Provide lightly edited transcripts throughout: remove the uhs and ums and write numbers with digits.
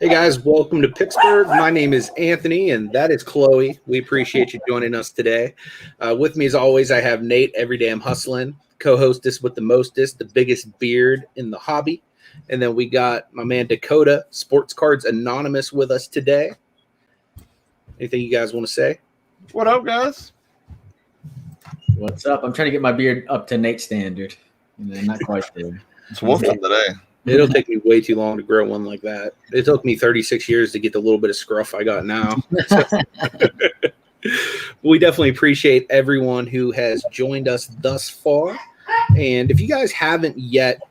Hey guys, welcome to Picksburgh. My name is Anthony, and that is Chloe. We appreciate you joining us today. With me, as always, I have Nate, Everyday Im Hustlin, co-hostess with the mostest, the biggest beard in the hobby. And then we got my man Dakota, Sports Cards Anonymous, with us today. Anything you guys want to say? What up, guys? What's up? I'm trying to get my beard up to Nate's standard. Not quite there. It's wolfing today. It'll take me way too long to grow one like that. It took me 36 years to get the little bit of scruff I got now. We definitely appreciate everyone who has joined us thus far. And if you guys haven't yet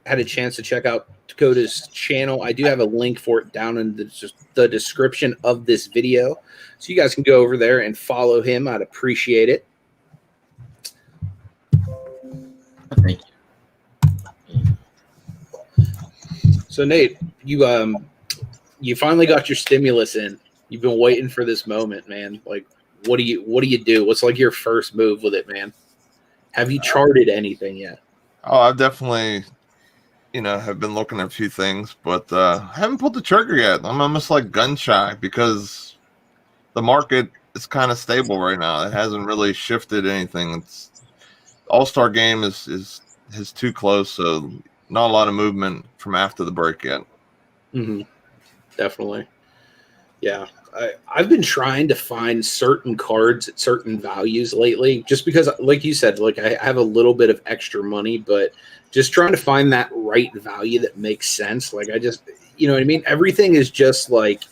had a chance to check out Dakota's channel, I do have a link for it down in the description of this video. So you guys can go over there and follow him. I'd appreciate it. Thank you. So Nate, you finally got your stimulus in. You've been waiting for this moment, man. Like, what do you do? What's like your first move with it, man? Have you charted anything yet? Oh, I've definitely, have been looking at a few things, but haven't pulled the trigger yet. I'm almost like gun shy because the market is kind of stable right now. It hasn't really shifted anything. It's All-Star game is too close, so not a lot of movement from after the break yet. Mm-hmm. Definitely. Yeah. I've been trying to find certain cards at certain values lately, just because, like you said, like I have a little bit of extra money, but just trying to find that right value that makes sense. Like I just, you know what I mean? Everything is just like,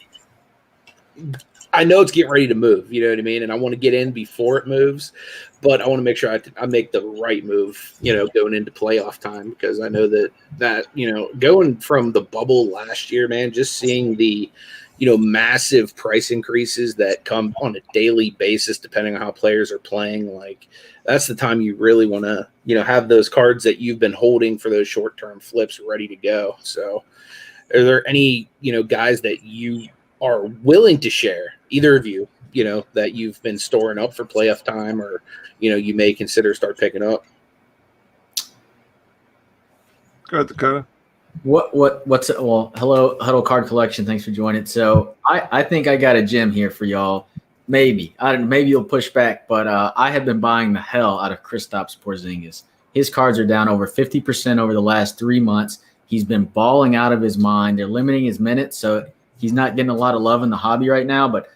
I know it's getting ready to move, you know what I mean? And I want to get in before it moves, but I want to make sure I make the right move, going into playoff time, because I know that, going from the bubble last year, man, just seeing the, massive price increases that come on a daily basis, depending on how players are playing, like that's the time you really want to, have those cards that you've been holding for those short-term flips ready to go. So are there any, guys that you are willing to share, either of you, that you've been storing up for playoff time, or, you may consider start picking up? Go ahead, Dakota. Hello, Huddle Card Collection. Thanks for joining. So I think I got a gem here for y'all. Maybe you'll push back, but I have been buying the hell out of Kristaps Porzingis. His cards are down over 50% over the last 3 months. He's been balling out of his mind. They're limiting his minutes, so he's not getting a lot of love in the hobby right now, but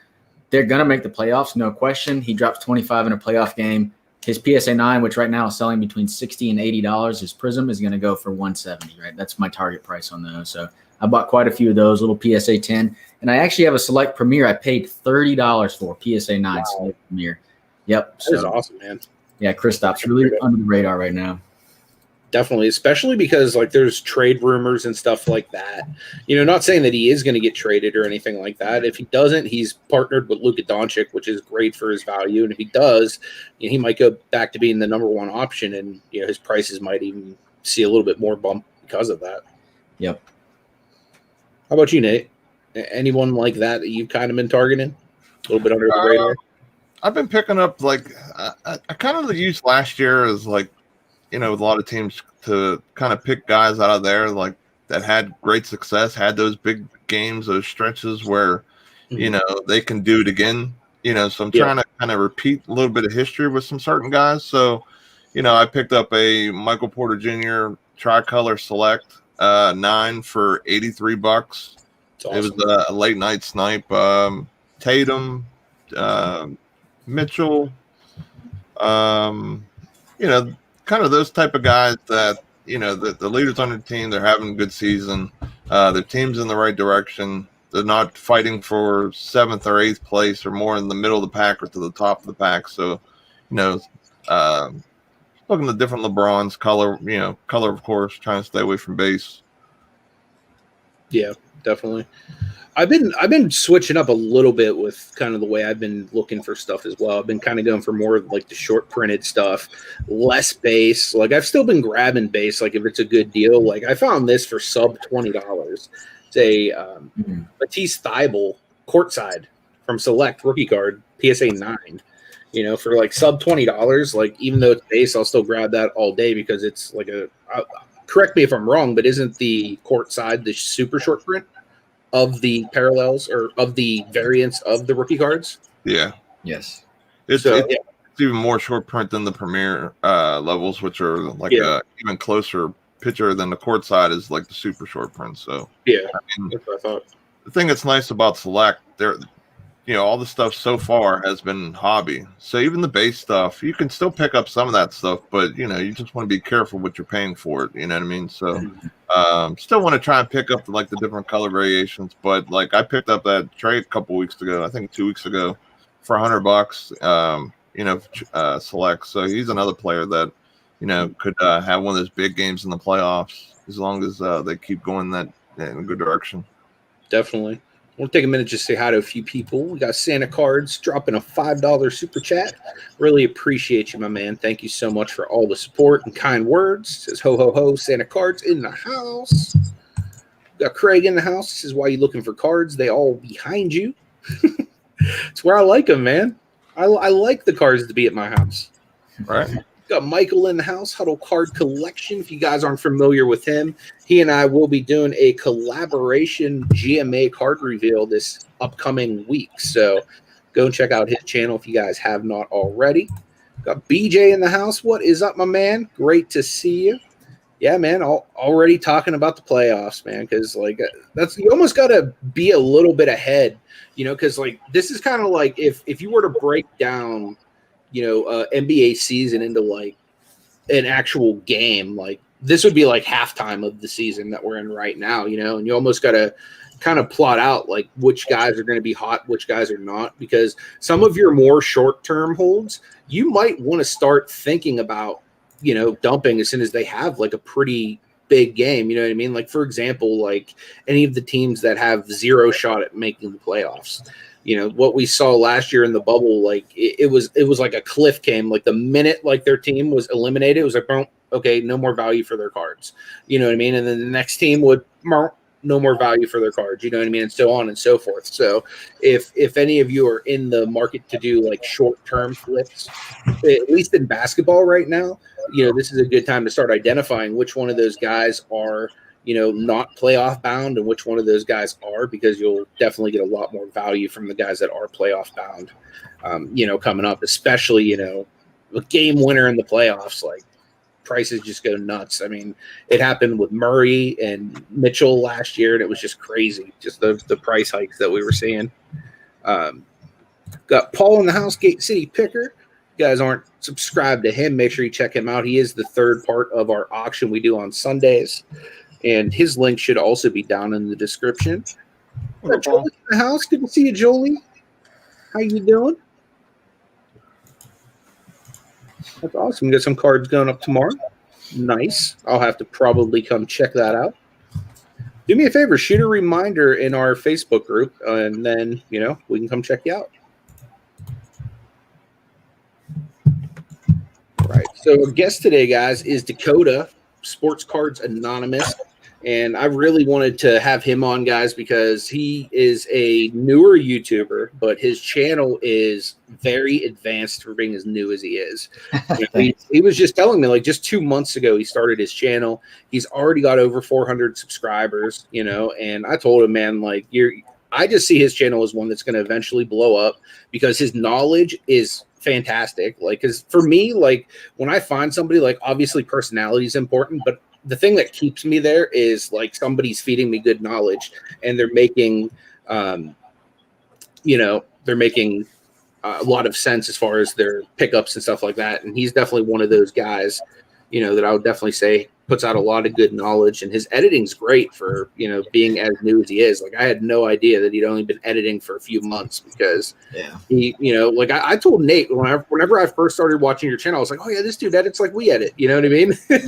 they're going to make the playoffs, no question. He drops 25 in a playoff game. His PSA 9, which right now is selling between $60 and $80, his Prism is going to go for $170, right? That's my target price on those. So I bought quite a few of those, little PSA 10. And I actually have a Select Premier I paid $30 for, PSA 9 wow. Select Premier. Yep. That is awesome, man. Yeah, Kristaps really under the radar right now. Definitely, especially because like there's trade rumors and stuff like that. Not saying that he is going to get traded or anything like that. If he doesn't, he's partnered with Luka Doncic, which is great for his value. And if he does, he might go back to being the number one option, and his prices might even see a little bit more bump because of that. Yep. How about you, Nate? Anyone like that you've kind of been targeting? A little bit under the radar? I've been picking up like I kind of used last year as like, with a lot of teams to kind of pick guys out of there like that had great success, had those big games, those stretches where, they can do it again. So I'm trying to kind of repeat a little bit of history with some certain guys. So, I picked up a Michael Porter Jr. Tricolor Select 9 for $83. Awesome. It was a late night snipe. Tatum, Mitchell, kind of those type of guys that, the leaders on the team, they're having a good season. Their team's in the right direction. They're not fighting for 7th or 8th place or more in the middle of the pack or to the top of the pack. So, looking at different LeBrons, color, of course, trying to stay away from base. Yeah, definitely. I've been switching up a little bit with kind of the way I've been looking for stuff as well. I've been kind of going for more of like the short printed stuff, less base. Like I've still been grabbing base, like if it's a good deal. Like I found this for sub $20. It's a Matisse Thybulle courtside from Select rookie card, PSA 9. For like sub $20. Like even though it's base, I'll still grab that all day because it's like correct me if I'm wrong, but isn't the courtside the super short print of the parallels or of the variants of the rookie cards. Yeah. Yes. It's even more short print than the premier levels, which are like a even closer picture than the court side is like the super short print. So yeah, I mean, that's what I thought. the thing that's nice about Select, there, all the stuff so far has been hobby. So even the base stuff, you can still pick up some of that stuff, but you just want to be careful what you're paying for it. You know what I mean? So still want to try and pick up the different color variations. But like I picked up that trade a couple weeks ago, I think 2 weeks ago, for $100. Select. So he's another player that could have one of those big games in the playoffs as long as they keep going in a good direction. Definitely. We'll take a minute just to say hi to a few people. We got Santa Cards dropping a $5 super chat. Really appreciate you, my man. Thank you so much for all the support and kind words. Says ho ho ho, Santa Cards in the house. We got Craig in the house. Says, why are you looking for cards? They all behind you. It's where I like them, man. I like the cards to be at my house. Right. Got Michael in the house, Huddle Card Collection. If you guys aren't familiar with him, he and I will be doing a collaboration GMA card reveal this upcoming week. So go and check out his channel if you guys have not already. Got BJ in the house. What is up, my man? Great to see you. Yeah, man, already talking about the playoffs, man, because you almost got to be a little bit ahead, because this is kind of like if you were to break down NBA season into an actual game, this would be like halftime of the season that we're in right now, and you almost got to kind of plot out which guys are going to be hot, which guys are not, because some of your more short-term holds, you might want to start thinking about, dumping as soon as they have a pretty big game. You know what I mean? For example, any of the teams that have zero shot at making the playoffs. What we saw last year in the bubble, it was like a cliff came. The minute their team was eliminated, it was boom, okay, no more value for their cards. You know what I mean? And then the next team would no more value for their cards. You know what I mean? And so on and so forth. So if any of you are in the market to do short-term flips, at least in basketball right now, this is a good time to start identifying which one of those guys are not playoff bound and which one of those guys are, because you'll definitely get a lot more value from the guys that are playoff bound, coming up, especially, a game winner in the playoffs, prices just go nuts. I mean, it happened with Murray and Mitchell last year, and it was just crazy, just the price hikes that we were seeing. Got Paul in the house, Gate City Picker. You guys aren't subscribed to him, make sure you check him out. He is the third part of our auction we do on Sundays. And his link should also be down in the description. Jolie in the house. Good to see you, Jolie. How you doing? That's awesome. We got some cards going up tomorrow. Nice. I'll have to probably come check that out. Do me a favor, shoot a reminder in our Facebook group, and then, we can come check you out. All right. So our guest today, guys, is Dakota, Sports Cards Anonymous. And I really wanted to have him on, guys, because he is a newer YouTuber, but his channel is very advanced for being as new as he is. He was just telling me, just 2 months ago, he started his channel. He's already got over 400 subscribers, and I told him, man, I just see his channel as one that's going to eventually blow up because his knowledge is fantastic. Because for me, when I find somebody, obviously personality is important, but the thing that keeps me there is somebody's feeding me good knowledge, and they're making, they're making a lot of sense as far as their pickups and stuff like that. And he's definitely one of those guys, that I would definitely say puts out a lot of good knowledge, and his editing's great for, being as new as he is. I had no idea that he'd only been editing for a few months, because he, I told Nate whenever I first started watching your channel, I was like, oh yeah, this dude edits like we edit. You know what I mean? So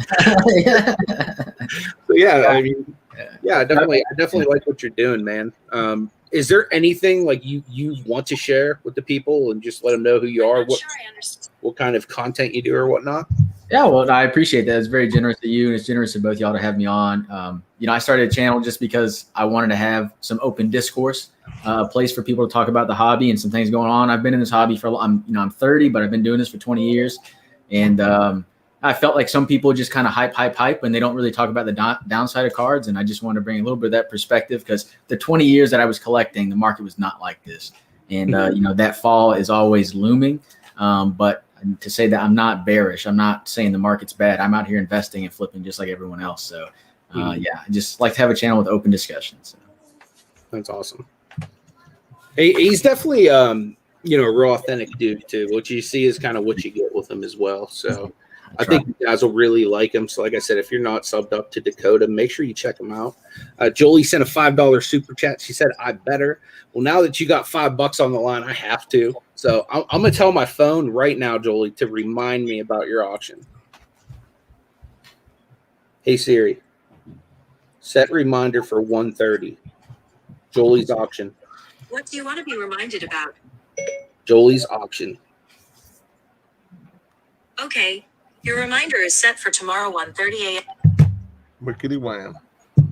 yeah, I mean, yeah, I definitely like what you're doing, man. Is there anything you want to share with the people and just let them know who you are, what kind of content you do or whatnot? Yeah, well, I appreciate that. It's very generous of you, and it's generous of both y'all to have me on. I started a channel just because I wanted to have some open discourse, a place for people to talk about the hobby and some things going on. I've been in this hobby I'm 30, but I've been doing this for 20 years, and I I felt like some people just kind of hype, and they don't really talk about the downside of cards. And I just wanted to bring a little bit of that perspective because the 20 years that I was collecting, the market was not like this. And, that fall is always looming. But to say that I'm not bearish, I'm not saying the market's bad. I'm out here investing and flipping just like everyone else. So, I just like to have a channel with open discussions. That's awesome. He's definitely, a real authentic dude too. What you see is kind of what you get with him as well. So I think you guys will really like him. So like I said, if you're not subbed up to Dakota, make sure you check him out. Jolie sent a $5 super chat. She said, I better. Well, now that you got $5 on the line, I have to. So I'm going to tell my phone right now, Jolie, to remind me about your auction. Hey, Siri, set reminder for 1:30. Jolie's auction. What do you want to be reminded about? Jolie's auction. Okay. Your reminder is set for tomorrow 1:30 a.m. Wickety wham.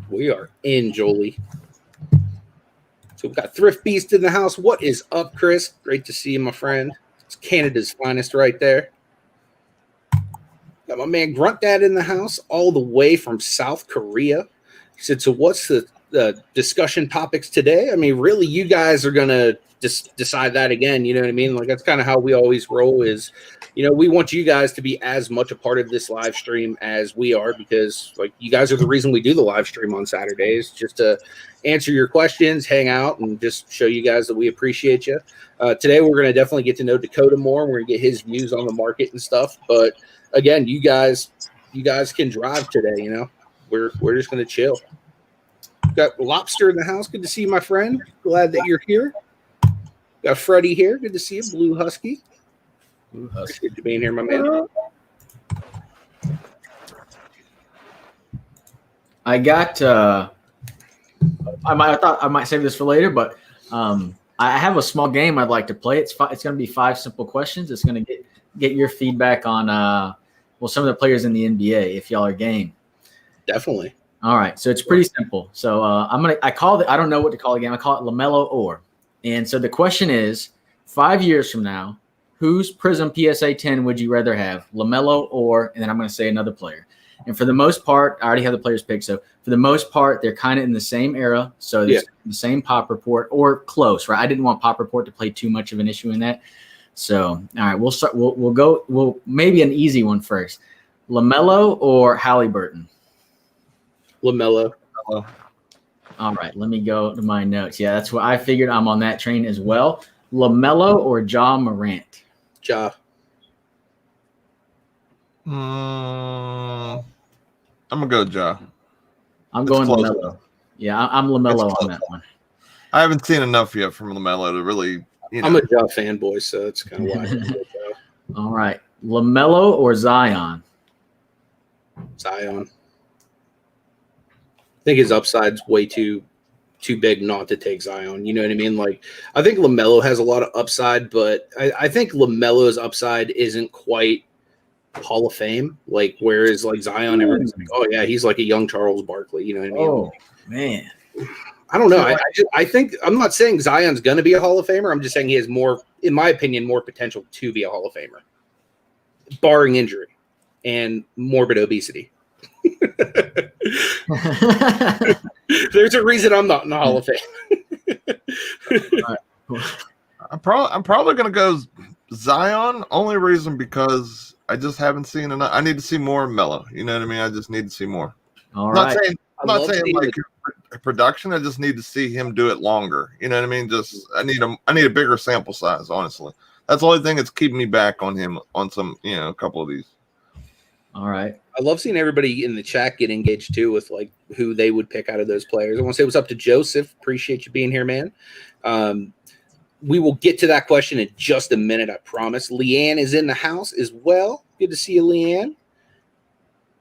We are in, Jolie. So we've got Thrift Beast in the house. What is up, Chris? Great to see you, my friend. It's Canada's finest right there. Got my man Grunt Dad in the house, all the way from South Korea. He said, so what's the discussion topics today? I mean, really, you guys are going to just decide that again. You know what I mean? Like, that's kind of how we always roll is, we want you guys to be as much a part of this live stream as we are, because like you guys are the reason we do the live stream on Saturdays, just to answer your questions, hang out, and just show you guys that we appreciate you. Today, we're going to definitely get to know Dakota more. We're going to get his views on the market and stuff. But again, you guys can drive today. We're just going to chill. Got Lobster in the house. Good to see you, my friend. Glad that you're here. Got Freddie here. Good to see you. Blue Husky. Good to be in here, my man. I got. I thought I might save this for later, but I have a small game I'd like to play. It's going to be 5 simple questions. It's going to get your feedback on some of the players in the NBA if y'all are game. Definitely. All right, so it's pretty simple. So I don't know what to call the game. I call it LaMelo or. And so the question is, 5 years from now, whose Prism PSA 10 would you rather have, LaMelo or? And then I'm going to say another player. And for the most part, I already have the players picked. So for the most part, they're kind of in the same era. So the same pop report or close, right? I didn't want pop report to play too much of an issue in that. So all right, we'll start. We'll maybe an easy one first. LaMelo or Halliburton? LaMelo. All right, let me go to my notes. Yeah, that's what I figured. I'm on that train as well. LaMelo or Ja Morant? Ja. I'm gonna go Ja. I'm going LaMelo. Yeah, I'm LaMelo on that one. I haven't seen enough yet from LaMelo to really. I'm a Ja fanboy, so that's kind of why. All right, LaMelo or Zion? Zion. I think his upside's way too big not to take Zion. You know what I mean? Like, I think LaMelo has a lot of upside, but I think LaMelo's upside isn't quite Hall of Fame. Like, whereas like Zion, everyone's like, oh yeah, he's like a young Charles Barkley. You know what I mean? Oh man, I don't know. I think I'm not saying Zion's going to be a Hall of Famer. I'm just saying he has more, in my opinion, more potential to be a Hall of Famer, barring injury and morbid obesity. There's a reason I'm not in the Hall of Fame. I'm probably gonna go Zion. Only reason because I just haven't seen enough. I need to see more Melo. You know what I mean? I just need to see more. All right. I'm not saying like production. I just need to see him do it longer. You know what I mean? Just I need a bigger sample size. Honestly, that's the only thing that's keeping me back on him on some a couple of these. All right. I love seeing everybody in the chat get engaged too with like who they would pick out of those players. I want to say what's up to Joseph. Appreciate you being here, man. We will get to that question in just a minute, I promise. Leanne is in the house as well. Good to see you, Leanne.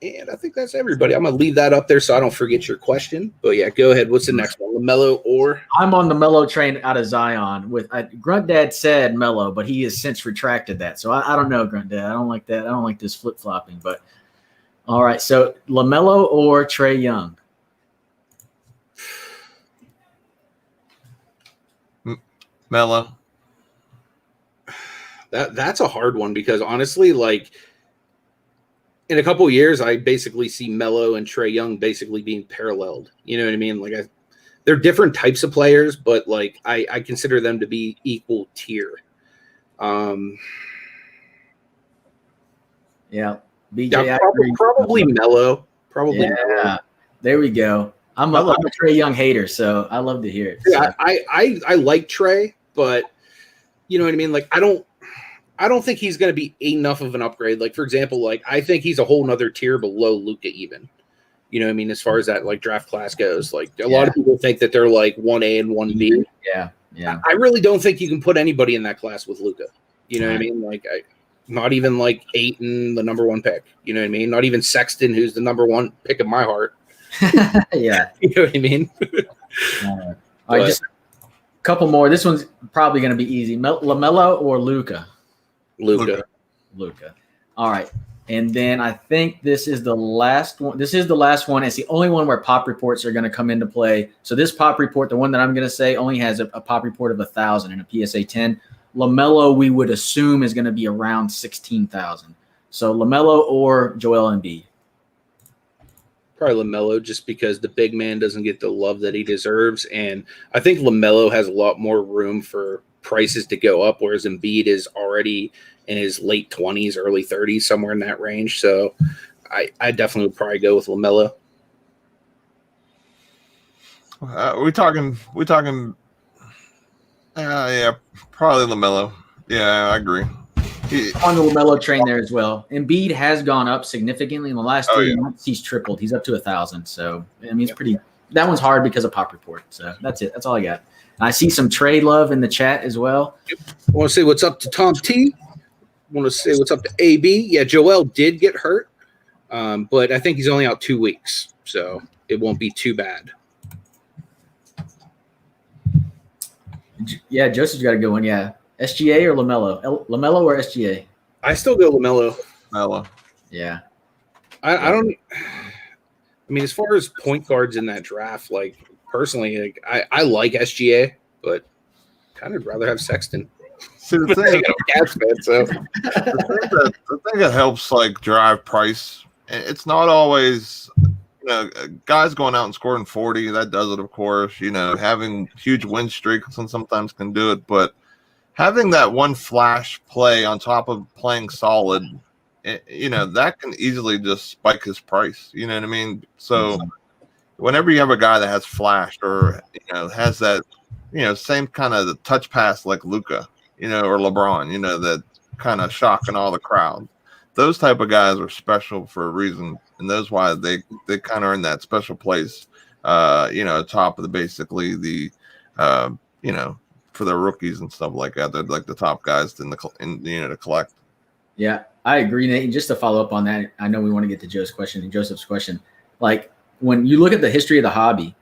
And I think that's everybody. I'm going to leave that up there so I don't forget your question. But yeah, go ahead. What's the next one? LaMelo or? I'm on the Melo train out of Zion. Grunt Dad said Melo, but he has since retracted that. So I don't know, Grunt Dad. I don't like that. I don't like this flip flopping. But all right. So LaMelo or Trae Young? Melo. That's a hard one because honestly, like in a couple of years, I basically see Melo and Trae Young basically being paralleled. You know what I mean? Like they're different types of players, but like I consider them to be equal tier. Yeah, BJ, Yeah, probably Melo. Probably. Yeah, Melo. there we go. I'm a Trae Young hater, so I love to hear it. Yeah, So. I like Trae, but you know what I mean? Like I don't think he's going to be enough of an upgrade. Like, for example, like I think he's a whole nother tier below Luka even. You know what I mean? As far as that like draft class goes, like a lot of people think that they're like 1A and 1B. Yeah. I really don't think you can put anybody in that class with Luka. You know what I mean? Like not even like Ayton, the number 1 pick. You know what I mean? Not even Sexton, who's the number 1 pick of my heart. Yeah. You know what I mean? All right, just a couple more. This one's probably going to be easy. LaMelo or Luka? Luka. All right. And then I think this is the last one. This is the last one. It's the only one where pop reports are going to come into play. So this pop report, the one that I'm going to say, only has a pop report of 1,000 and a PSA 10. LaMelo, we would assume, is going to be around 16,000. So LaMelo or Joel Embiid? Probably LaMelo, just because the big man doesn't get the love that he deserves. And I think LaMelo has a lot more room for prices to go up, whereas Embiid is already in his late 20s, early 30s, somewhere in that range. So I definitely would probably go with LaMelo. We talking. Yeah, probably LaMelo. Yeah, I agree. On the LaMelo train there as well. Embiid has gone up significantly in the last 3 months. He's tripled. He's up to 1,000. So I mean, it's pretty. That one's hard because of pop report. So that's it. That's all I got. And I see some trade love in the chat as well. I want to say what's up to Tom T. Want to say what's up to AB. Yeah, Joel did get hurt, but I think he's only out 2 weeks, so it won't be too bad. Yeah, Joseph's got a good one. Yeah, SGA or LaMelo? LaMelo or SGA? I still go LaMelo. Melo. Yeah. I don't. I mean, as far as point guards in that draft, like personally, like, I like SGA, but kind of rather have Sexton. See, the thing that helps like drive price, it's not always, guys going out and scoring 40. That does it, of course. Having huge win streaks and sometimes can do it, but having that one flash play on top of playing solid, that can easily just spike his price. You know what I mean? So whenever you have a guy that has flashed or has that, same kind of the touch pass like Luka, or LeBron, that kind of shocking all the crowd. Those type of guys are special for a reason, and that's why they kind of are in that special place. Top of the basically the for the rookies and stuff like that. They're like the top guys to collect. Yeah, I agree, Nate. And just to follow up on that, I know we want to get to Joseph's question. Like when you look at the history of the hobby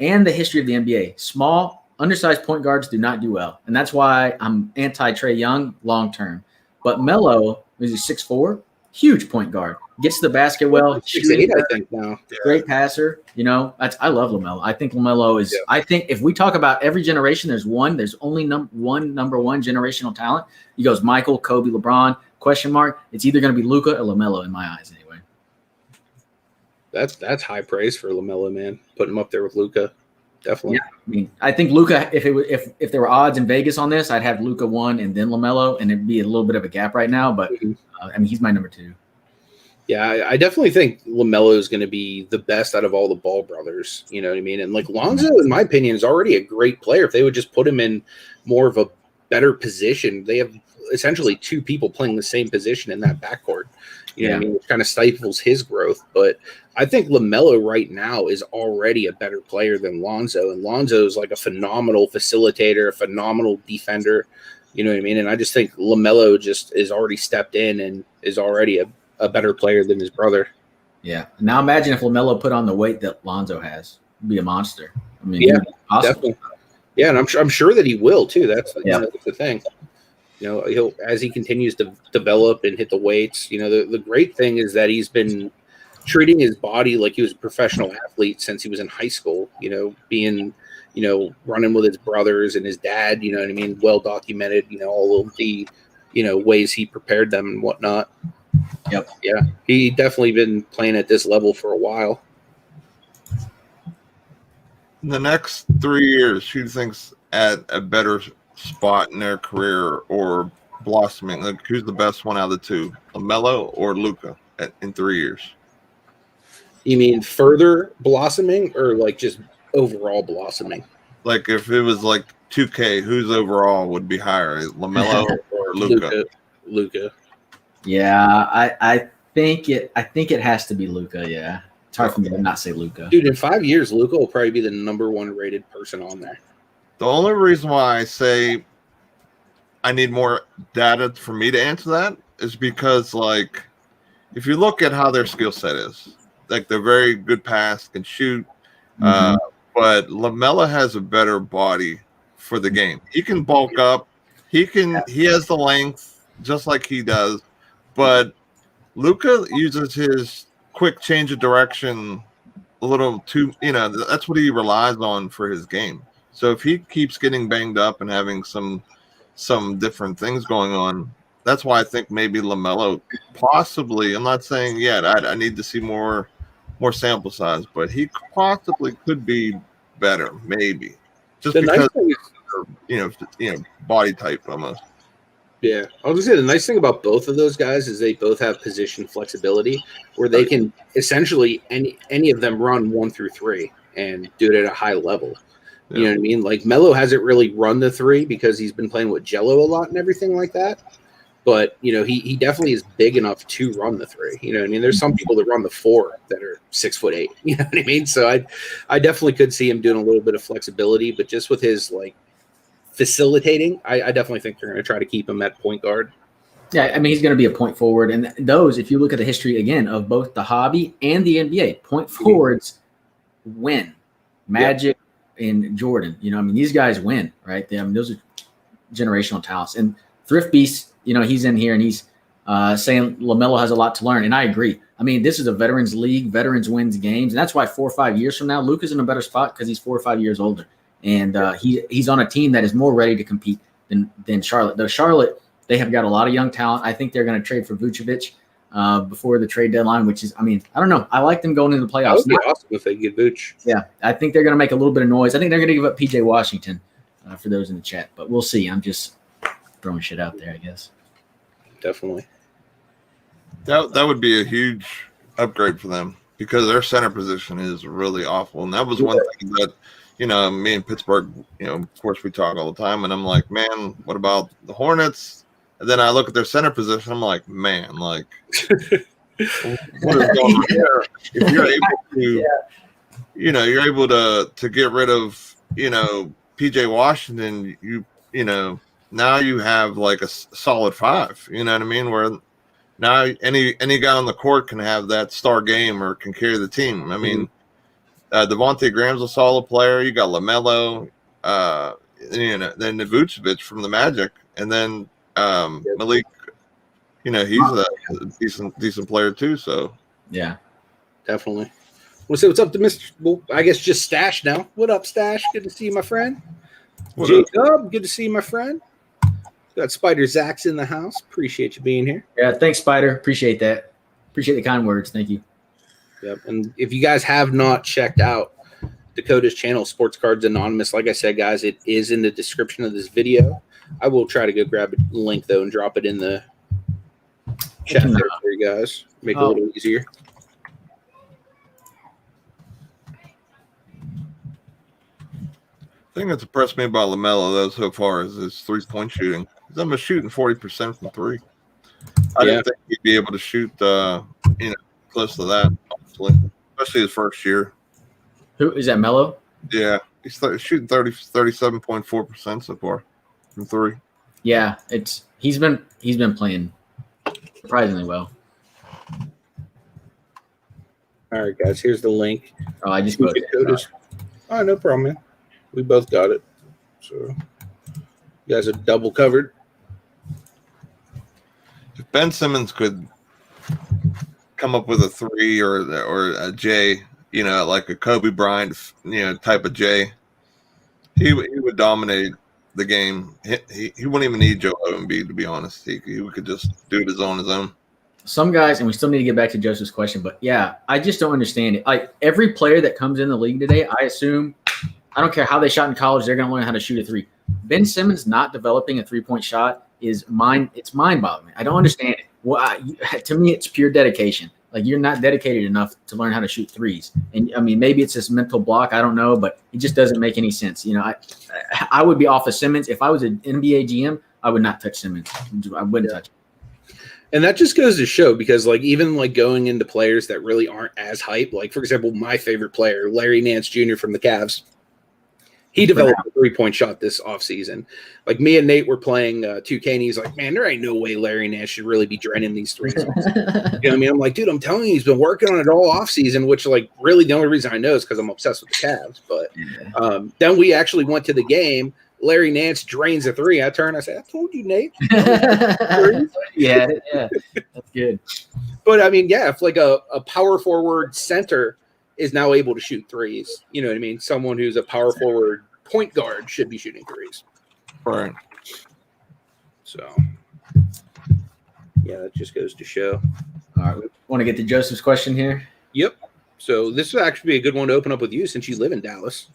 and the history of the NBA, small, undersized point guards do not do well. And that's why I'm anti-Trae Young long term. But Melo, is he 6'4"? Huge point guard. Gets to the basket well. 6'8", I think now. Great passer. I love LaMelo. I think LaMelo is I think if we talk about every generation, there's only number one generational talent. He goes Michael, Kobe, LeBron, question mark. It's either going to be Luka or LaMelo in my eyes anyway. That's high praise for LaMelo, man. Putting him up there with Luka. Definitely. Yeah, I mean, I think Luka. If there were odds in Vegas on this, I'd have Luka 1 and then LaMelo, and it'd be a little bit of a gap right now. But he's my number 2. Yeah, I definitely think LaMelo is going to be the best out of all the Ball brothers. You know what I mean? And like Lonzo, in my opinion, is already a great player. If they would just put him in more of a better position, they have essentially 2 people playing the same position in that backcourt. You know what I mean? Which kind of stifles his growth. But I think LaMelo right now is already a better player than Lonzo. And Lonzo is like a phenomenal facilitator, a phenomenal defender. You know what I mean? And I just think LaMelo just is already stepped in and is already a better player than his brother. Yeah. Now imagine if LaMelo put on the weight that Lonzo has. It'd be a monster. I mean, definitely. Yeah, and I'm sure that he will too. That's the thing. He'll as he continues to develop and hit the weights. The great thing is that he's been treating his body like he was a professional athlete since he was in high school. Being running with his brothers and his dad. You know what I mean? Well documented. All of the ways he prepared them and whatnot. Yep. Yeah, he definitely been playing at this level for a while. In the next 3 years, who thinks at a better spot in their career or blossoming? Like, who's the best one out of the two, LaMelo or Luka, in 3 years? You mean further blossoming or like just overall blossoming? Like, if it was like 2K, who's overall would be higher, LaMelo or Luka? Luka. Yeah, I think it has to be Luka. Yeah, it's hard for me to not say Luka. Dude, in 5 years, Luka will probably be the number one rated person on there. The only reason why I say I need more data for me to answer that is because, like, if you look at how their skill set is, like, they're very good pass, can shoot, but LaMelo has a better body for the game. He can bulk up. He has the length just like he does, but Luka uses his quick change of direction a little too, that's what he relies on for his game. So if he keeps getting banged up and having some different things going on, that's why I think maybe LaMelo possibly, I'm not saying yet, I need to see more sample size, but he possibly could be better, maybe. Just The because, nice thing body type almost. Yeah, I was gonna say the nice thing about both of those guys is they both have position flexibility, where they can essentially any of them run 1 through 3 and do it at a high level. You know what I mean? Like Melo hasn't really run the 3 because he's been playing with Jello a lot and everything like that. But he definitely is big enough to run the 3. You know what I mean? There's some people that run the 4 that are 6'8". You know what I mean? So I definitely could see him doing a little bit of flexibility, but just with his like facilitating, I definitely think they're going to try to keep him at point guard. Yeah, I mean, he's going to be a point forward. And those, if you look at the history, again, of both the hobby and the NBA, point forwards win. Magic and Jordan, I mean, these guys win, right? Those are generational talents. And Thrift Beast, he's in here and he's saying LaMelo has a lot to learn. And I agree. I mean, this is a veterans league. Veterans wins games. And that's why 4 or 5 years from now, Luka's in a better spot because he's 4 or 5 years older. And he's on a team that is more ready to compete than Charlotte. Though Charlotte, they have got a lot of young talent. I think they're going to trade for Vucevic before the trade deadline, which is, I mean, I don't know. I like them going into the playoffs. That would be awesome if they get Vooch. Yeah, I think they're going to make a little bit of noise. I think they're going to give up PJ Washington for those in the chat, but we'll see. I'm just throwing shit out there, I guess. Definitely. That would be a huge upgrade for them because their center position is really awful. And that was one thing that, me and Pittsburgh, of course we talk all the time, and I'm like, man, what about the Hornets? And then I look at their center position, I'm like, man, like, what is going on here? If you're able to, you're able to get rid of, PJ Washington, now you have like a solid 5. You know what I mean? Where now any guy on the court can have that star game or can carry the team. I mean, Devontae Graham's a solid player. You got LaMelo, then the Vucevic from the Magic, and then Malik. He's a decent player too. So yeah, definitely. We'll say what's up to Mr. Well, I guess just Stash now. What up, Stash? Good to see you, my friend. Jacob, good to see you, my friend. Got Spider Zax in the house. Appreciate you being here. Yeah, thanks, Spider. Appreciate that. Appreciate the kind words. Thank you. Yep. And if you guys have not checked out Dakota's channel, Sports Cards Anonymous, like I said, guys, it is in the description of this video. I will try to go grab a link, though, and drop it in the chat there for you guys. Make it a little easier. The thing that's impressed me about LaMelo, though, so far is his 3-point shooting. He's almost shooting 40% from 3. I didn't think he'd be able to shoot, close to that, honestly, especially his first year. Who is that, Melo? Yeah, he's shooting 37.4% so far from 3. Yeah, he's been playing surprisingly well. All right, guys, here's the link. Oh, I just put it. Oh, no problem, man. We both got it. So you guys are double covered. If Ben Simmons could come up with a 3 or a J, like a Kobe Bryant, type of J, he would dominate the game. He wouldn't even need Joel Embiid, to be honest. He could just do it on his own. some guys, and we still need to get back to Joseph's question, but yeah, I just don't understand it. Like every player that comes in the league today, I assume, I don't care how they shot in college, they're going to learn how to shoot a three. Ben Simmons not developing a 3-point shot it's mind-boggling. I don't understand it. Well, to me, it's pure dedication. Like you're not dedicated enough to learn how to shoot threes. And I mean, maybe it's this mental block. I don't know, but it just doesn't make any sense. You know, I would be off of Simmons. If I was an NBA GM, I would not touch Simmons. I wouldn't touch him. And that just goes to show, because like even like going into players that really aren't as hype, like for example, my favorite player, Larry Nance Jr. from the Cavs, he developed a 3-point shot this offseason. Like me and Nate were playing 2K, and he's like, man, there ain't no way Larry Nance should really be draining these threes. You know what I mean? I'm like, dude, I'm telling you, he's been working on it all offseason, which like really the only reason I know is because I'm obsessed with the Cavs. But then we actually went to the game. Larry Nance drains a three. I turn, I say, I told you, Nate. yeah, that's good. But I mean, yeah, if like a power forward center is now able to shoot threes, you know what I mean? Someone who's a power forward point guard should be shooting threes. Right. So, yeah, that just goes to show. All right, we want to get to Joseph's question here. Yep. So this would actually be a good one to open up with you since you live in Dallas.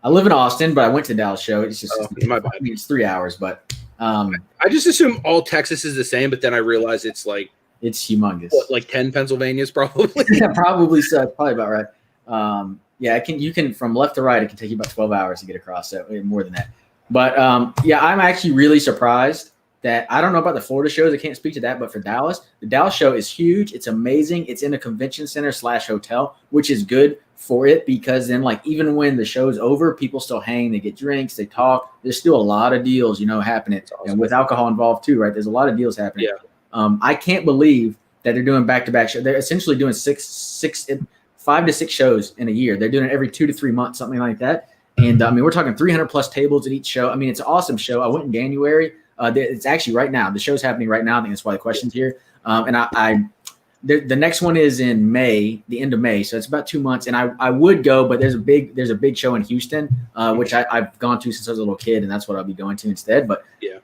I live in Austin, but I went to Dallas show. It's just my bad. I mean, it's 3 hours, but I just assume all Texas is the same, but then I realize it's like humongous. What, like 10 Pennsylvanias probably? Yeah, probably so. That's probably about right. Yeah, you can from left to right, it can take you about 12 hours to get across, so more than that. But yeah, I'm actually really surprised that I don't know about the Florida shows. I can't speak to that, but for Dallas, the Dallas show is huge. It's amazing. It's in a convention center / hotel, which is good for it because then like even when the show's over, people still hang, they get drinks, they talk. There's still a lot of deals, happening. Awesome. And with alcohol involved too, right? There's a lot of deals happening. Yeah. I can't believe that they're doing back-to-back shows. They're essentially doing 5 to 6 shows in a year. They're doing it every 2 to 3 months, something like that. And I mean, we're talking 300 plus tables at each show. I mean, it's an awesome show. I went in January. It's actually right now. The show's happening right now. I think that's why the question's here. And the next one is in May, the end of May. So it's about 2 months. And I would go, but there's a big show in Houston, which I've gone to since I was a little kid, and that's what I'll be going to instead. But yeah,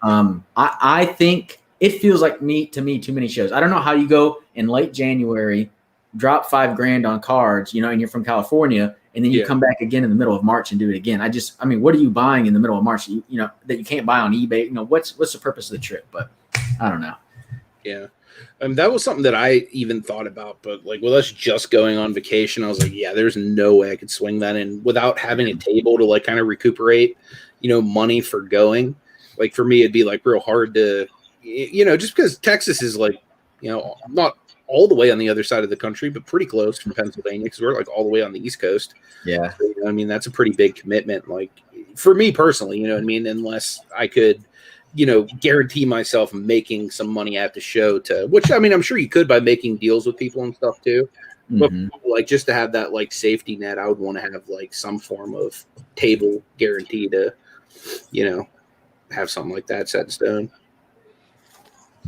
I think it feels like to me too many shows. I don't know how you go in late January, drop $5,000 on cards, and you're from California, and then you come back again in the middle of March and do it again. I mean, what are you buying in the middle of March? That you can't buy on eBay. What's the purpose of the trip? But I don't know. Yeah. That was something that I even thought about, but like with us just going on vacation, I was like, yeah, there's no way I could swing that in without having a table to like kind of recuperate, money for going. Like for me, it'd be like real hard to, just because Texas is like, not all the way on the other side of the country, but pretty close from Pennsylvania because we're like all the way on the East Coast. Yeah. So, I mean, that's a pretty big commitment. Like for me personally, unless I could, guarantee myself making some money at the show which I mean, I'm sure you could by making deals with people and stuff too. But like just to have that like safety net, I would want to have like some form of table guarantee to, have something like that set in stone.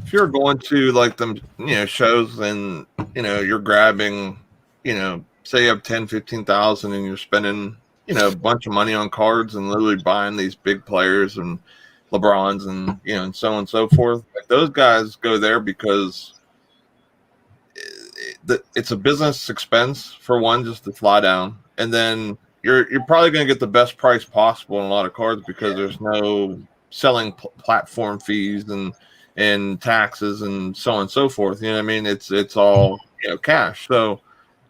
If you're going to like them, shows and, you're grabbing, say you have 10, 15,000 and you're spending, a bunch of money on cards and literally buying these big players and LeBrons and, and so on and so forth. Like those guys go there because it's a business expense for one, just to fly down. And then you're probably going to get the best price possible in a lot of cards because there's no selling platform fees and taxes and so on and so forth. I mean? It's all, cash. So,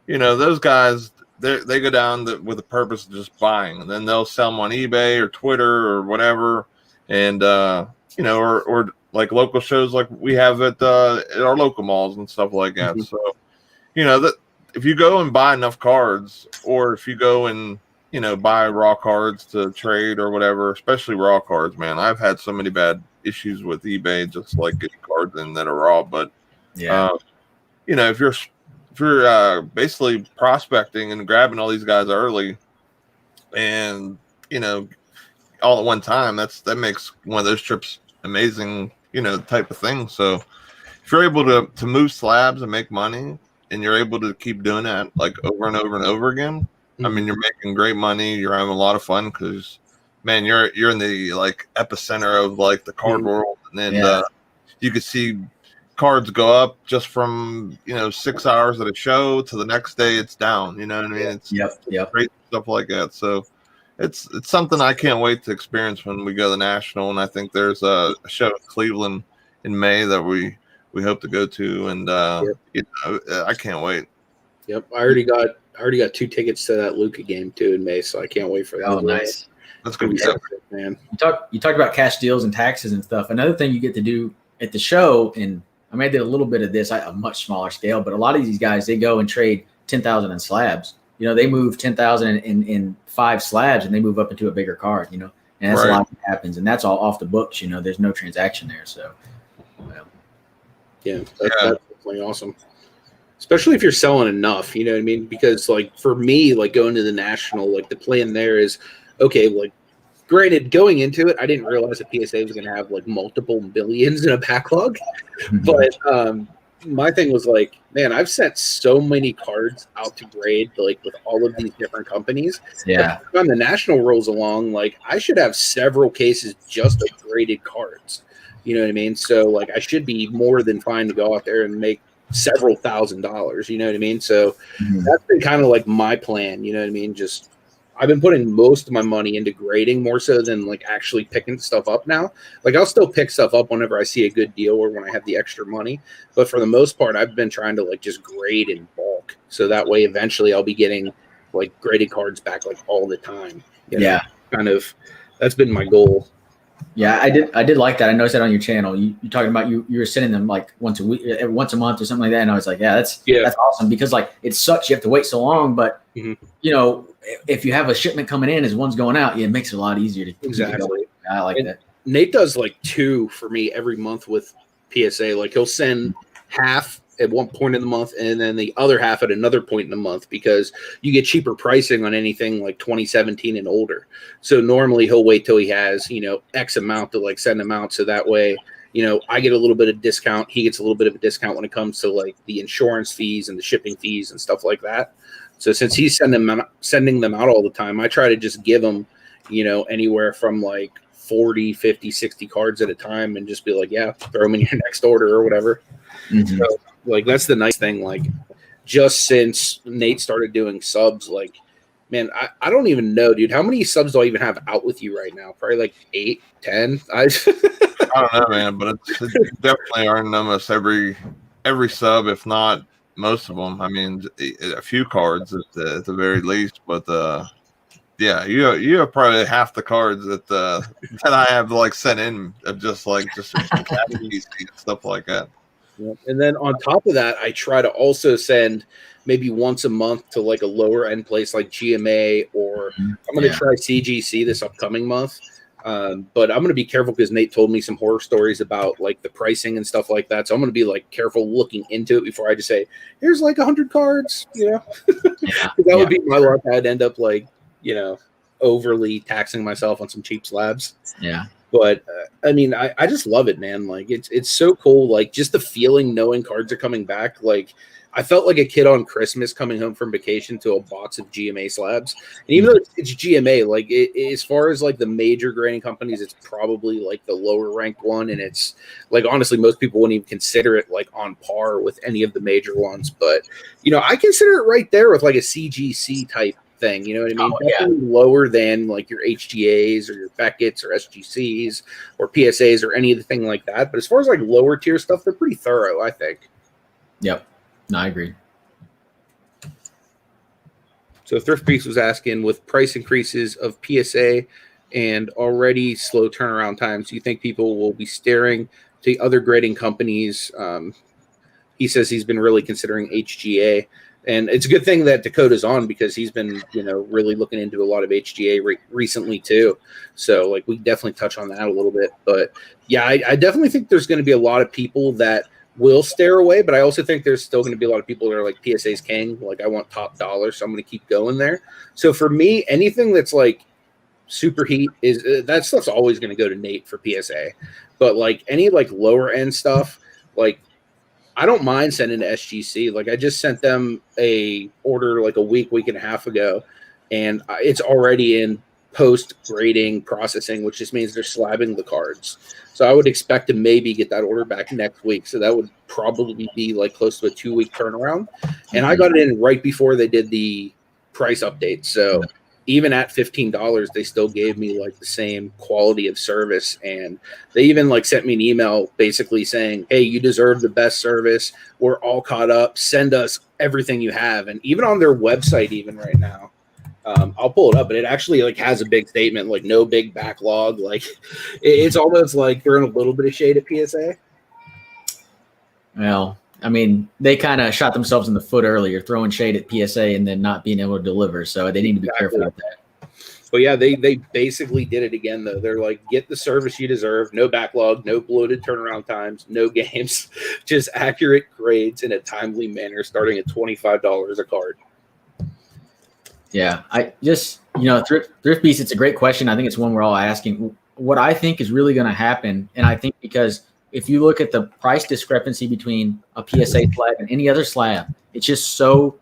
those guys, they go down with the purpose of just buying, and then they'll sell them on eBay or Twitter or whatever. And, or like local shows like we have at our local malls and stuff like that. So, that if you go and buy enough cards, or if you go and, buy raw cards to trade or whatever, especially raw cards, man, I've had so many bad issues with eBay, just like getting cards in that are raw. But, if you're basically prospecting and grabbing all these guys early and, all at one time, that makes one of those trips amazing, type of thing. So if you're able to move slabs and make money and you're able to keep doing that like over and over and over again, I mean, you're making great money. You're having a lot of fun because, man, you're in the like epicenter of like the card world, and then you could see, cards go up just from 6 hours at a show to the next day it's down. You know what I mean? It's great stuff like that. So it's something I can't wait to experience when we go to the National. And I think there's a show in Cleveland in May that we hope to go to, and I can't wait. Yep, I already got 2 tickets to that Luka game too in May, so I can't wait for that. Oh, nice. That's gonna be so good, man. You talked about cash deals and taxes and stuff. Another thing you get to do at the show, and I mean, I did a little bit of this at a much smaller scale, but a lot of these guys, they go and trade 10,000 in slabs. They move 10,000 in 5 slabs, and they move up into a bigger card. And that's a lot that happens, and that's all off the books. There's no transaction there, so. Yeah, that's definitely awesome. Especially if you're selling enough, you know what I mean? Because like for me, like going to the National, like the plan there is, okay, like granted, going into it, I didn't realize that PSA was going to have like multiple millions in a backlog. But my thing was like, man, I've sent so many cards out to grade, like with all of these different companies. Yeah. By the time the National rolls along, like I should have several cases just of graded cards. You know what I mean? So like I should be more than fine to go out there and make several $1,000s. You know what I mean? So that's been kind of like my plan. You know what I mean? Just I've been putting most of my money into grading more so than like actually picking stuff up now. Like I'll still pick stuff up whenever I see a good deal or when I have the extra money. But for the most part, I've been trying to like just grade in bulk. So that way eventually I'll be getting like graded cards back like all the time. Yeah. Kind of that's been my goal. Yeah, I did like that. I noticed that on your channel. You talking about you were sending them like once a week, once a month or something like that. And I was like, that's awesome because like it sucks you have to wait so long, but if you have a shipment coming in as one's going out, it makes it a lot easier to keep it going. I like that. Nate does like 2 for me every month with PSA. Like he'll send half at one point in the month and then the other half at another point in the month because you get cheaper pricing on anything like 2017 and older. So normally he'll wait till he has, X amount to like send them out. So that way, I get a little bit of discount. He gets a little bit of a discount when it comes to like the insurance fees and the shipping fees and stuff like that. So since he's sending them out all the time, I try to just give him, anywhere from like 40, 50, 60 cards at a time and just be like, yeah, throw them in your next order or whatever. So, like, that's the nice thing. Like, just since Nate started doing subs, like, man, I don't even know, dude. How many subs do I even have out with you right now? Probably like 8, 10. I don't know, man, but it's definitely earned almost every sub, if not most of them. I mean, a few cards at the very least, but yeah, you have probably half the cards that I have like sent in of just easy and stuff like that. And then on top of that, I try to also send maybe once a month to like a lower end place like GMA, or I'm going to try CGC this upcoming month. But I'm going to be careful because Nate told me some horror stories about like the pricing and stuff like that. So I'm going to be like careful looking into it before I just say, here's like 100 cards, that would be my luck. I'd end up like, overly taxing myself on some cheap slabs. Yeah. But I mean, I just love it, man. Like it's so cool. Like just the feeling knowing cards are coming back. Like I felt like a kid on Christmas coming home from vacation to a box of GMA slabs. And even though it's GMA, like as far as like the major grading companies, it's probably like the lower ranked one. And it's like, honestly, most people wouldn't even consider it like on par with any of the major ones. But, I consider it right there with like a CGC type thing, you know what I mean? Definitely lower than like your HGAs or your Beckett's or SGCs or PSAs or anything like that. But as far as like lower tier stuff, they're pretty thorough, I think. Yep. No, I agree. So Thrift Beast was asking, with price increases of PSA and already slow turnaround times, do you think people will be staring to other grading companies? He says he's been really considering HGA. And it's a good thing that Dakota's on because he's been, really looking into a lot of HGA recently too. So like we definitely touch on that a little bit. But yeah, I definitely think there's going to be a lot of people that will stare away. But I also think there's still going to be a lot of people that are like PSA's king. Like I want top dollar, so I'm going to keep going there. So for me, anything that's like super heat is that stuff's always going to go to Nate for PSA. But like any like lower end stuff, like I don't mind sending to SGC. Like I just sent them a order like a week and a half ago, and it's already in post grading processing, which just means they're slabbing the cards. So I would expect to maybe get that order back next week. So that would probably be like close to a 2-week turnaround. And I got it in right before they did the price update. So even at $15, they still gave me like the same quality of service. And they even like sent me an email basically saying, hey, you deserve the best service. We're all caught up. Send us everything you have. And even on their website, even right now, I'll pull it up, but it actually like has a big statement, like no big backlog. Like it's almost like they're in a little bit of shade at PSA. Well, I mean, they kind of shot themselves in the foot earlier, throwing shade at PSA and then not being able to deliver. So they need to be careful with that. But yeah, they basically did it again, though. They're like, get the service you deserve. No backlog, no bloated turnaround times, no games, just accurate grades in a timely manner, starting at $25 a card. Yeah, I just, Thrift Beast, it's a great question. I think it's one we're all asking. What I think is really going to happen, and I think because if you look at the price discrepancy between a PSA slab and any other slab, it's just so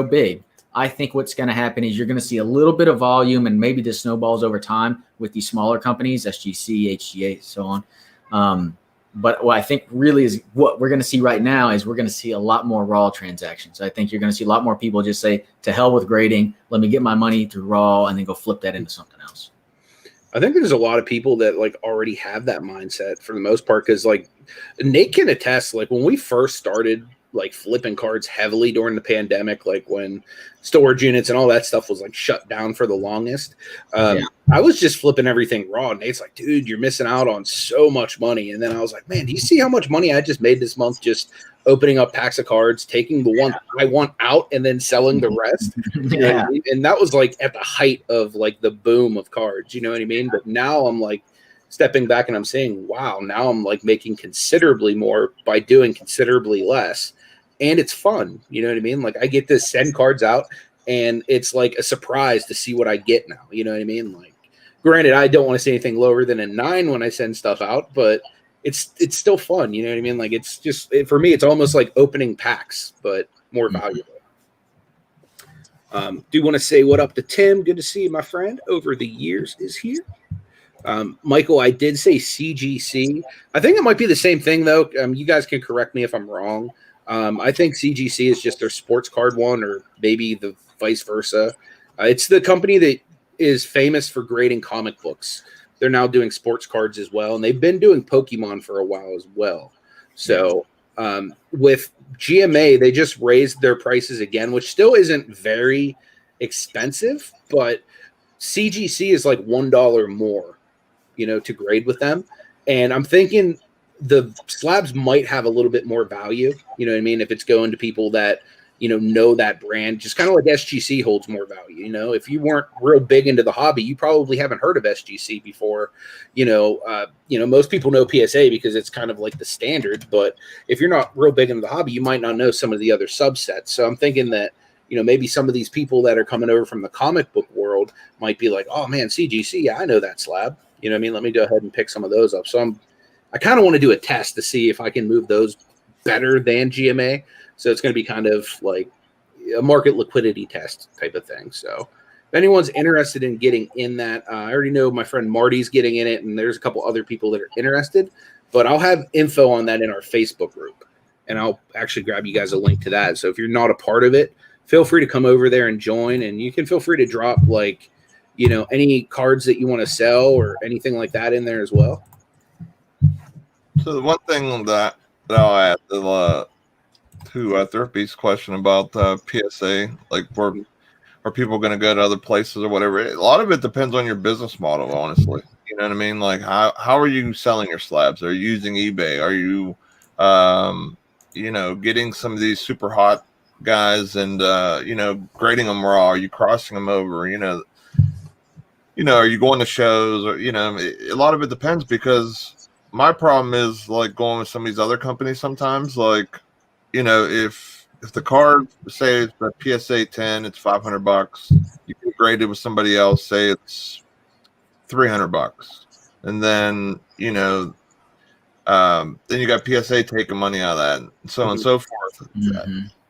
big. I think what's going to happen is you're going to see a little bit of volume, and maybe this snowballs over time with these smaller companies, SGC, HGA, so on. But what I think really is what we're going to see right now is we're going to see a lot more raw transactions. I think you're going to see a lot more people just say, to hell with grading, let me get my money through raw and then go flip that into something else. I think there's a lot of people that like already have that mindset for the most part, because like Nate can attest, like when we first started like flipping cards heavily during the pandemic, like when storage units and all that stuff was like shut down for the longest. I was just flipping everything raw. And Nate's like, dude, you're missing out on so much money. And then I was like, man, do you see how much money I just made this month just opening up packs of cards, taking the one I want out and then selling the rest? You know what I mean? And that was like at the height of like the boom of cards, you know what I mean? But now I'm like stepping back and I'm saying, wow, now I'm like making considerably more by doing considerably less. And it's fun, you know what I mean? Like I get to send cards out and it's like a surprise to see what I get now, you know what I mean? Like granted, I don't want to say anything lower than a 9 when I send stuff out, but it's still fun, you know what I mean? Like it's just, for me, it's almost like opening packs, but more valuable. Do want to say what up to Tim. Good to see you, my friend. Over the years is here. Michael, I did say CGC. I think it might be the same thing though. You guys can correct me if I'm wrong. I think CGC is just their sports card one, or maybe the vice versa. It's the company that is famous for grading comic books. They're now doing sports cards as well, and they've been doing Pokemon for a while as well. So with GMA, they just raised their prices again, which still isn't very expensive, but CGC is like $1 more, to grade with them. And I'm thinking the slabs might have a little bit more value, you know what I mean? If it's going to people that, know that brand, just kind of like SGC holds more value. If you weren't real big into the hobby, you probably haven't heard of SGC before. Most people know PSA because it's kind of like the standard, but if you're not real big into the hobby, you might not know some of the other subsets. So I'm thinking that, maybe some of these people that are coming over from the comic book world might be like, oh man, CGC, yeah, I know that slab. You know what I mean? Let me go ahead and pick some of those up. So I kind of want to do a test to see if I can move those better than GMA. So it's going to be kind of like a market liquidity test type of thing. So if anyone's interested in getting in that, I already know my friend Marty's getting in it, and there's a couple other people that are interested. But I'll have info on that in our Facebook group, and I'll actually grab you guys a link to that. So if you're not a part of it, feel free to come over there and join, and you can feel free to drop like, any cards that you want to sell or anything like that in there as well. So the one thing that I'll add to Thrift Beast's question about PSA, like are people going to go to other places or whatever? A lot of it depends on your business model, honestly. You know what I mean? Like how are you selling your slabs? Are you using eBay? Are you, getting some of these super hot guys and, grading them raw? Are you crossing them over? Are you going to shows? Or, a lot of it depends, because my problem is like going with some of these other companies sometimes, like, if the card, say it's a PSA 10, it's $500, you can grade it with somebody else, say it's $300, and then then you got PSA taking money out of that, and so on and so forth.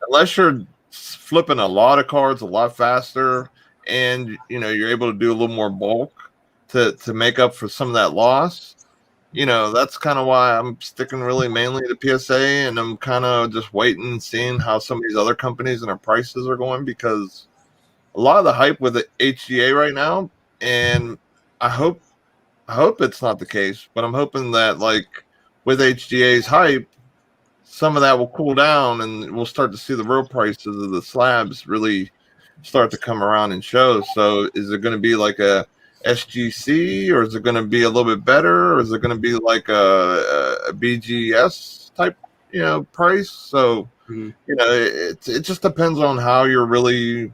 Unless you're flipping a lot of cards a lot faster and you're able to do a little more bulk to make up for some of that loss. That's kind of why I'm sticking really mainly to PSA, and I'm kind of just waiting and seeing how some of these other companies and their prices are going, because a lot of the hype with the HGA right now, and I hope it's not the case, but I'm hoping that like with HGA's hype, some of that will cool down and we'll start to see the real prices of the slabs really start to come around and show. So is it going to be like a SGC, or is it going to be a little bit better, or is it going to be like a BGS type, price? So, it just depends on how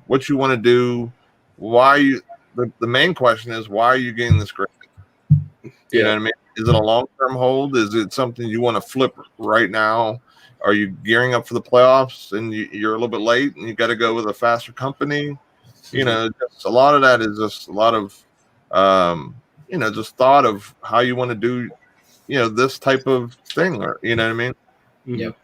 what you want to do. The main question is, why are you getting this grade? You know what I mean? Is it a long-term hold? Is it something you want to flip right now? Are you gearing up for the playoffs and you're a little bit late and you got to go with a faster company? Just a lot of that is just a lot of, just thought of how you want to do, this type of thing, or, you know what I mean? Yep.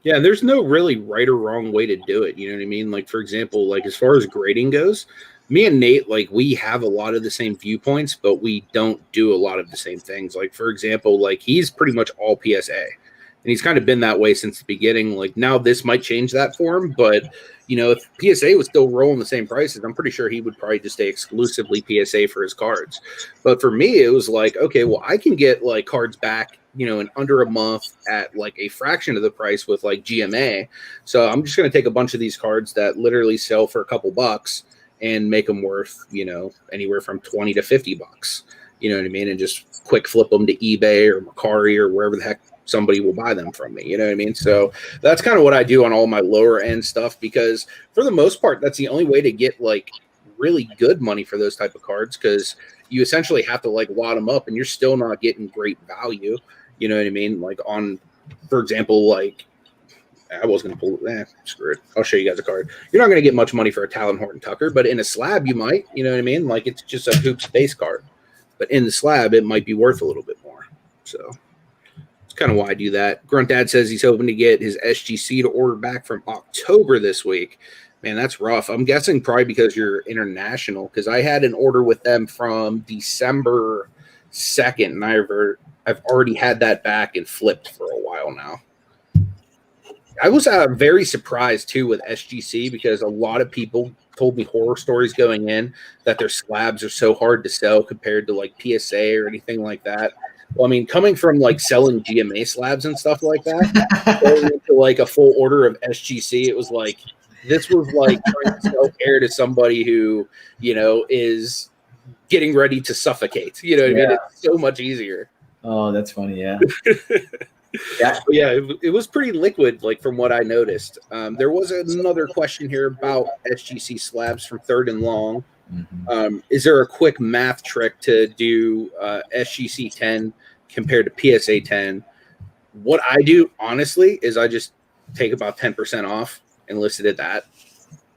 Yeah, and there's no really right or wrong way to do it. You know what I mean? Like, for example, like as far as grading goes, me and Nate, like we have a lot of the same viewpoints, but we don't do a lot of the same things. Like, for example, like he's pretty much all PSA. And he's kind of been that way since the beginning. Like now this might change that for him, but if PSA was still rolling the same prices, I'm pretty sure he would probably just stay exclusively PSA for his cards. But for me, it was like, okay, well, I can get like cards back, in under a month at like a fraction of the price with like GMA. So I'm just going to take a bunch of these cards that literally sell for a couple bucks and make them worth, anywhere from 20 to 50 bucks. You know what I mean? And just quick flip them to eBay or Mercari or wherever the heck somebody will buy them from me. You know what I mean? So that's kind of what I do on all my lower end stuff, because for the most part, that's the only way to get like really good money for those type of cards, because you essentially have to like wad them up and you're still not getting great value. You know what I mean? Like on, for example, like I was going to pull it. Screw it. I'll show you guys a card. You're not going to get much money for a Talon Horton Tucker, but in a slab you might. You know what I mean? Like it's just a hoops base card. But in the slab, it might be worth a little bit more. So it's kind of why I do that. Grunt Dad says he's hoping to get his SGC to order back from October this week. Man, that's rough. I'm guessing probably because you're international, because I had an order with them from December 2nd, and I've already had that back and flipped for a while now. I was very surprised, too, with SGC, because a lot of people told me horror stories going in that their slabs are so hard to sell compared to like PSA or anything like that. Well, I mean, coming from like selling GMA slabs and stuff like that, going into like a full order of SGC, it was like, this was like trying to sell air to somebody who, is getting ready to suffocate. You know what I mean? It's so much easier. Oh, that's funny. Yeah. It was pretty liquid, like from what I noticed. There was another question here about SGC slabs from Third and Long. Mm-hmm. Is there a quick math trick to do SGC 10 compared to PSA 10? What I do, honestly, is I just take about 10% off and list it at that.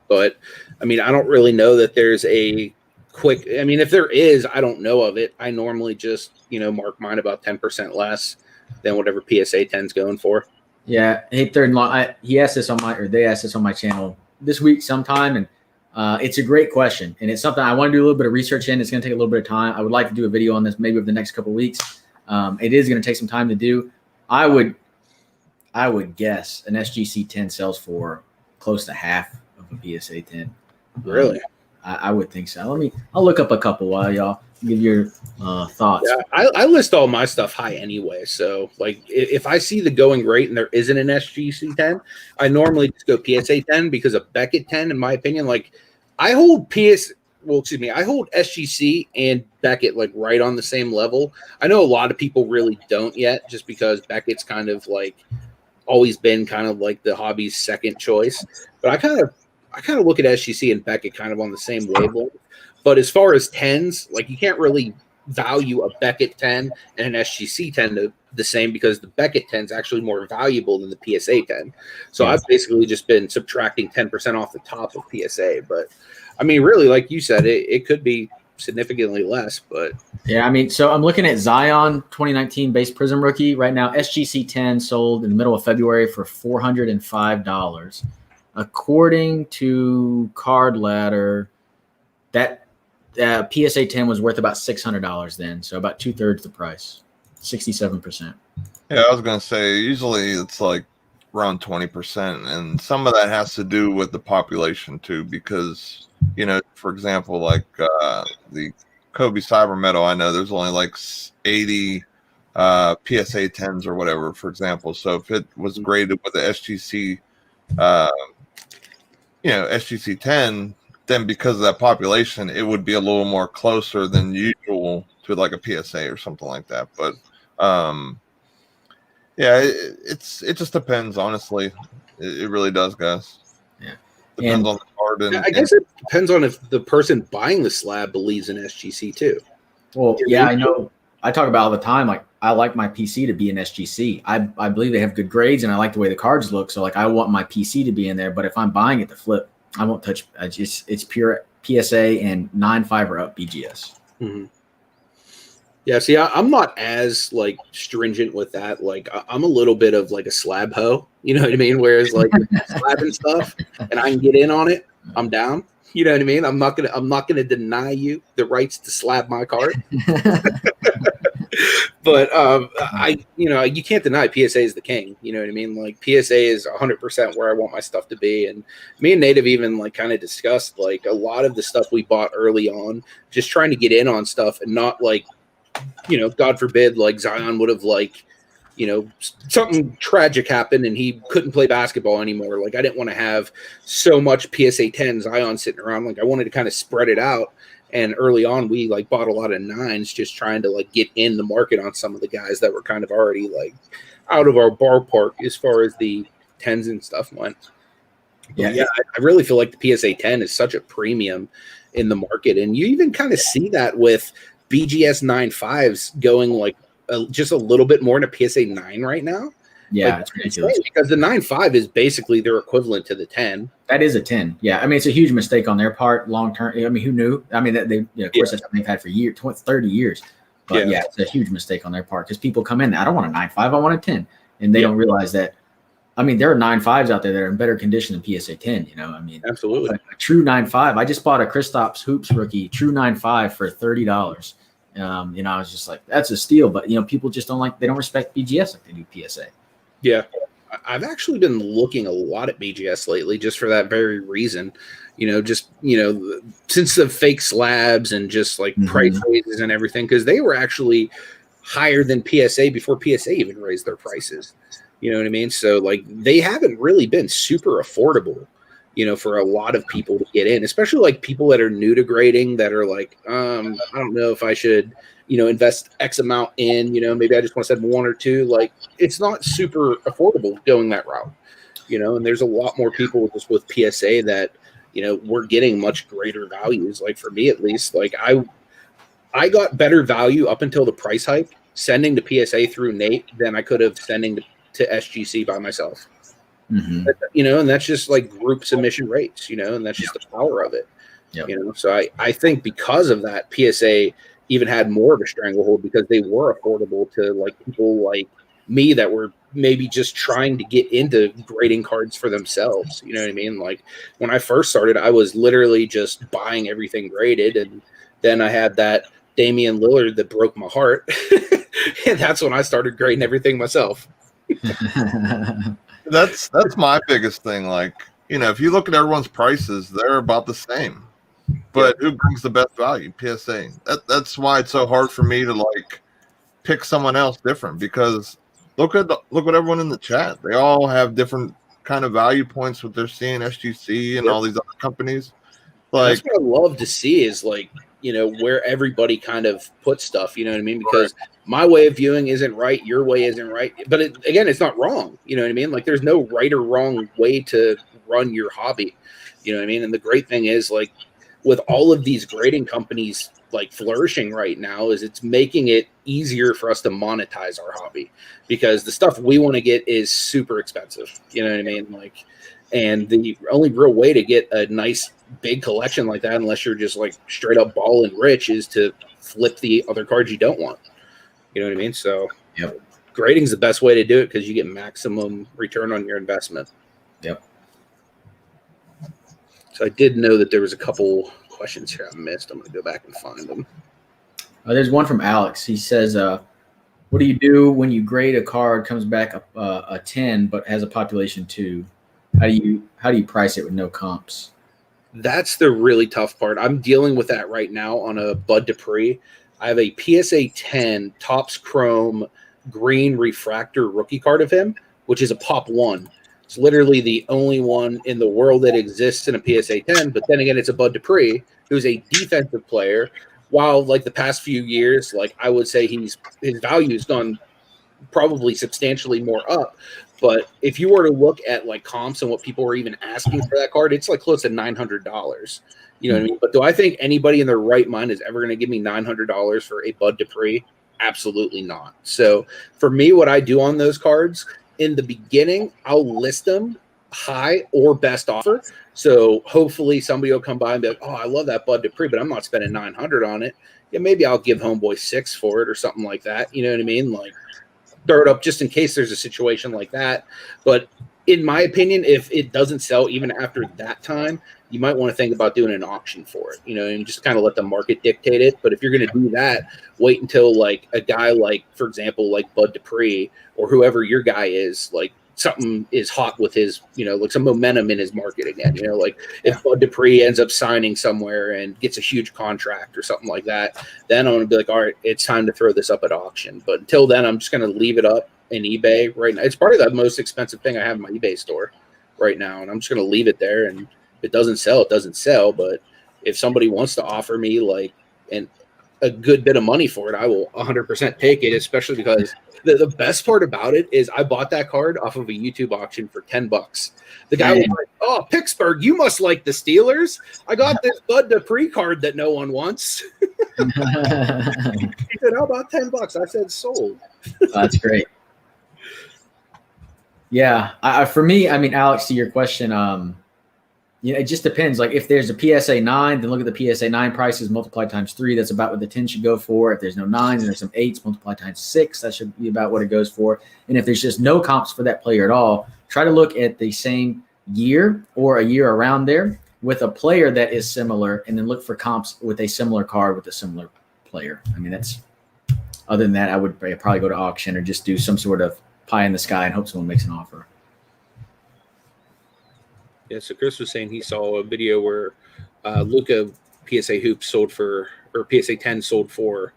But, I mean, I don't really know that there's a quick – I mean, if there is, I don't know of it. I normally just, mark mine about 10% less than whatever PSA 10's going for. Yeah. Hey, Third and Long, they asked this on my channel this week sometime, and it's a great question, and it's something I want to do a little bit of research in. It's going to take a little bit of time. I would like to do a video on this maybe over the next couple of weeks. It is going to take some time to do. I would guess an SGC 10 sells for close to half of a PSA 10. Really? I would think so. I'll look up a couple while y'all give your thoughts. Yeah, I list all my stuff high anyway. So, like, if I see the going rate and there isn't an SGC 10, I normally just go PSA 10, because a Beckett 10, in my opinion, like, I hold SGC and Beckett like right on the same level. I know a lot of people really don't yet, just because Beckett's kind of like always been kind of like the hobby's second choice. But I kind of look at SGC and Beckett kind of on the same wavelength. But as far as 10s, like you can't really value a Beckett 10 and an SGC 10 the same, because the Beckett 10 is actually more valuable than the PSA 10. So I've basically just been subtracting 10% off the top of PSA. But I mean, really, like you said, it could be significantly less. But yeah, I mean, so I'm looking at Zion 2019 base Prism rookie right now. SGC 10 sold in the middle of February for $405. According to Card Ladder, That PSA 10 was worth about $600 then, so about 2/3 the price, 67%. Yeah, I was gonna say usually it's like around 20%, and some of that has to do with the population too, because for example, like the Kobe Cyber Metal, I know there's only like 80 PSA 10s or whatever, for example. So if it was graded with the SGC, SGC 10, then because of that population, it would be a little more closer than usual to like a PSA or something like that. But yeah, it just depends, honestly. It really does, guys. Yeah, Depends on the card. And I guess it depends on if the person buying the slab believes in SGC too. Well, yeah, I know. I talk about all the time. Like, I like my PC to be an SGC. I believe they have good grades, and I like the way the cards look. So, like, I want my PC to be in there. But if I'm buying it to flip, I won't touch. It's pure PSA and 9.5 or up BGS. Mm-hmm. Yeah, see, I'm not as like stringent with that. Like, I'm a little bit of like a slab hoe, you know what I mean? Whereas like slab and stuff, and I can get in on it, I'm down. You know what I mean? I'm not gonna deny you the rights to slab my card. But you can't deny PSA is the king. You know what I mean? Like, PSA is 100% where I want my stuff to be. And me and Native even like kind of discussed like a lot of the stuff we bought early on, just trying to get in on stuff and not like, God forbid, like Zion would have like, something tragic happened and he couldn't play basketball anymore. Like, I didn't want to have so much PSA 10 Zion sitting around. Like, I wanted to kind of spread it out. And early on, we like bought a lot of 9s, just trying to like get in the market on some of the guys that were kind of already like out of our ballpark as far as the 10s and stuff went. Yeah, I really feel like the PSA 10 is such a premium in the market. And you even kind of see that with BGS 9.5s going like just a little bit more than a PSA 9 right now. Yeah, like, it's ridiculous. Because the 9.5 is basically their equivalent to the 10. That is a 10. Yeah, I mean, it's a huge mistake on their part long term. I mean, who knew? I mean, of course, that's what they've had for 30 years. But yeah, it's a huge mistake on their part because people come in, I don't want a 9.5, I want a 10. And they don't realize that. I mean, there are 9.5s out there that are in better condition than PSA 10, I mean, absolutely. A true 9.5. I just bought a Kristaps Hoops rookie, true 9.5 for $30. I was just like, that's a steal. But, people just they don't respect BGS like they do PSA. Yeah. I've actually been looking a lot at BGS lately just for that very reason. Since the fake slabs and just like price raises and everything, because they were actually higher than PSA before PSA even raised their prices. You know what I mean? So like they haven't really been super affordable, for a lot of people to get in, especially like people that are new to grading that are like, I don't know if I should, invest X amount in, maybe I just want to send 1 or 2. Like, it's not super affordable going that route, and there's a lot more people just with PSA that, we're getting much greater values. Like, for me, at least, like I got better value up until the price hike sending to PSA through Nate than I could have sending to SGC by myself. And that's just like group submission rates, and that's just the power of it. So I think because of that, PSA even had more of a stranglehold because they were affordable to like people like me that were maybe just trying to get into grading cards for themselves. You know what I mean? Like, when I first started, I was literally just buying everything graded, and then I had that Damian Lillard that broke my heart, and that's when I started grading everything myself. That's my biggest thing. Like, if you look at everyone's prices, they're about the same. But who brings the best value? PSA. That's why it's so hard for me to like pick someone else different, because look what everyone in the chat. They all have different kind of value points what they're seeing SGC and all these other companies. Like, that's what I love to see is like, where everybody kind of puts stuff, you know what I mean? Because my way of viewing isn't right. Your way isn't right. But again, it's not wrong. You know what I mean? Like, there's no right or wrong way to run your hobby. You know what I mean? And the great thing is, like, with all of these grading companies like flourishing right now, is it's making it easier for us to monetize our hobby, because the stuff we want to get is super expensive. You know what I mean? Like, and the only real way to get a nice big collection like that, unless you're just like straight up balling rich, is to flip the other cards you don't want. You know what I mean? So grading is the best way to do it, because you get maximum return on your investment. Yep. So I did know that there was a couple questions here I missed. I'm going to go back and find them. There's one from Alex. He says, what do you do when you grade a card, comes back a 10, but has a population 2? How do you price it with no comps? That's the really tough part. I'm dealing with that right now on a Bud Dupree. I have a PSA 10 Topps Chrome green refractor rookie card of him, which is a pop 1. It's literally the only one in the world that exists in a PSA 10. But then again, it's a Bud Dupree, who's a defensive player. While like the past few years, like I would say his value has gone probably substantially more up. But if you were to look at like comps and what people were even asking for that card, it's like close to $900. You know what I mean? But do I think anybody in their right mind is ever going to give me $900 for a Bud Dupree? Absolutely not. So for me, what I do on those cards in the beginning, I'll list them high or best offer. So hopefully somebody will come by and be like, oh, I love that Bud Dupree, but I'm not spending $900 on it. Yeah, maybe I'll give Homeboy 6 for it or something like that. You know what I mean? Like, throw it up just in case there's a situation like that. But in my opinion, if it doesn't sell even after that time, you might want to think about doing an auction for it, you know, and just kind of let the market dictate it. But if you're going to do that, wait until like a guy like, for example, like Bud Dupree or whoever your guy is, like something is hot with his, you know, like some momentum in his market again, you know, like if Bud Dupree ends up signing somewhere and gets a huge contract or something like that, then I'm going to be like, all right, it's time to throw this up at auction. But until then, I'm just going to leave it up in eBay right now. It's probably the most expensive thing I have in my eBay store right now. And I'm just going to leave it there. And if it doesn't sell, it doesn't sell. But if somebody wants to offer me like a good bit of money for it, I will 100% take it, especially because the best part about it is I bought that card off of a YouTube auction for $10. The guy was like, oh, Picksburgh, you must like the Steelers. I got this Bud Dupree card that no one wants. He said, how about $10? I said, sold. That's great. Yeah. For me, I mean, Alex, to your question, you know, it just depends. Like if there's a PSA 9, then look at the PSA 9 prices multiplied times 3. That's about what the 10 should go for. If there's no 9s and there's some 8s multiplied times 6, that should be about what it goes for. And if there's just no comps for that player at all, try to look at the same year or a year around there with a player that is similar, and then look for comps with a similar card with a similar player. I mean, that's other than that, I would probably go to auction or just do some sort of pie in the sky and hope someone makes an offer. Yeah, so Chris was saying he saw a video where Luka PSA Hoops sold for, or PSA 10 sold for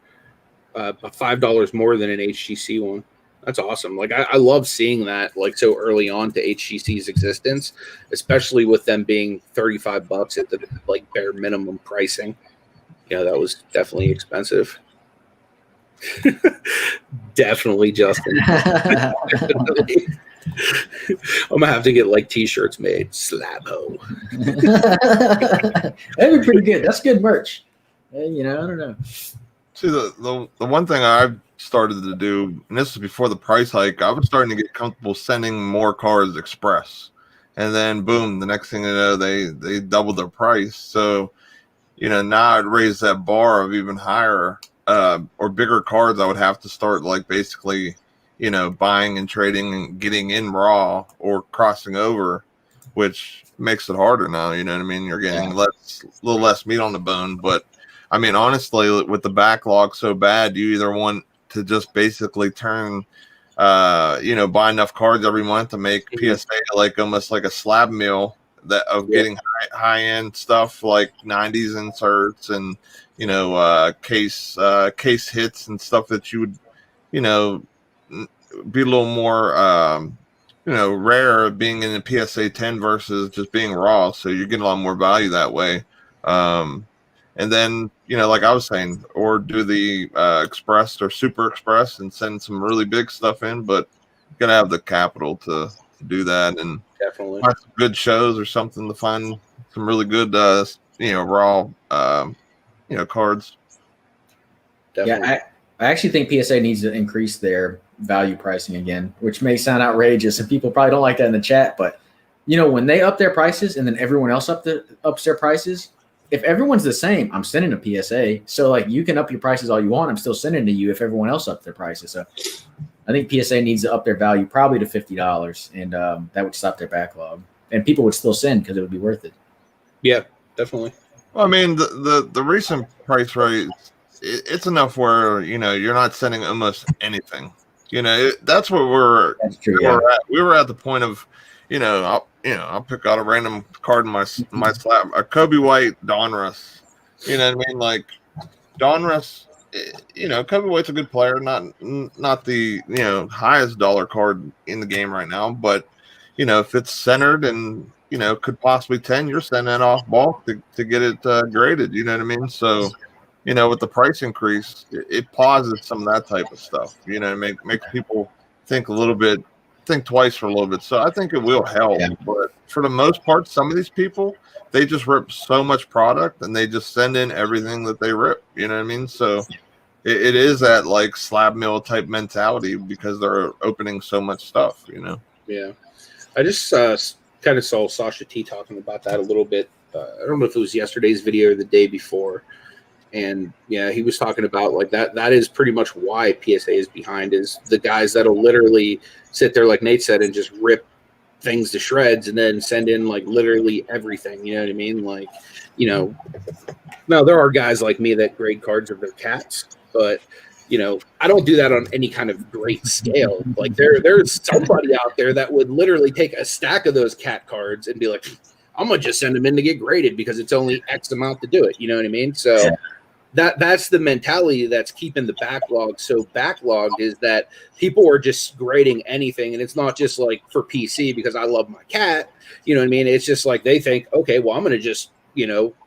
$5 more than an HGC one. That's awesome. Like I love seeing that like so early on to HGC's existence, especially with them being $35 at the like bare minimum pricing. Yeah, that was definitely expensive. Definitely, Justin. Definitely. I'm gonna have to get like t-shirts made. Slabo. That'd be pretty good. That's good merch. You know, I don't know. See, the one thing I've started to do, and this was before the price hike, I was starting to get comfortable sending more cards express, and then boom, the next thing you know, they doubled their price. So, you know, now I'd raise that bar of even higher or bigger cards. I would have to start like basically, you know, buying and trading and getting in raw or crossing over, which makes it harder now. You know what I mean? You're getting a little less meat on the bone. But I mean, honestly, with the backlog so bad, you either want to just basically turn, you know, buy enough cards every month to make PSA like almost like a slab meal that of getting high end stuff like 90s inserts and, you know, case hits and stuff that you would, you know, be a little more, you know, rare being in the PSA 10 versus just being raw. So you're getting a lot more value that way. And then, you know, like I was saying, or do the express or super express and send some really big stuff in, but you gotta have the capital to do that and definitely find some good shows or something to find some really good, you know, raw, you know, cards. Definitely. Yeah, I actually think PSA needs to increase their value pricing again, which may sound outrageous and people probably don't like that in the chat, but you know, when they up their prices and then everyone else ups their prices, if everyone's the same, I'm sending a PSA. So like you can up your prices all you want, I'm still sending to you if everyone else up their prices. So I think PSA needs to up their value probably to $50, and that would stop their backlog, and people would still send because it would be worth it. Yeah, definitely. Well, I mean, the recent price raise, it's enough where you're not sending almost anything. That's where That's true. Yeah. we're at. We were at the point of, I'll pick out a random card in my slab, a Kobe White Donruss. You know what I mean? Like Donruss, Kobe White's a good player, not the highest dollar card in the game right now, but if it's centered and could possibly 10, you're sending it off bulk to get it graded. You know what I mean? So, with the price increase, it pauses some of that type of stuff. Makes people think twice for a little bit. So I think it will help. Yeah. But for the most part, some of these people, they just rip so much product and they just send in everything that they rip. You know what I mean? So it is that like slab mill type mentality because they're opening so much stuff. Yeah, I just kind of saw Sasha T talking about that a little bit. I don't know if it was yesterday's video or the day before. And yeah, he was talking about like that is pretty much why PSA is behind, is the guys that'll literally sit there, like Nate said, and just rip things to shreds and then send in like literally everything. You know what I mean? Like, now there are guys like me that grade cards of their cats, but I don't do that on any kind of great scale. Like there's somebody out there that would literally take a stack of those cat cards and be like, I'm gonna just send them in to get graded because it's only X amount to do it. You know what I mean? So that's the mentality that's keeping the backlog so backlogged, is that people are just grading anything. And it's not just like for PC because I love my cat. You know what I mean? It's just like they think, okay, well, I'm gonna just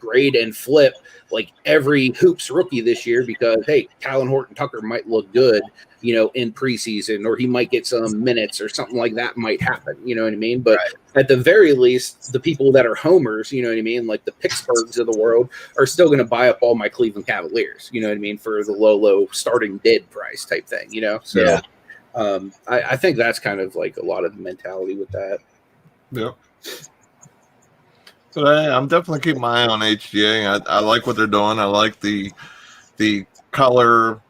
grade and flip like every hoops rookie this year because hey, Talon Horton Tucker might look good, in preseason, or he might get some minutes or something like that might happen. You know what I mean? But at the very least, the people that are homers, you know what I mean, like the Picksburghs of the world, are still going to buy up all my Cleveland Cavaliers. You know what I mean, for the low starting bid price type thing. So Yeah. I think that's kind of like a lot of the mentality with that. Yeah. So I'm definitely keeping my eye on HGA. I like what they're doing. I like the color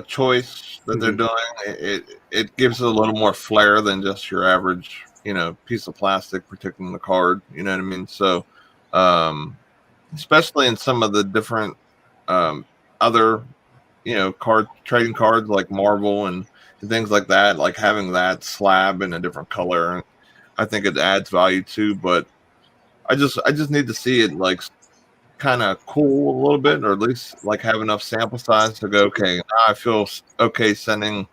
choice that they're doing. It gives it a little more flair than just your average, piece of plastic protecting the card. You know what I mean? So, especially in some of the different other, trading cards like Marvel and things like that, like having that slab in a different color, I think it adds value too. But I just need to see it like kind of cool a little bit, or at least like have enough sample size to go, okay, now I feel okay sending,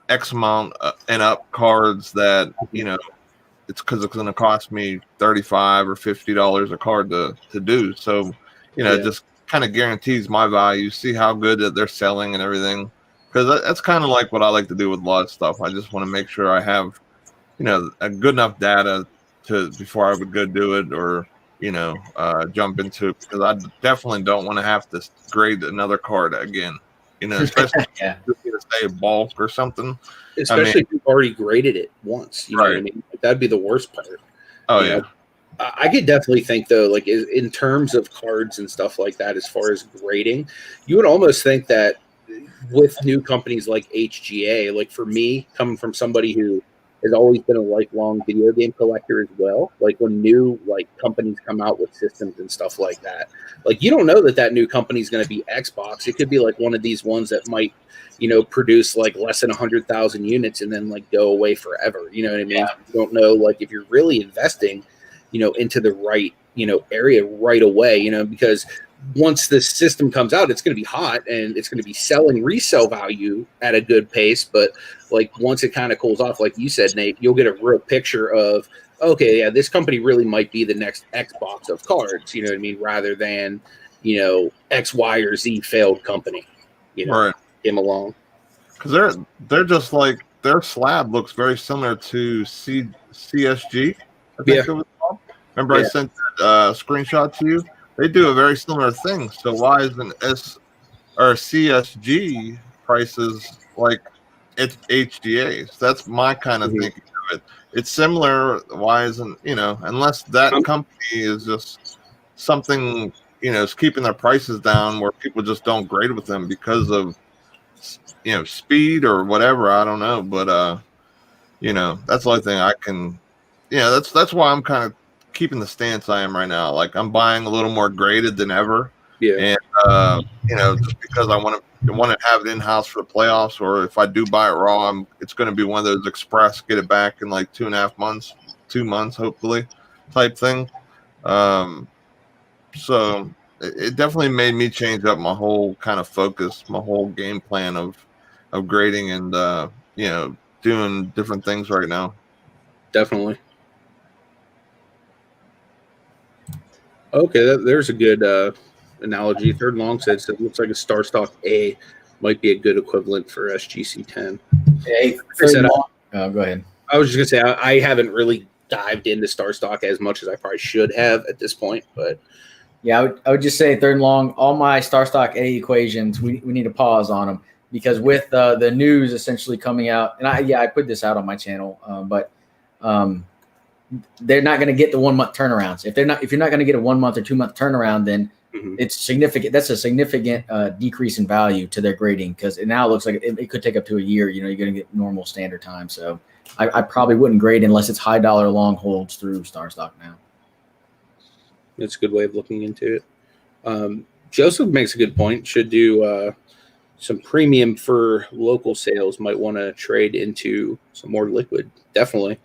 X amount and up cards that, it's because it's going to cost me $35 or $50 a card to do. So, it just kind of guarantees my value, see how good that they're selling and everything. Because that's kind of like what I like to do with a lot of stuff. I just want to make sure I have, a good enough data before I would go do it, or jump into it, because I definitely don't want to have to grade another card again. Especially if you say bulk or something. Especially if you've already graded it once. You know what I mean? Like, that'd be the worst part. Oh yeah. I could definitely think though, like in terms of cards and stuff like that, as far as grading, you would almost think that with new companies like HGA, like for me, coming from somebody who has always been a lifelong video game collector as well. Like when new companies come out with systems and stuff like that, like you don't know that new company is going to be Xbox. It could be like one of these ones that might, produce like less than 100,000 units and then like go away forever. You know what I mean? Yeah. You don't know like if you're really investing, into the right, area right away, because once the system comes out, it's going to be hot and it's going to be selling resale value at a good pace. But like once it kind of cools off, like you said, Nate, you'll get a real picture of, okay, yeah, this company really might be the next Xbox of cards, you know what I mean? Rather than, X, Y, or Z failed company, right, came along. Because they're just like, their slab looks very similar to CSG. I think it was called. Remember I sent that screenshot to you? They do a very similar thing. So why isn't CSG prices like it's HGAs? That's my kind of thinking of it. It's similar. Why isn't, unless that company is just something, is keeping their prices down where people just don't grade with them because of, speed or whatever. I don't know. But, that's the only thing I can, that's why I'm kind of keeping the stance I am right now. Like I'm buying a little more graded than ever. Yeah. And just because I want to have it in house for the playoffs, or if I do buy it raw, it's going to be one of those express, get it back in like 2.5 months, 2 months, hopefully, type thing. So it definitely made me change up my whole kind of focus, my whole game plan of grading and doing different things right now. Definitely. Okay, there's a good analogy. Third and long says it looks like a star stock A might be a good equivalent for SGC 10. Hey, go ahead. I was just gonna say I haven't really dived into star stock as much as I probably should have at this point, but yeah, I would just say third and long, all my star stock A equations, we need to pause on them because with the news essentially coming out, and I put this out on my channel, but they're not going to get the 1 month turnarounds. If you're not going to get a 1 month or 2 month turnaround, then it's significant. That's a significant decrease in value to their grading because it now looks like it could take up to a year. You're going to get normal standard time. So I probably wouldn't grade unless it's high dollar long holds through star stock now. It's a good way of looking into it. Joseph makes a good point. Should do some premium for local sales. Might want to trade into some more liquid. Definitely.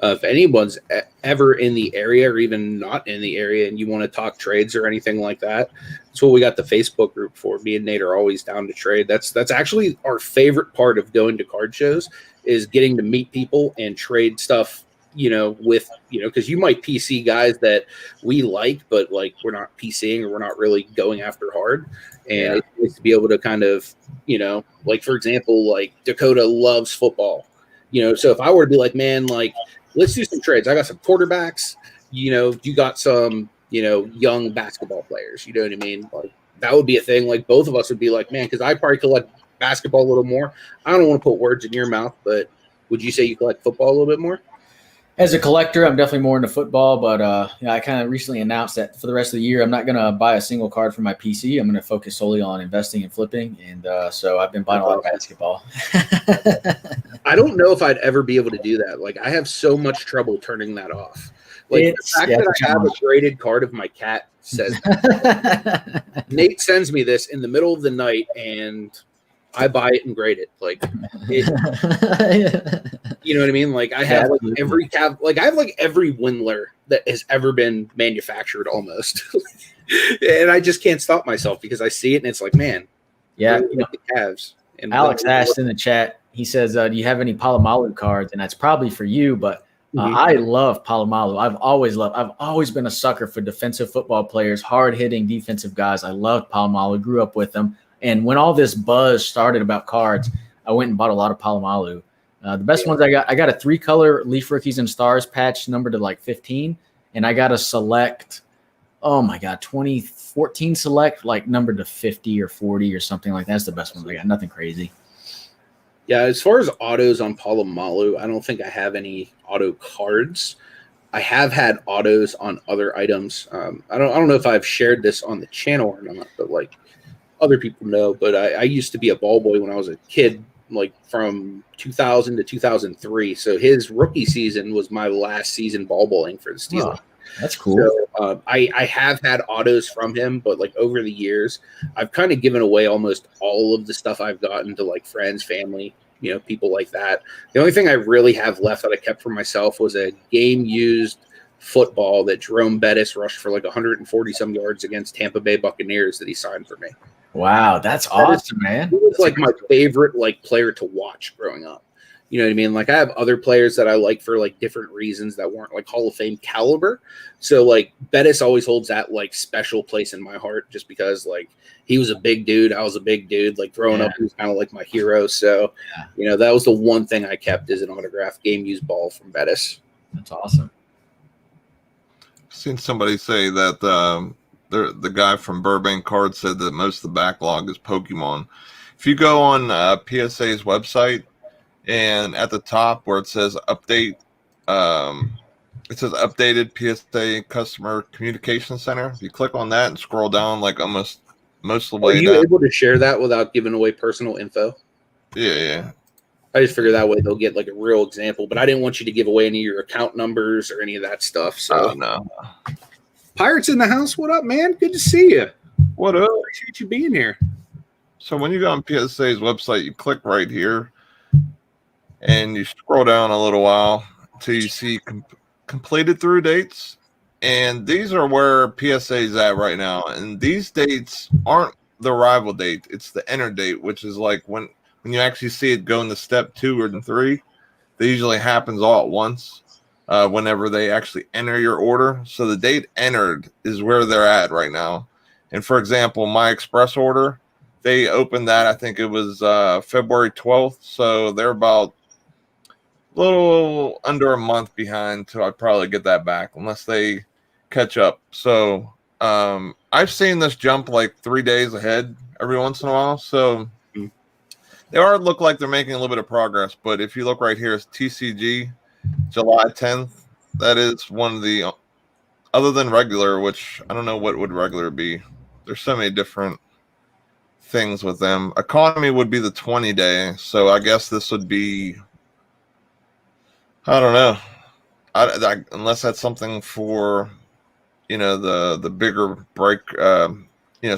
If anyone's ever in the area or even not in the area and you want to talk trades or anything like that, that's what we got the Facebook group for. Me and Nate are always down to trade. That's actually our favorite part of going to card shows is getting to meet people and trade stuff, because you might PC guys that we like, but like we're not PCing or we're not really going after hard. And it's nice to be able to kind of, like for example, like Dakota loves football, so if I were to be like, man, like, let's do some trades. I got some quarterbacks, you got some, young basketball players, you know what I mean? Like that would be a thing. Like both of us would be like, man, because I probably collect basketball a little more. I don't want to put words in your mouth, but would you say you collect football a little bit more? As a collector, I'm definitely more into football, but I kind of recently announced that for the rest of the year, I'm not going to buy a single card for my PC. I'm going to focus solely on investing and flipping, and so I've been buying a lot of basketball. I don't know if I'd ever be able to do that. Like, I have so much trouble turning that off. Like, the fact that I have a graded card of my cat says that. Nate sends me this in the middle of the night, and I buy it and grade it. Like, you know what I mean? Like, I have every Windler that has ever been manufactured almost. And I just can't stop myself because I see it and it's like, man, the Cavs. And Alex asked in the chat, he says, do you have any Palomalu cards? And that's probably for you, but I love Palomalu. I've always been a sucker for defensive football players, hard-hitting defensive guys. I loved Palomalu, grew up with them. And when all this buzz started about cards, I went and bought a lot of Palomalu. The best ones I got a 3-color Leaf Rookies and Stars patch numbered to like 15. And I got a select, 2014 select, like numbered to 50 or 40 or something like that. That's the best ones I got. Nothing crazy. Yeah, as far as autos on Palomalu, I don't think I have any auto cards. I have had autos on other items. I don't know if I've shared this on the channel or not, but like other people know. But I used to be a ball boy when I was a kid, like from 2000 to 2003. So his rookie season was my last season ball bowling for the Steelers. Oh, that's cool. So I have had autos from him, but like over the years, I've kind of given away almost all of the stuff I've gotten to like friends, family, people like that. The only thing I really have left that I kept for myself was a game used football that Jerome Bettis rushed for like 140 some yards against Tampa Bay Buccaneers that he signed for me. Wow, that's awesome, man. He was like my favorite like player to watch growing up. You know what I mean? Like I have other players that I like for like different reasons that weren't like Hall of Fame caliber. So like Bettis always holds that like special place in my heart just because like he was a big dude. I was a big dude. Like growing up, he was kind of like my hero. So, that was the one thing I kept as an autographed game used ball from Bettis. That's awesome. I've seen somebody say that the guy from Burbank Cards said that most of the backlog is Pokemon. If you go on PSA's website, and at the top where it says update, it says updated PSA customer communication center. If you click on that and scroll down like almost most of the way down. Are you able to share that without giving away personal info? Yeah. I just figure that way they'll get like a real example. But I didn't want you to give away any of your account numbers or any of that stuff. So no. Pirates in the house. What up, man? Good to see you. What up? Appreciate you being here. So when you go on PSA's website, you click right here, and you scroll down a little while until you see completed through dates. And these are where PSA is at right now. And these dates aren't the arrival date. It's the enter date, which is like when you actually see it go into step 2 or 3. That usually happens all at once whenever they actually enter your order. So the date entered is where they're at right now. And for example, my express order, they opened that, I think it was February 12th. So they're about a little under a month behind till I probably get that back, unless they catch up. So I've seen this jump like 3 days ahead every once in a while. So they look like they're making a little bit of progress. But if you look right here, it's TCG, July 10th. That is one of the, other than regular, which I don't know what would regular be. There's so many different things with them. Economy would be the 20-day. So I guess this would be, I don't know. Unless that's something for, the bigger break,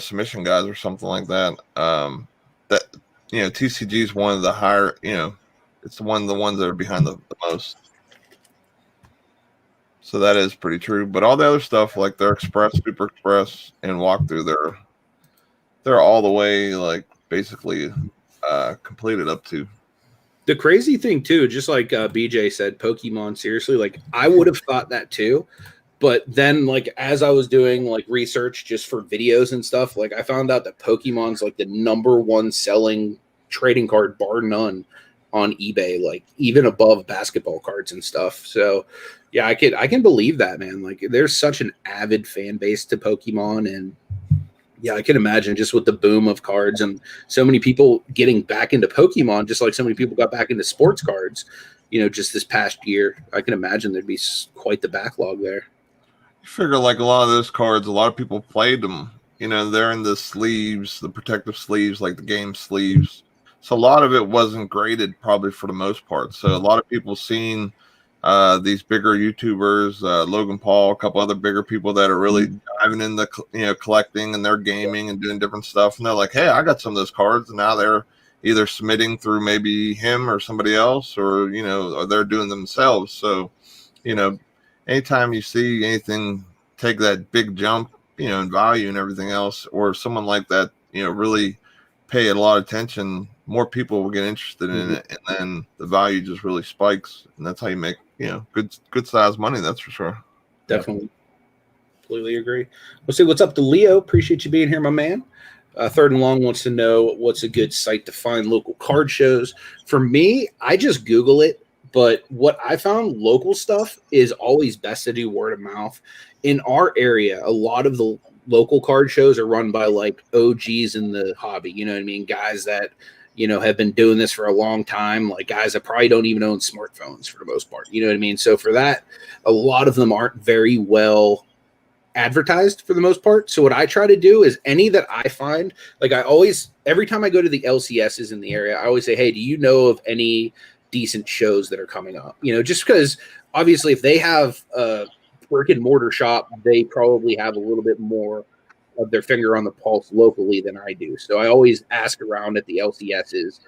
submission guys or something like that. TCG is one of the higher, it's one of the ones that are behind the most. So that is pretty true. But all the other stuff, like their Express, Super Express, and Walkthrough, they're all the way, like, basically completed up to. The crazy thing, too, just like BJ said, Pokemon, seriously, like, I would have thought that, too. But then, like, as I was doing, like, research just for videos and stuff, like, I found out that Pokemon's, like, the #1 selling trading card, bar none, on eBay, like, even above basketball cards and stuff. So, yeah, I can believe that, man. Like, there's such an avid fan base to Pokemon, and yeah, I can imagine just with the boom of cards and so many people getting back into Pokemon, just like so many people got back into sports cards, just this past year. I can imagine there'd be quite the backlog there. You figure like a lot of those cards, a lot of people played them. They're in the sleeves, the protective sleeves, like the game sleeves. So a lot of it wasn't graded probably for the most part. So a lot of people seen these bigger YouTubers, Logan Paul, a couple other bigger people that are really diving into collecting, and they're gaming and doing different stuff. And they're like, hey, I got some of those cards. And now they're either submitting through maybe him or somebody else, or, or they're doing themselves. So, anytime you see anything take that big jump, in value and everything else, or someone like that, really pay a lot of attention, more people will get interested in it, and then the value just really spikes, and that's how you make good size money. That's for sure. Definitely, completely agree. We'll see what's up to Leo. Appreciate you being here, my man. Third and Long wants to know what's a good site to find local card shows. For me, I just Google it. But what I found, local stuff is always best to do word of mouth. In our area, a lot of the local card shows are run by like OGs in the hobby. You know what I mean? Guys that, have been doing this for a long time, like guys that probably don't even own smartphones for the most part. You know what I mean? So for that, a lot of them aren't very well advertised for the most part. So what I try to do is any that I find, like every time I go to the LCSs in the area, I always say, hey, do you know of any decent shows that are coming up? Just because obviously if they have a brick and mortar shop, they probably have a little bit more of their finger on the pulse locally than I do. So I always ask around at the LCSs.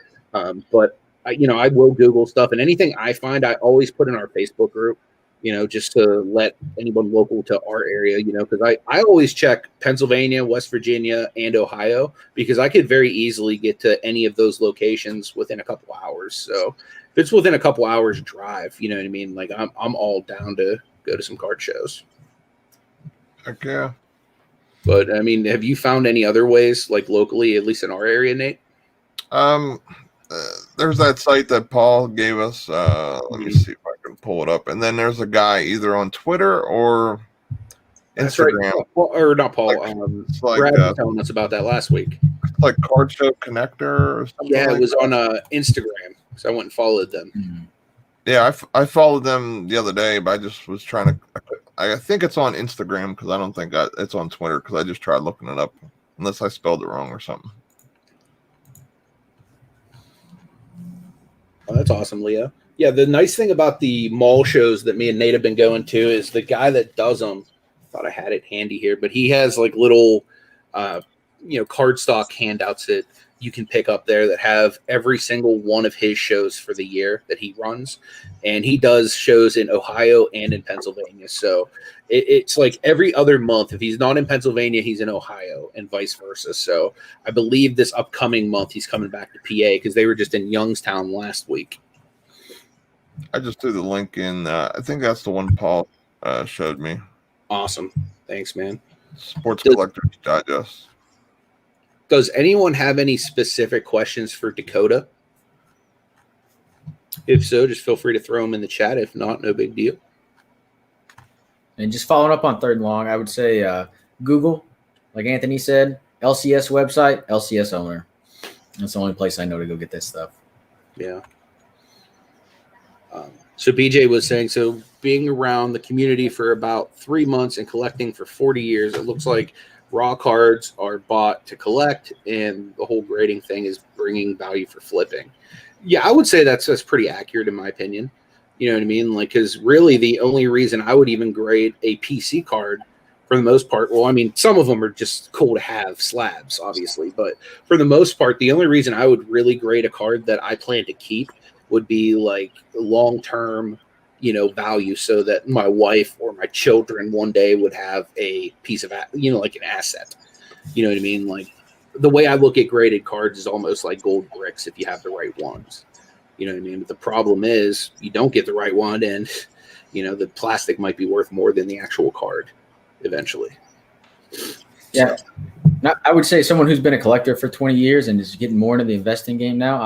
But I will Google stuff, and anything I find, I always put in our Facebook group, just to let anyone local to our area, because I always check Pennsylvania, West Virginia, and Ohio, because I could very easily get to any of those locations within a couple hours. So if it's within a couple hours drive, you know what I mean? Like I'm all down to go to some card shows. Okay. But I mean, have you found any other ways, like locally, at least in our area, Nate? There's that site that Paul gave us. Let me see if I can pull it up. And then there's a guy either on Twitter or Instagram. Right. Or not Paul. Brad was telling us about that last week. It's like Card Show Connector or something. Yeah, it was on Instagram. So I went and followed them. Mm-hmm. Yeah, I followed them the other day, but I just was trying to. I think it's on Instagram because I don't think it's on Twitter because I just tried looking it up, unless I spelled it wrong or something. Oh, that's awesome, Leo. Yeah, the nice thing about the mall shows that me and Nate have been going to is the guy that does them. Thought I had it handy here, but he has like little, uh, cardstock handouts that you can pick up there that have every single one of his shows for the year that he runs, and he does shows in Ohio and in Pennsylvania. So it's like every other month. If he's not in Pennsylvania, he's in Ohio, and vice versa. So I believe this upcoming month he's coming back to PA because they were just in Youngstown last week. I just threw the link in. I think that's the one Paul showed me. Awesome. Thanks, man. Sports Collectors Digest. Does anyone have any specific questions for Dakota? If so, just feel free to throw them in the chat. If not, no big deal. And just following up on third and long, I would say Google, like Anthony said, LCS website, LCS owner. That's the only place I know to go get this stuff. Yeah. So BJ was saying, so being around the community for about 3 months and collecting for 40 years, it looks like raw cards are bought to collect, and the whole grading thing is bringing value for flipping. Yeah, I would say that's pretty accurate in my opinion. You know what I mean? Like, because really the only reason I would even grade a PC card for the most part, well, I mean, some of them are just cool to have slabs, obviously, but for the most part, the only reason I would really grade a card that I plan to keep would be like long-term, value, so that my wife or my children one day would have a piece of, like an asset. You know what I mean? Like the way I look at graded cards is almost like gold bricks if you have the right ones. You know what I mean? But the problem is you don't get the right one, and the plastic might be worth more than the actual card eventually. Yeah. Now, I would say someone who's been a collector for 20 years and is getting more into the investing game now,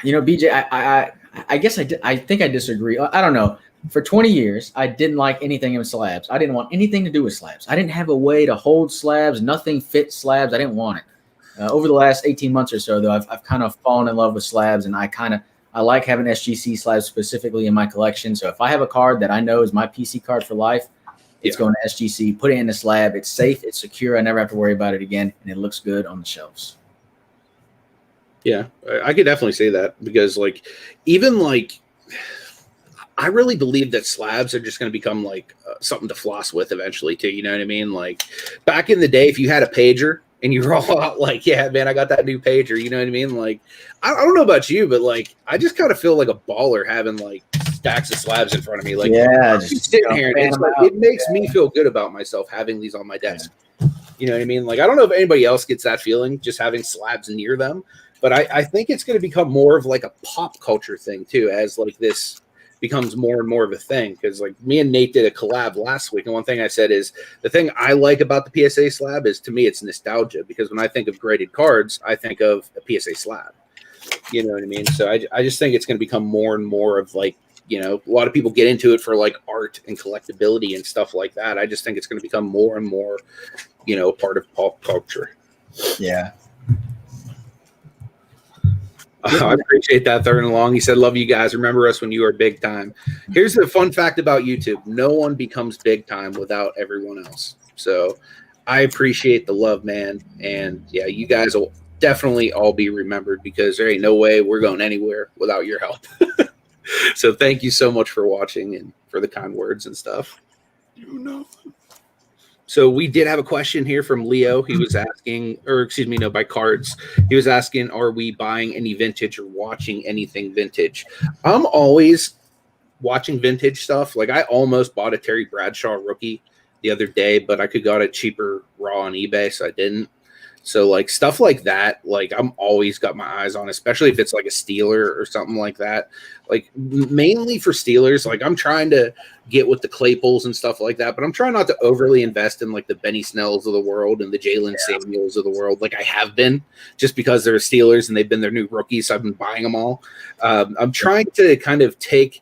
BJ, I guess I think I disagree. I don't know. For 20 years, I didn't like anything in slabs. I didn't want anything to do with slabs. I didn't have a way to hold slabs. Nothing fit slabs. I didn't want it. Over the last 18 months or so, though, I've kind of fallen in love with slabs, and I like having SGC slabs specifically in my collection. So if I have a card that I know is my PC card for life, it's going to SGC, put it in a slab. It's safe. It's secure. I never have to worry about it again, and it looks good on the shelves. Yeah, I could definitely say that because, I really believe that slabs are just going to become like something to floss with eventually too. You know what I mean? Like back in the day, if you had a pager and you were all out like, yeah, man, I got that new pager. You know what I mean? Like, I don't know about you, but like, I just kind of feel like a baller having like stacks of slabs in front of me. Like, yeah, just sitting here. And it makes me feel good about myself having these on my desk. You know what I mean? Like, I don't know if anybody else gets that feeling just having slabs near them. But I think it's going to become more of like a pop culture thing too, as like this becomes more and more of a thing. Because like me and Nate did a collab last week, and one thing I said is the thing I like about the PSA slab is, to me, it's nostalgia. Because when I think of graded cards, I think of a PSA slab. You know what I mean? So I just think it's going to become more and more of like, a lot of people get into it for like art and collectability and stuff like that. I just think it's going to become more and more, part of pop culture. Yeah. I appreciate that, third and long. He said, love you guys. Remember us when you are big time. Here's the fun fact about YouTube. No one becomes big time without everyone else. So I appreciate the love, man. And yeah, you guys will definitely all be remembered because there ain't no way we're going anywhere without your help. So thank you so much for watching and for the kind words and stuff. So we did have a question here from Leo. He was asking, by cards. He was asking, are we buying any vintage or watching anything vintage? I'm always watching vintage stuff. Like I almost bought a Terry Bradshaw rookie the other day, but I could got it cheaper raw on eBay, so I didn't. So like stuff like that, like I'm always got my eyes on, especially if it's like a Steeler or something like that. Like mainly for Steelers, like I'm trying to get with the Claypools and stuff like that, but I'm trying not to overly invest in like the Benny Snells of the world and the Jalen Samuels of the world. Like I have been, just because they're Steelers and they've been their new rookies, so I've been buying them all. I'm trying to kind of take,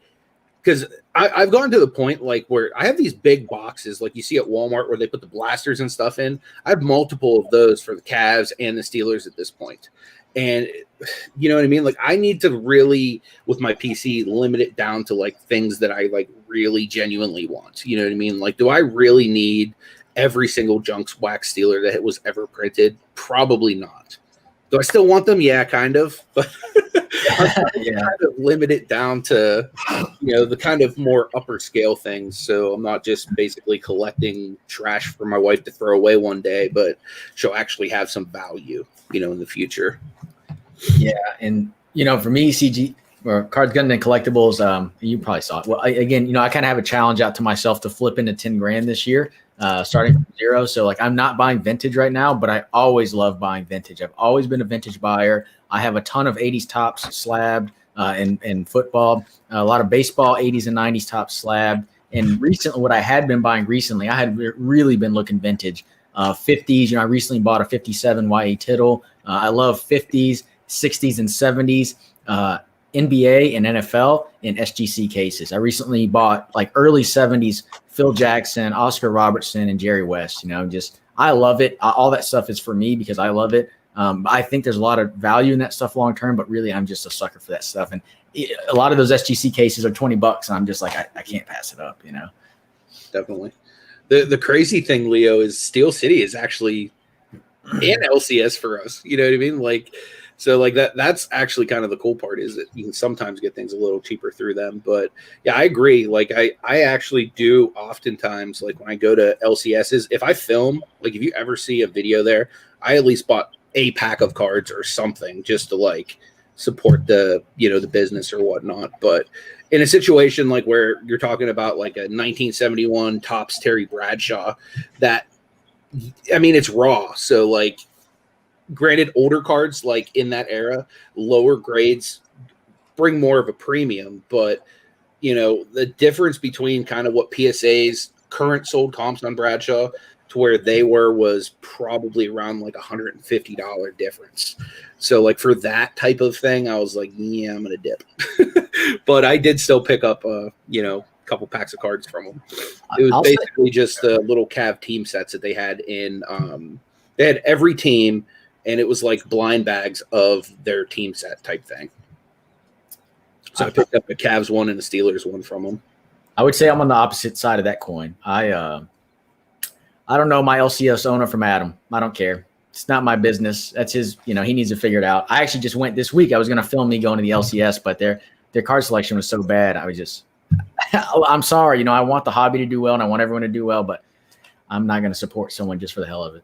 because I've gotten to the point like where I have these big boxes like you see at Walmart where they put the blasters and stuff in. I have multiple of those for the Cavs and the Steelers at this point. And you know what I mean? Like I need to really, with my PC, limit it down to like things that I like really genuinely want. You know what I mean? Like, do I really need every single junk wax Steeler that was ever printed? Probably not. Do I still want them? Yeah, kind of. But I'm trying to Yeah. kind of limit it down to, the kind of more upper scale things. So I'm not just basically collecting trash for my wife to throw away one day, but she'll actually have some value, in the future. Yeah, and for me, CG or cards, gun, and collectibles. You probably saw it. Well, I kind of have a challenge out to myself to flip into 10 grand this year, starting from zero. So like, I'm not buying vintage right now, but I always love buying vintage. I've always been a vintage buyer. I have a ton of 80s tops slabbed, and football, a lot of baseball 80s and 90s tops slabbed. And recently, what I had been buying recently, I had really been looking vintage. 50s. I recently bought a 57 YA Tittle. I love 50s. 60s and 70s, NBA and NFL in SGC cases. I recently bought like early 70s Phil Jackson, Oscar Robertson, and Jerry West. I love it. All that stuff is for me because I love it. I think there's a lot of value in that stuff long term, but really I'm just a sucker for that stuff. And a lot of those SGC cases are $20, and I'm just like, I can't pass it up. Definitely. The crazy thing, Leo, is Steel City is actually an LCS for us. You know what I mean? So that's actually kind of the cool part, is that you can sometimes get things a little cheaper through them. But yeah, I agree. Like I actually do oftentimes, like when I go to LCSs, if I film, like if you ever see a video there, I at least bought a pack of cards or something just to like support the business or whatnot. But in a situation like where you're talking about like a 1971 Topps Terry Bradshaw, it's raw. So like, granted, older cards like in that era, lower grades bring more of a premium, but the difference between kind of what PSA's current sold comps on Bradshaw to where they were was probably around like $150 difference. So like for that type of thing, I was like, yeah, I'm gonna dip. But I did still pick up a couple packs of cards from them. It was basically just the little Cav team sets that they had in they had every team, and it was like blind bags of their team set type thing. So I picked up a Cavs one and a Steelers one from them. I would say I'm on the opposite side of that coin. I don't know my LCS owner from Adam. I don't care. It's not my business. That's his, he needs to figure it out. I actually just went this week. I was going to film me going to the LCS, but their card selection was so bad. I was just, I'm sorry. I want the hobby to do well and I want everyone to do well, but I'm not going to support someone just for the hell of it.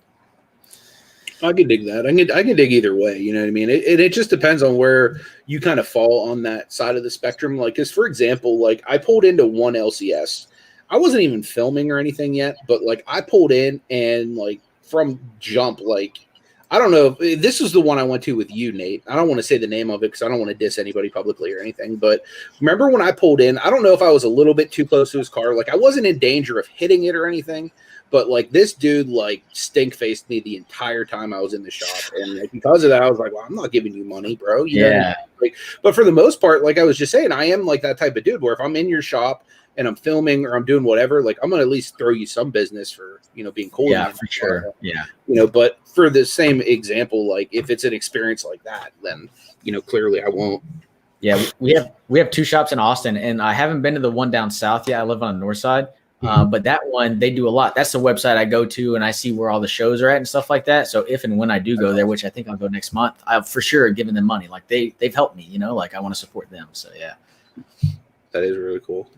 I can dig that. I can dig either way. You know what I mean? It just depends on where you kind of fall on that side of the spectrum. Like, because for example, like I pulled into one LCS. I wasn't even filming or anything yet, but like I pulled in and like from jump, like I don't know if this was the one I went to with you, Nate. I don't want to say the name of it because I don't want to diss anybody publicly or anything. But remember when I pulled in, I don't know if I was a little bit too close to his car. Like I wasn't in danger of hitting it or anything. But like this dude like stink faced me the entire time I was in the shop, and like, because of that, I was like, "Well, I'm not giving you money, bro." You know what I mean? Like, but for the most part, like I was just saying, I am like that type of dude where if I'm in your shop and I'm filming or I'm doing whatever, like I'm gonna at least throw you some business for being cool. Yeah, for sure. Yeah, But for the same example, like if it's an experience like that, then clearly I won't. Yeah, we have two shops in Austin, and I haven't been to the one down south yet. I live on the north side. But that one, they do a lot. That's the website I go to, and I see where all the shows are at and stuff like that. So if and when I do go there, which I think I'll go next month, I've for sure given them money. Like they've helped me, like I want to support them. So yeah, that is really cool.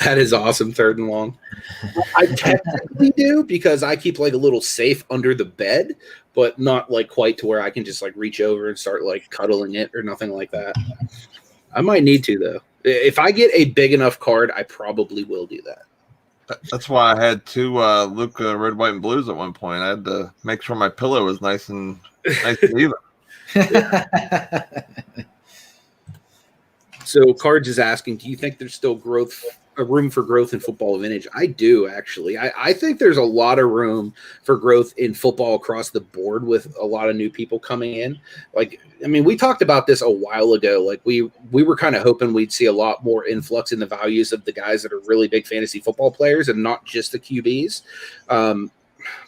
That is awesome. Third and long. I technically do because I keep like a little safe under the bed, but not like quite to where I can just like reach over and start like cuddling it or nothing like that. I might need to though. If I get a big enough card, I probably will do that. That's why I had two Luka red, white, and blues at one point. I had to make sure my pillow was nice and even. So Cards is asking, do you think there's still room for growth in football vintage? I do, actually. I think there's a lot of room for growth in football across the board with a lot of new people coming in. Like, I mean, we talked about this a while ago. Like we were kind of hoping we'd see a lot more influx in the values of the guys that are really big fantasy football players and not just the QBs.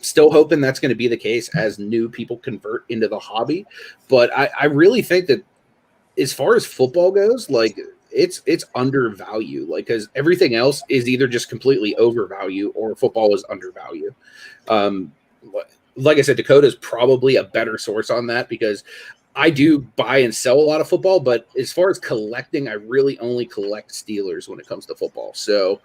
Still hoping that's going to be the case as new people convert into the hobby. But I really think that as far as football goes, like it's undervalued, like because everything else is either just completely overvalued or football is undervalued. like I said, Dakota's probably a better source on that because I do buy and sell a lot of football, but as far as collecting, I really only collect Steelers when it comes to football. So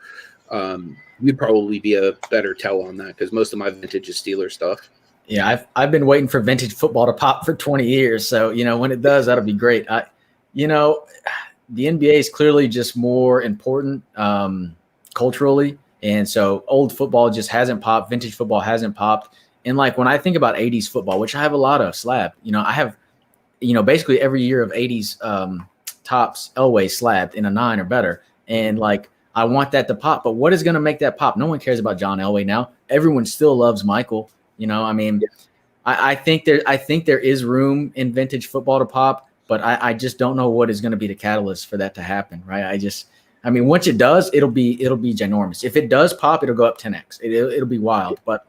you'd probably be a better tell on that because most of my vintage is Steelers stuff. Yeah, I've been waiting for vintage football to pop for 20 years. So, when it does, that'll be great. The NBA is clearly just more important culturally. And so old football just hasn't popped. Vintage football hasn't popped. And like when I think about 80s football, which I have a lot of slab, I have, basically every year of 80s tops Elway slabbed in a 9 or better. And like, I want that to pop. But what is going to make that pop? No one cares about John Elway now. Everyone still loves Michael. I think there is room in vintage football to pop, but I just don't know what is going to be the catalyst for that to happen, right? Once it does, it'll be ginormous. If it does pop, it'll go up 10x. It'll be wild, but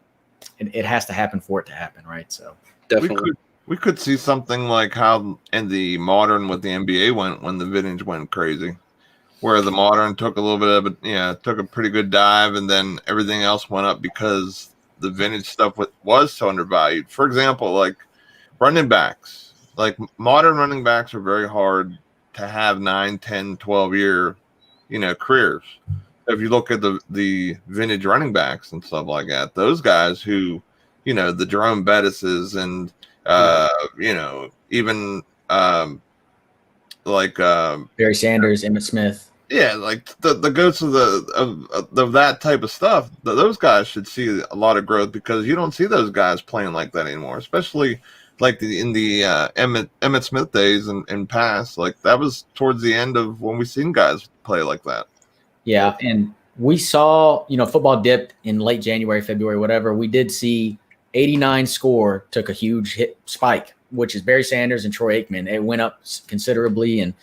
it has to happen for it to happen, right? So definitely. We could see something like how in the modern with the NBA went when the vintage went crazy, where the modern took a little bit of took a pretty good dive, and then everything else went up because the vintage stuff was so undervalued. For example, like running backs, like modern running backs are very hard to have 9, 10, 12 year, careers. If you look at the vintage running backs and stuff like that, those guys who, the Jerome Bettises and, even Barry Sanders, Emmitt Smith. Yeah, like the goats of that type of stuff. Those guys should see a lot of growth because you don't see those guys playing like that anymore. Especially like in the Emmitt Smith days and past. Like that was towards the end of when we seen guys play like that. Yeah, and we saw football dipped in late January, February, whatever. We did see 89 score took a huge hit spike, which is Barry Sanders and Troy Aikman. It went up considerably and.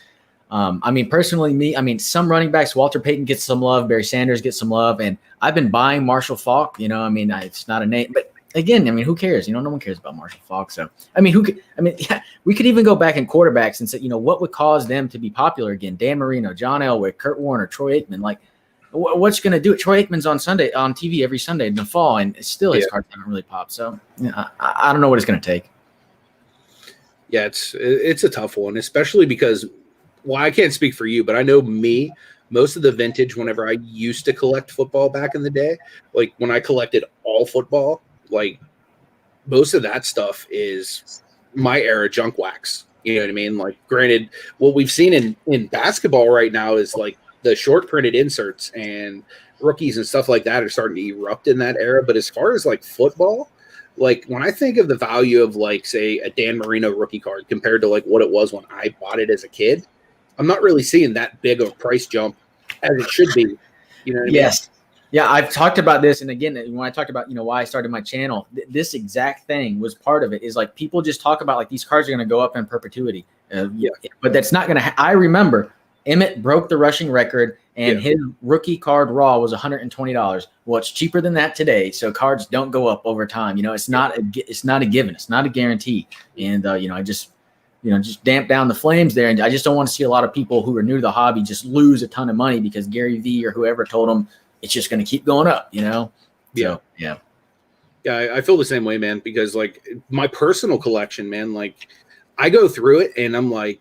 Personally, some running backs, Walter Payton gets some love, Barry Sanders gets some love, and I've been buying Marshall Faulk. It's not a name, but again, who cares? No one cares about Marshall Faulk. So, we could even go back in quarterbacks and say, what would cause them to be popular again? Dan Marino, John Elway, Kurt Warner, Troy Aikman. Like, what's going to do it? Troy Aikman's on TV every Sunday in the fall, and still his cards haven't really popped. So, I don't know what it's going to take. Yeah, it's a tough one, especially because. Well, I can't speak for you, but I know most of the vintage, whenever I used to collect football back in the day, like when I collected all football, like most of that stuff is my era junk wax. You know what I mean? Like, granted, what we've seen in basketball right now is like the short printed inserts and rookies and stuff like that are starting to erupt in that era. But as far as like football, like when I think of the value of like, say, a Dan Marino rookie card compared to like what it was when I bought it as a kid, I'm not really seeing that big of a price jump as it should be. You know what I mean? Yes. Yeah, I've talked about this. And again, when I talked about, why I started my channel, this exact thing was part of it is like people just talk about like these cards are going to go up in perpetuity. But that's not going to I remember Emmett broke the rushing record and his rookie card raw was $120. Well, it's cheaper than that today. So cards don't go up over time. It's not a given. It's not a guarantee. And, I just damp down the flames there. And I just don't want to see a lot of people who are new to the hobby just lose a ton of money because Gary Vee or whoever told them it's just going to keep going up, Yeah. So, yeah. Yeah, I feel the same way, man, because like my personal collection, man, like I go through it and I'm like,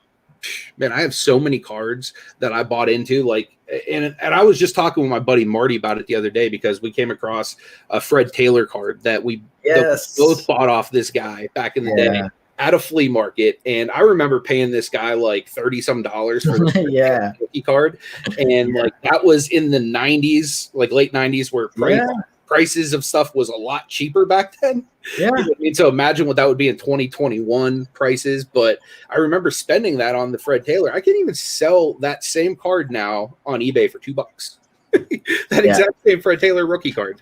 man, I have so many cards that I bought into, like, and I was just talking with my buddy Marty about it the other day because we came across a Fred Taylor card that we both bought off this guy back in the day. At a flea market, and I remember paying this guy like $30 some for the rookie card, and like that was in the 90s, like late 90s, where prices of stuff was a lot cheaper back then. Yeah, so imagine what that would be in 2021 prices. But I remember spending that on the Fred Taylor. I can even sell that same card now on eBay for $2. That exact same Fred Taylor rookie card.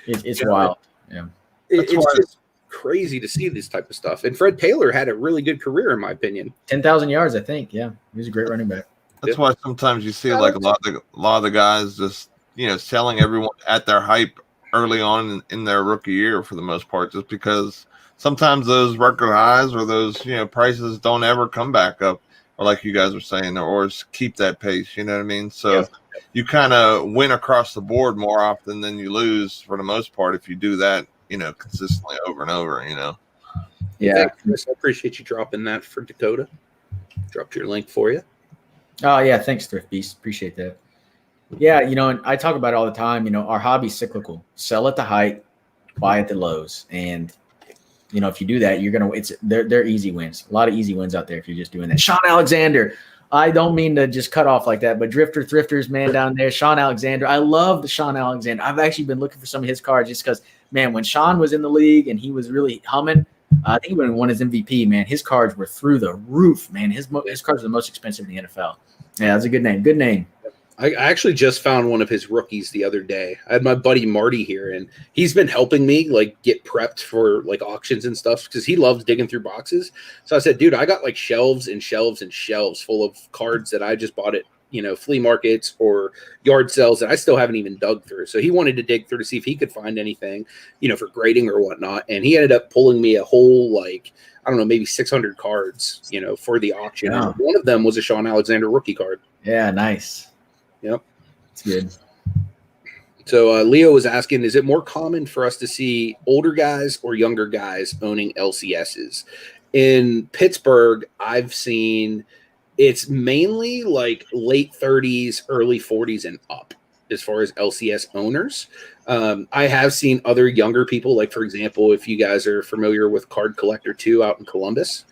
It's wild. Yeah, it's just crazy to see this type of stuff. And Fred Taylor had a really good career, in my opinion. 10,000 yards, I think. Yeah, he was a great running back. That's why sometimes you see like a lot of the guys just selling everyone at their hype early on in their rookie year for the most part, just because sometimes those record highs or those prices don't ever come back up, or like you guys are saying, or keep that pace. You know what I mean? So you kind of win across the board more often than you lose for the most part if you do that. consistently over and over. Yeah. Thanks, Chris. I appreciate you dropping that for Dakota. Dropped your link for you. Oh yeah, thanks, Thrift Beast. Appreciate that. Yeah, and I talk about it all the time. Our hobby's cyclical. Sell at the height, buy at the lows, and if you do that, you're gonna. They're easy wins. A lot of easy wins out there if you're just doing that. Sean Alexander. I don't mean to just cut off like that, but Thrifters, man, down there, Sean Alexander. I love the Sean Alexander. I've actually been looking for some of his cards just because, man, when Sean was in the league and he was really humming, I think when he won his MVP, man, his cards were through the roof, man. His cards are the most expensive in the NFL. Yeah, that's a good name. Good name. I actually just found one of his rookies the other day. I had my buddy Marty here, and he's been helping me get prepped for auctions and stuff because he loves digging through boxes. So I said, dude, I got shelves and shelves and shelves full of cards that I just bought at flea markets or yard sales that I still haven't even dug through. So he wanted to dig through to see if he could find anything, for grading or whatnot. And he ended up pulling me a whole I don't know, maybe 600 cards, for the auction. Yeah. And one of them was a Sean Alexander rookie card. Yeah, nice. Yep. It's good. So Leo was asking, is it more common for us to see older guys or younger guys owning LCSs? In Pittsburgh, I've seen it's mainly late 30s, early 40s and up as far as LCS owners. I have seen other younger people, for example, if you guys are familiar with Card Collector 2 out in Columbus,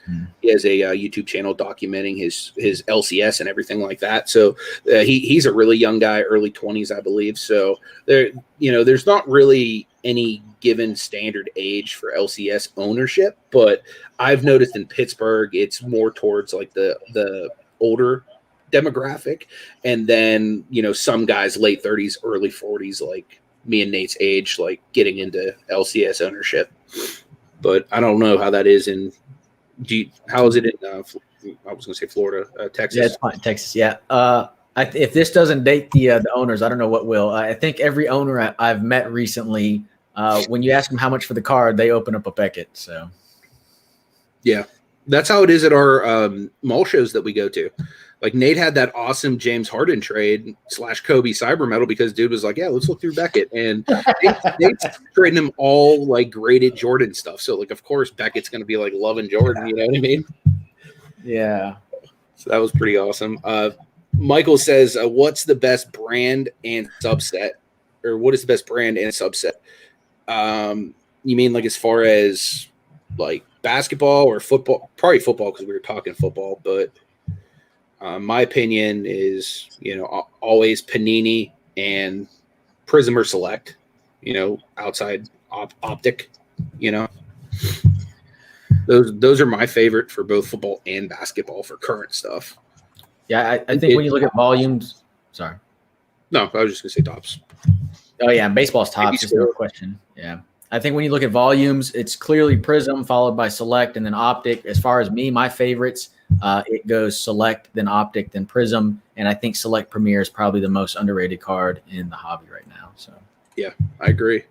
he has a YouTube channel documenting his LCS and everything like that. So he's a really young guy, early 20s, I believe. So there's not really any given standard age for LCS ownership, but I've noticed in Pittsburgh, it's more towards the older demographic. And then, some guys late 30s, early 40s, like me and Nate's age, getting into LCS ownership. But I don't know how that is how is it in I was going to say Florida, Texas? Yeah, it's fine. Texas, yeah. If this doesn't date the owners, I don't know what will. I think every owner I've met recently, when you ask them how much for the card, they open up a Beckett. So, yeah, that's how it is at our mall shows that we go to. Nate had that awesome James Harden trade / Kobe Cyber Metal because dude was like, yeah, let's look through Beckett. And Nate's trading him all graded Jordan stuff. So of course Beckett's going to be loving Jordan. You know what I mean? Yeah. So that was pretty awesome. Michael says, what's the best brand and subset, or what is the best brand and subset? You mean as far as basketball or football? Probably football because we were talking football, but my opinion is, always Panini and Prism or Select, outside optic, those are my favorite for both football and basketball for current stuff. Yeah, I think when you look at volumes, sorry. No, I was just going to say tops. Oh, yeah, baseball's tops, there's no question. Yeah. I think when you look at volumes, it's clearly Prism followed by Select and then Optic. As far as me, my favorites, it goes Select, then Optic, then Prism. And I think Select Premier is probably the most underrated card in the hobby right now. So, yeah, I agree.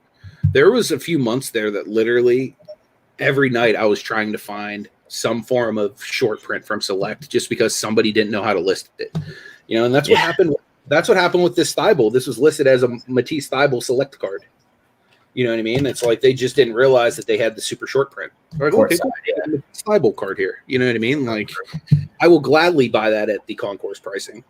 There was a few months there that literally every night I was trying to find some form of short print from Select just because somebody didn't know how to list it. And that's what happened. That's what happened with this Thibault. This was listed as a Matisse Thibault Select card. You know what I mean? It's they just didn't realize that they had the super short print. Okay, the Thibault card here. You know what I mean? I will gladly buy that at the concourse pricing.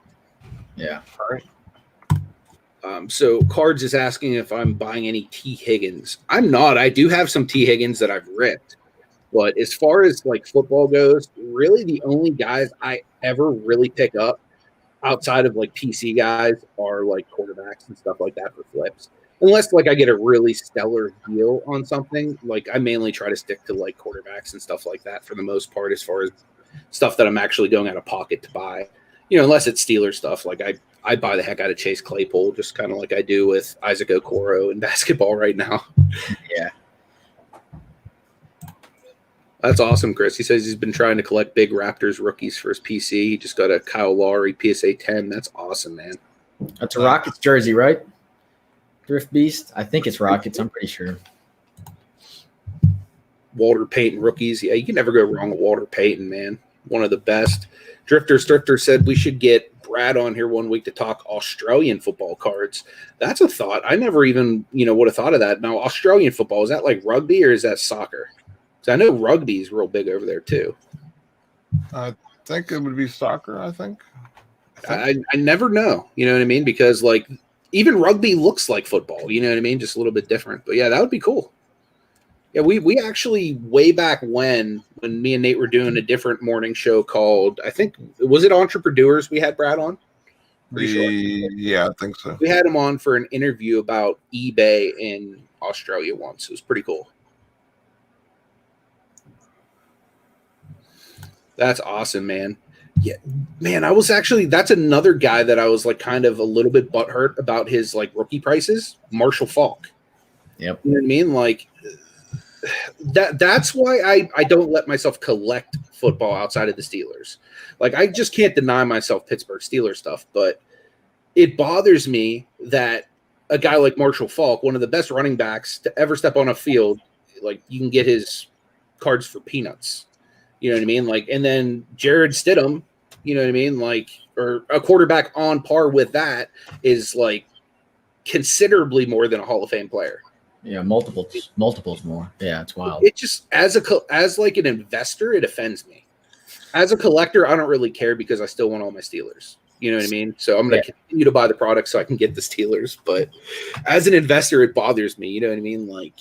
Yeah. All right. So Cards is asking if I'm buying any T. Higgins. I'm not. I do have some T. Higgins that I've ripped. But as far as football goes, really the only guys I ever really pick up outside of PC guys are quarterbacks and stuff like that for flips. Unless I get a really stellar deal on something, I mainly try to stick to quarterbacks and stuff like that for the most part, as far as stuff that I'm actually going out of pocket to buy. Unless it's Steelers stuff, I buy the heck out of Chase Claypool, just kind of like I do with Isaac Okoro in basketball right now. Yeah. That's awesome, Chris. He says he's been trying to collect big Raptors rookies for his PC. He just got a Kyle Lowry PSA 10. That's awesome, man. That's a Rockets jersey, right? Thrift Beast? I think it's Rockets. I'm pretty sure. Walter Payton rookies. Yeah, you can never go wrong with Walter Payton, man. One of the best. Drifter said we should get Brad on here one week to talk Australian football cards. That's a thought. I never even, would have thought of that. Now, Australian football, is that like rugby or is that soccer? Because I know rugby is real big over there too. I think it would be soccer, I think. I never know, you know what I mean? Because like even rugby looks like football, you know what I mean? Just a little bit different. But yeah, that would be cool. Yeah, we actually way back when me and Nate were doing a different morning show called, I think, was it Entrepreneurs we had Brad on? Pretty sure. Yeah, I think so. We had him on for an interview about eBay in Australia once. It was pretty cool. That's awesome, man. Yeah, man, that's another guy that I was like kind of a little bit butthurt about his like rookie prices, Marshall Faulk. Yep. You know what I mean? Like that's why I don't let myself collect football outside of the Steelers. Like I just can't deny myself Pittsburgh Steelers stuff, but it bothers me that a guy like Marshall Faulk, one of the best running backs to ever step on a field, like you can get his cards for peanuts. You know what I mean? Like, and then Jared Stidham, you know what I mean? Like, or a quarterback on par with that is like considerably more than a Hall of Fame player. Yeah, multiples more. Yeah, it's wild. It just as like an investor, it offends me. As a collector, I don't really care because I still want all my Steelers. You know what I mean? So I'm going to continue to buy the product so I can get the Steelers. But as an investor, it bothers me. You know what I mean? Like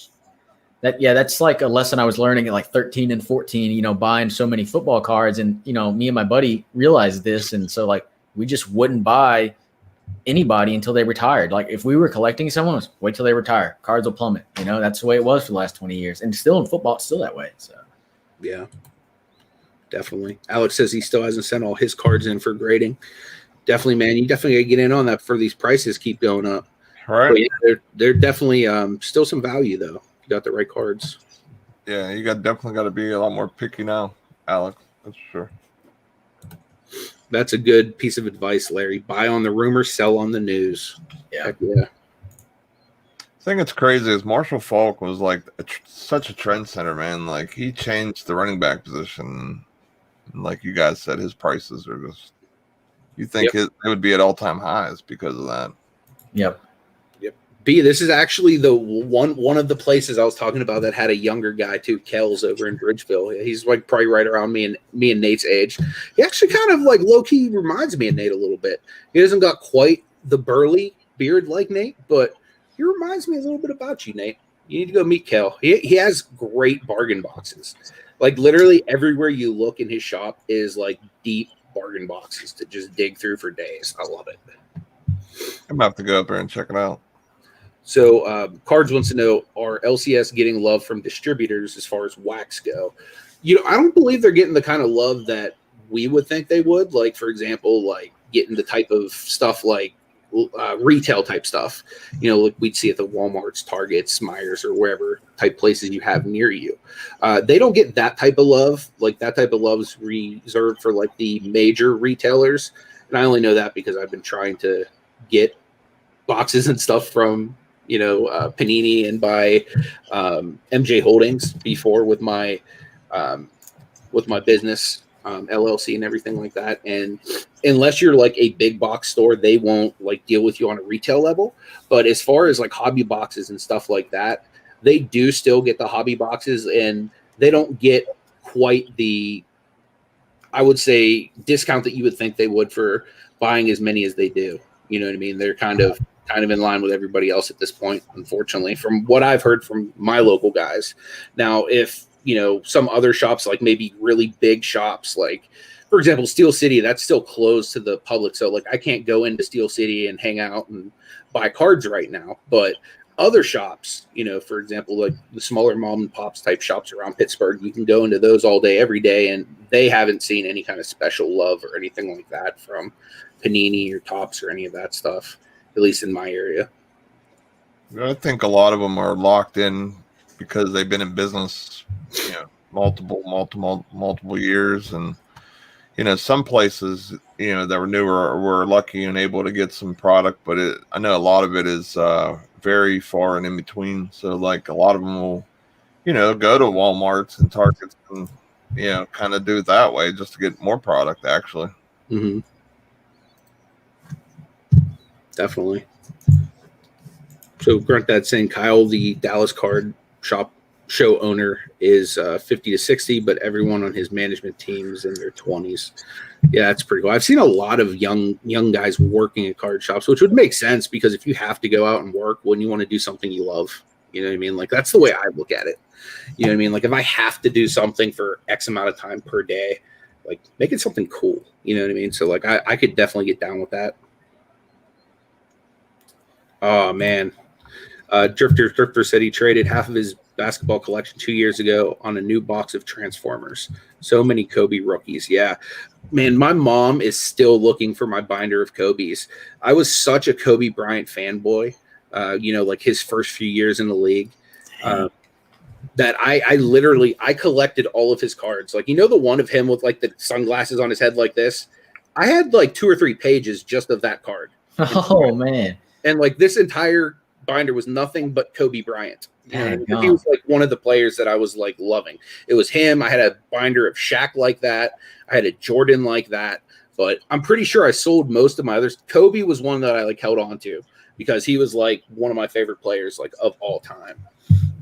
that. Yeah, that's like a lesson I was learning at like 13 and 14. Buying so many football cards, and me and my buddy realized this, and so like we just wouldn't buy anybody until they retired. Like if we were collecting someone, wait till they retire. Cards will plummet. That's the way it was for the last 20 years. And still in football, it's still that way. So yeah, definitely. Alex says he still hasn't sent all his cards in for grading. Definitely, man. You definitely got to get in on that for these prices keep going up. All right. Yeah, they're definitely still some value though. If you got the right cards. Yeah, you definitely got to be a lot more picky now, Alex. That's for sure. That's a good piece of advice, Larry. Buy on the rumor, sell on the news. Yeah. Heck yeah. I think it's crazy is Marshall Faulk was like such a trendsetter, man. Like he changed the running back position. And like you guys said, his prices are just, you think it would be at all-time highs because of that. Yep. B, this is actually the one of the places I was talking about that had a younger guy too, Kells over in Bridgeville. He's like probably right around me and Nate's age. He actually kind of like low-key reminds me of Nate a little bit. He hasn't got quite the burly beard like Nate, but he reminds me a little bit about you, Nate. You need to go meet Kel. He has great bargain boxes. Like literally everywhere you look in his shop is like deep bargain boxes to just dig through for days. I love it. I'm gonna have to go up there and check it out. So Cards wants to know, are LCS getting love from distributors as far as wax go? I don't believe they're getting the kind of love that we would think they would. Like, for example, like getting the type of stuff like retail type stuff, like we'd see at the Walmarts, Targets, Myers, or wherever type places you have near you. They don't get that type of love. Like that type of love is reserved for like the major retailers. And I only know that because I've been trying to get boxes and stuff from Panini and by MJ Holdings before with my business LLC and everything like that. And unless you're like a big box store, they won't like deal with you on a retail level. But as far as like hobby boxes and stuff like that, they do still get the hobby boxes, and they don't get quite the, I would say, discount that you would think they would for buying as many as they do. You know what I mean? They're kind of in line with everybody else at this point, unfortunately, from what I've heard from my local guys. Now, if, some other shops, like maybe really big shops, like, for example, Steel City, that's still closed to the public. So, like, I can't go into Steel City and hang out and buy cards right now. But other shops, for example, like the smaller mom and pops type shops around Pittsburgh, you can go into those all day, every day, and they haven't seen any kind of special love or anything like that from Panini or Topps or any of that stuff, at least in my area. I think a lot of them are locked in because they've been in business, multiple years. And, some places, that were newer were lucky and able to get some product, but I know a lot of it is very far and in between. So like a lot of them will, go to Walmarts and Targets and, kind of do it that way just to get more product actually. Mm-hmm. Definitely. So Grunt Dad saying Kyle, the Dallas card shop show owner, is 50 to 60, but everyone on his management team is in their 20s. Yeah, that's pretty cool. I've seen a lot of young guys working at card shops, which would make sense because if you have to go out and work, when you want to do something you love, you know what I mean? Like that's the way I look at it. You know what I mean? Like if I have to do something for X amount of time per day, like make it something cool. You know what I mean? So like I could definitely get down with that. Oh man. Drifter said he traded half of his basketball collection 2 years ago on a new box of Transformers. So many Kobe rookies. Yeah, man, my mom is still looking for my binder of Kobe's. I was such a Kobe Bryant fanboy, like his first few years in the league, that I literally collected all of his cards. Like, the one of him with like the sunglasses on his head like this? I had like 2 or 3 pages just of that card. Oh, man. And like this entire binder was nothing but Kobe Bryant. He was like one of the players that I was like loving. It was him. I had a binder of Shaq like that. I had a Jordan like that. But I'm pretty sure I sold most of my others. Kobe was one that I like held on to because he was like one of my favorite players like of all time.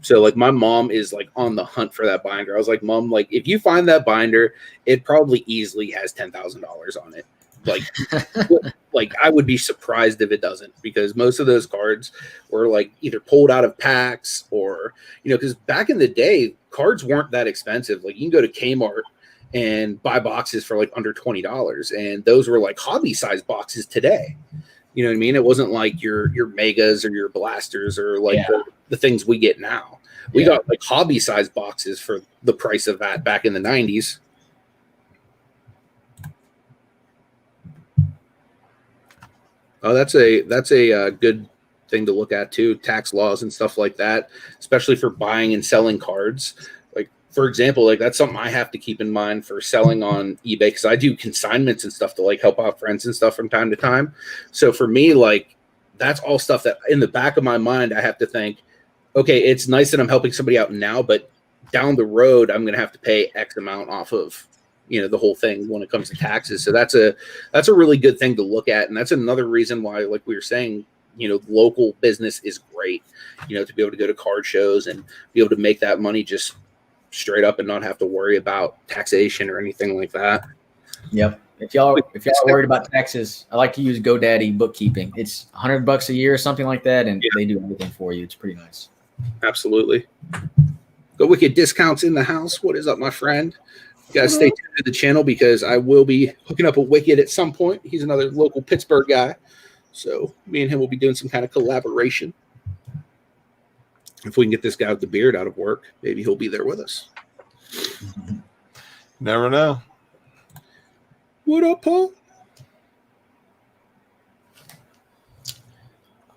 So like my mom is like on the hunt for that binder. I was like, Mom, like if you find that binder, it probably easily has $10,000 on it. Like I would be surprised if it doesn't, because most of those cards were like either pulled out of packs or, because back in the day, cards weren't that expensive. Like you can go to Kmart and buy boxes for like under $20, and those were like hobby sized boxes today. You know what I mean? It wasn't like your megas or your blasters or like the things we get now. We got like hobby sized boxes for the price of that back in the 90s. Oh, that's a good thing to look at too. Tax laws and stuff like that, especially for buying and selling cards. Like for example, like that's something I have to keep in mind for selling on eBay, because I do consignments and stuff to like help out friends and stuff from time to time. So for me, like that's all stuff that in the back of my mind I have to think, okay, it's nice that I'm helping somebody out now, but down the road I'm going to have to pay X amount off of the whole thing when it comes to taxes. So that's a really good thing to look at. And that's another reason why, like we were saying, local business is great, to be able to go to card shows and be able to make that money just straight up and not have to worry about taxation or anything like that. Yep. If y'all are worried about taxes, I like to use GoDaddy bookkeeping. It's $100 a year or something like that, and they do everything for you. It's pretty nice. Absolutely. Go Wicked Discounts in the house. What is up, my friend? You guys stay tuned to the channel because I will be hooking up with Wicked at some point. He's another local Pittsburgh guy. So me and him will be doing some kind of collaboration. If we can get this guy with the beard out of work, maybe he'll be there with us. Never know. What up, Paul?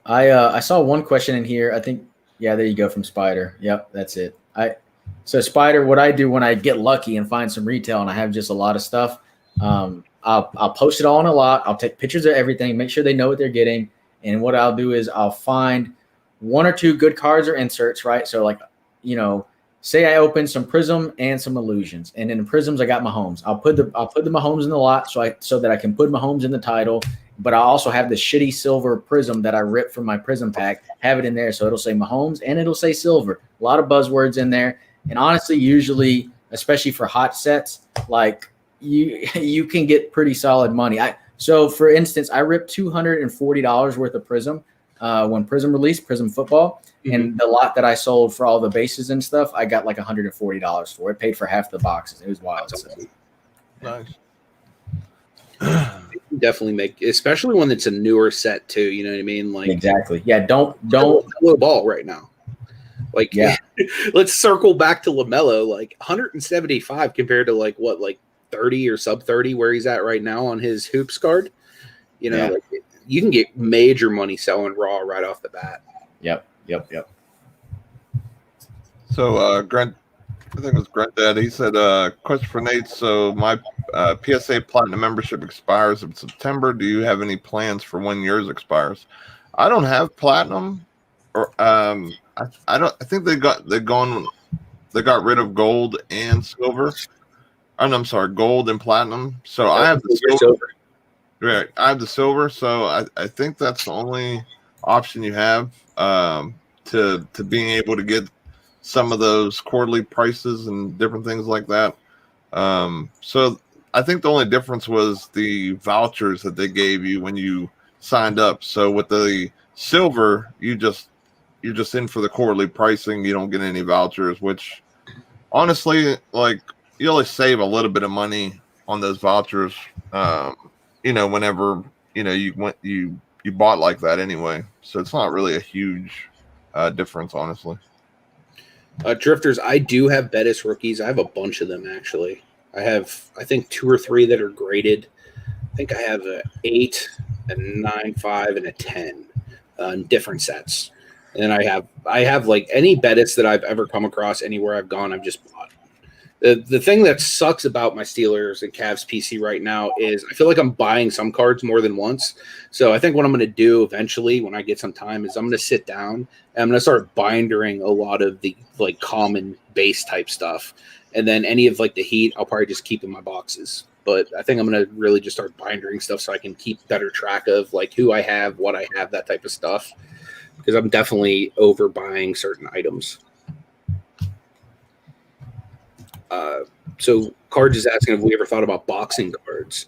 I saw one question in here. I think, there you go, from Spider. Yep, that's it. So Spider, what I do when I get lucky and find some retail and I have just a lot of stuff, I'll post it all in a lot. I'll take pictures of everything, make sure they know what they're getting. And what I'll do is I'll find 1 or 2 good cards or inserts, right? So like, say I open some Prism and some Illusions, and in the Prisms I got Mahomes. I'll put the Mahomes in the lot so that I can put Mahomes in the title. But I also have the shitty silver Prism that I ripped from my Prism pack, have it in there so it'll say Mahomes and it'll say silver. A lot of buzzwords in there. And honestly, usually, especially for hot sets, like you can get pretty solid money. So for instance, I ripped $240 worth of Prism when Prism released Prism Football, and the lot that I sold for all the bases and stuff, I got like $140 for it. Paid for half the boxes. It was wild. So. Nice. Definitely make, especially when it's a newer set too. You know what I mean? Like exactly. Yeah. Don't low ball right now. Like, let's circle back to LaMelo, like 175 compared to like 30 or sub 30 where he's at right now on his hoops card. Like, you can get major money selling raw right off the bat. Yep. So, Grant, I think it was Grant Dad. He said, question for Nate. So my PSA Platinum membership expires in September. Do you have any plans for when yours expires? I don't have Platinum, or I don't. I think they got rid of gold and silver. I'm sorry, gold and platinum. So I have the silver. Right. I have the silver, so I think that's the only option you have to being able to get some of those quarterly prices and different things like that. So I think the only difference was the vouchers that they gave you when you signed up. So with the silver, you're just in for the quarterly pricing. You don't get any vouchers, which honestly, like, you only save a little bit of money on those vouchers. Whenever you bought like that anyway, so it's not really a huge difference, honestly. Drifters, I do have Bettis rookies. I have a bunch of them actually. I think 2 or 3 that are graded. I think I have a 8, a 9, 5, and a 10 in different sets. And I have like any Bettis that I've ever come across anywhere I've gone, I've just bought. The thing that sucks about my Steelers and Cavs PC right now is I feel like I'm buying some cards more than once. So I think what I'm going to do eventually when I get some time is I'm going to sit down and I'm going to start bindering a lot of the like common base type stuff. And then any of like the Heat, I'll probably just keep in my boxes. But I think I'm going to really just start bindering stuff so I can keep better track of like who I have, what I have, that type of stuff. Because I'm definitely overbuying certain items. So Cards is asking if we ever thought about boxing cards.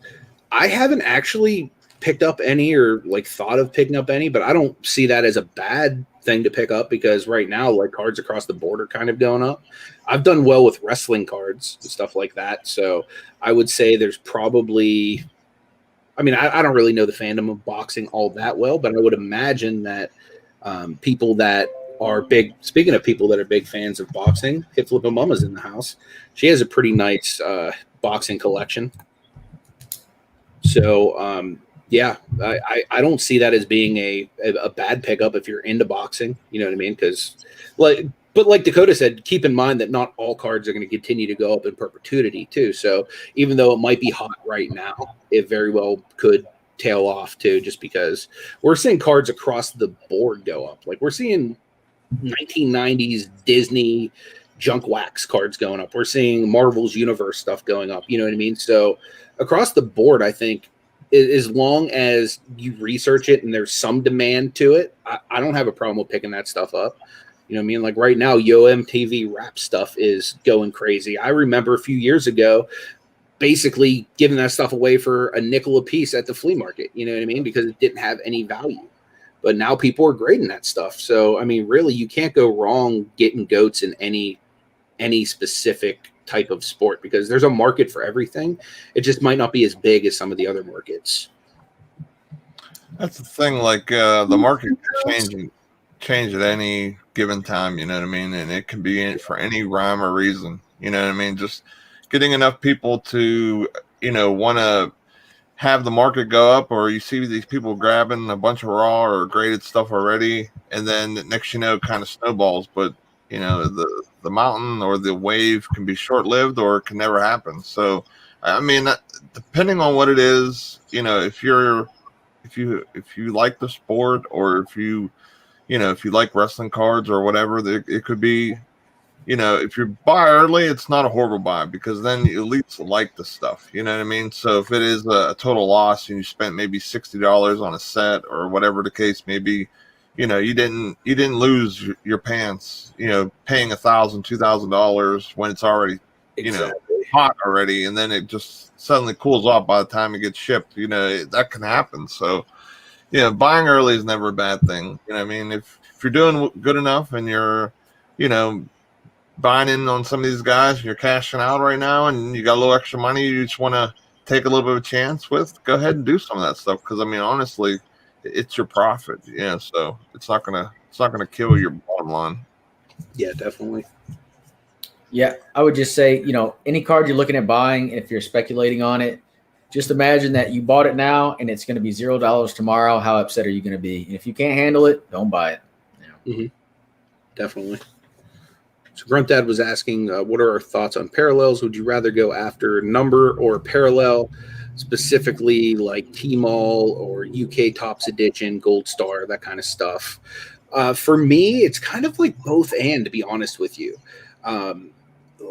I haven't actually picked up any or like thought of picking up any, but I don't see that as a bad thing to pick up because right now like cards across the board are kind of going up. I've done well with wrestling cards and stuff like that. So I would say there's probably, I mean, I don't really know the fandom of boxing all that well, but I would imagine that people that are big, speaking of people that are big fans of boxing, Hip Flippa Mama's in the house. She has a pretty nice boxing collection. So, yeah, I don't see that as being a bad pickup if you're into boxing. You know what I mean? Because, like Dakota said, keep in mind that not all cards are going to continue to go up in perpetuity, too. So even though it might be hot right now, it very well could tail off, too, just because we're seeing cards across the board go up. Like we're seeing 1990s Disney junk wax cards going up. We're seeing Marvel's Universe stuff going up. You know what I mean? So across the board, I think as long as you research it and there's some demand to it, I don't have a problem with picking that stuff up. You know what I mean? Like right now, Yo MTV rap stuff is going crazy. I remember a few years ago, basically giving that stuff away for a nickel a piece at the flea market. You know what I mean? Because it didn't have any value. But now people are grading that stuff. So, I mean, really, you can't go wrong getting goats in any specific type of sport because there's a market for everything. It just might not be as big as some of the other markets. That's the thing. Like the market can change at any given time. You know what I mean? And it can be for any rhyme or reason. You know what I mean? Just getting enough people to, want to have the market go up, or you see these people grabbing a bunch of raw or graded stuff already, and then next kind of snowballs. But the mountain or the wave can be short-lived or it can never happen. So I mean, depending on what it is, if you like the sport, or if you like wrestling cards or whatever, it could be. If you buy early, it's not a horrible buy because then you at least like the stuff. You know what I mean? So if it is a total loss and you spent maybe $60 on a set or whatever the case may be, you didn't lose your pants, paying $1,000, $2,000 when it's already, hot already. And then it just suddenly cools off by the time it gets shipped. That can happen. So, buying early is never a bad thing. You know what I mean? If you're doing good enough and you're, buying in on some of these guys, you're cashing out right now and you got a little extra money you just want to take a little bit of a chance with, go ahead and do some of that stuff. Because I mean, honestly, it's your profit, so it's not gonna kill your bottom line. Yeah, definitely. Yeah, I would just say, any card you're looking at buying, if you're speculating on it, just imagine that you bought it now and it's going to be $0 tomorrow. How upset are you going to be? And if you can't handle it, don't buy it. Mm-hmm. Definitely. So Grunt Dad was asking, what are our thoughts on parallels? Would you rather go after number or parallel, specifically like T-Mall or UK Topps Edition, Gold Star, that kind of stuff? For me, it's kind of like both and, to be honest with you.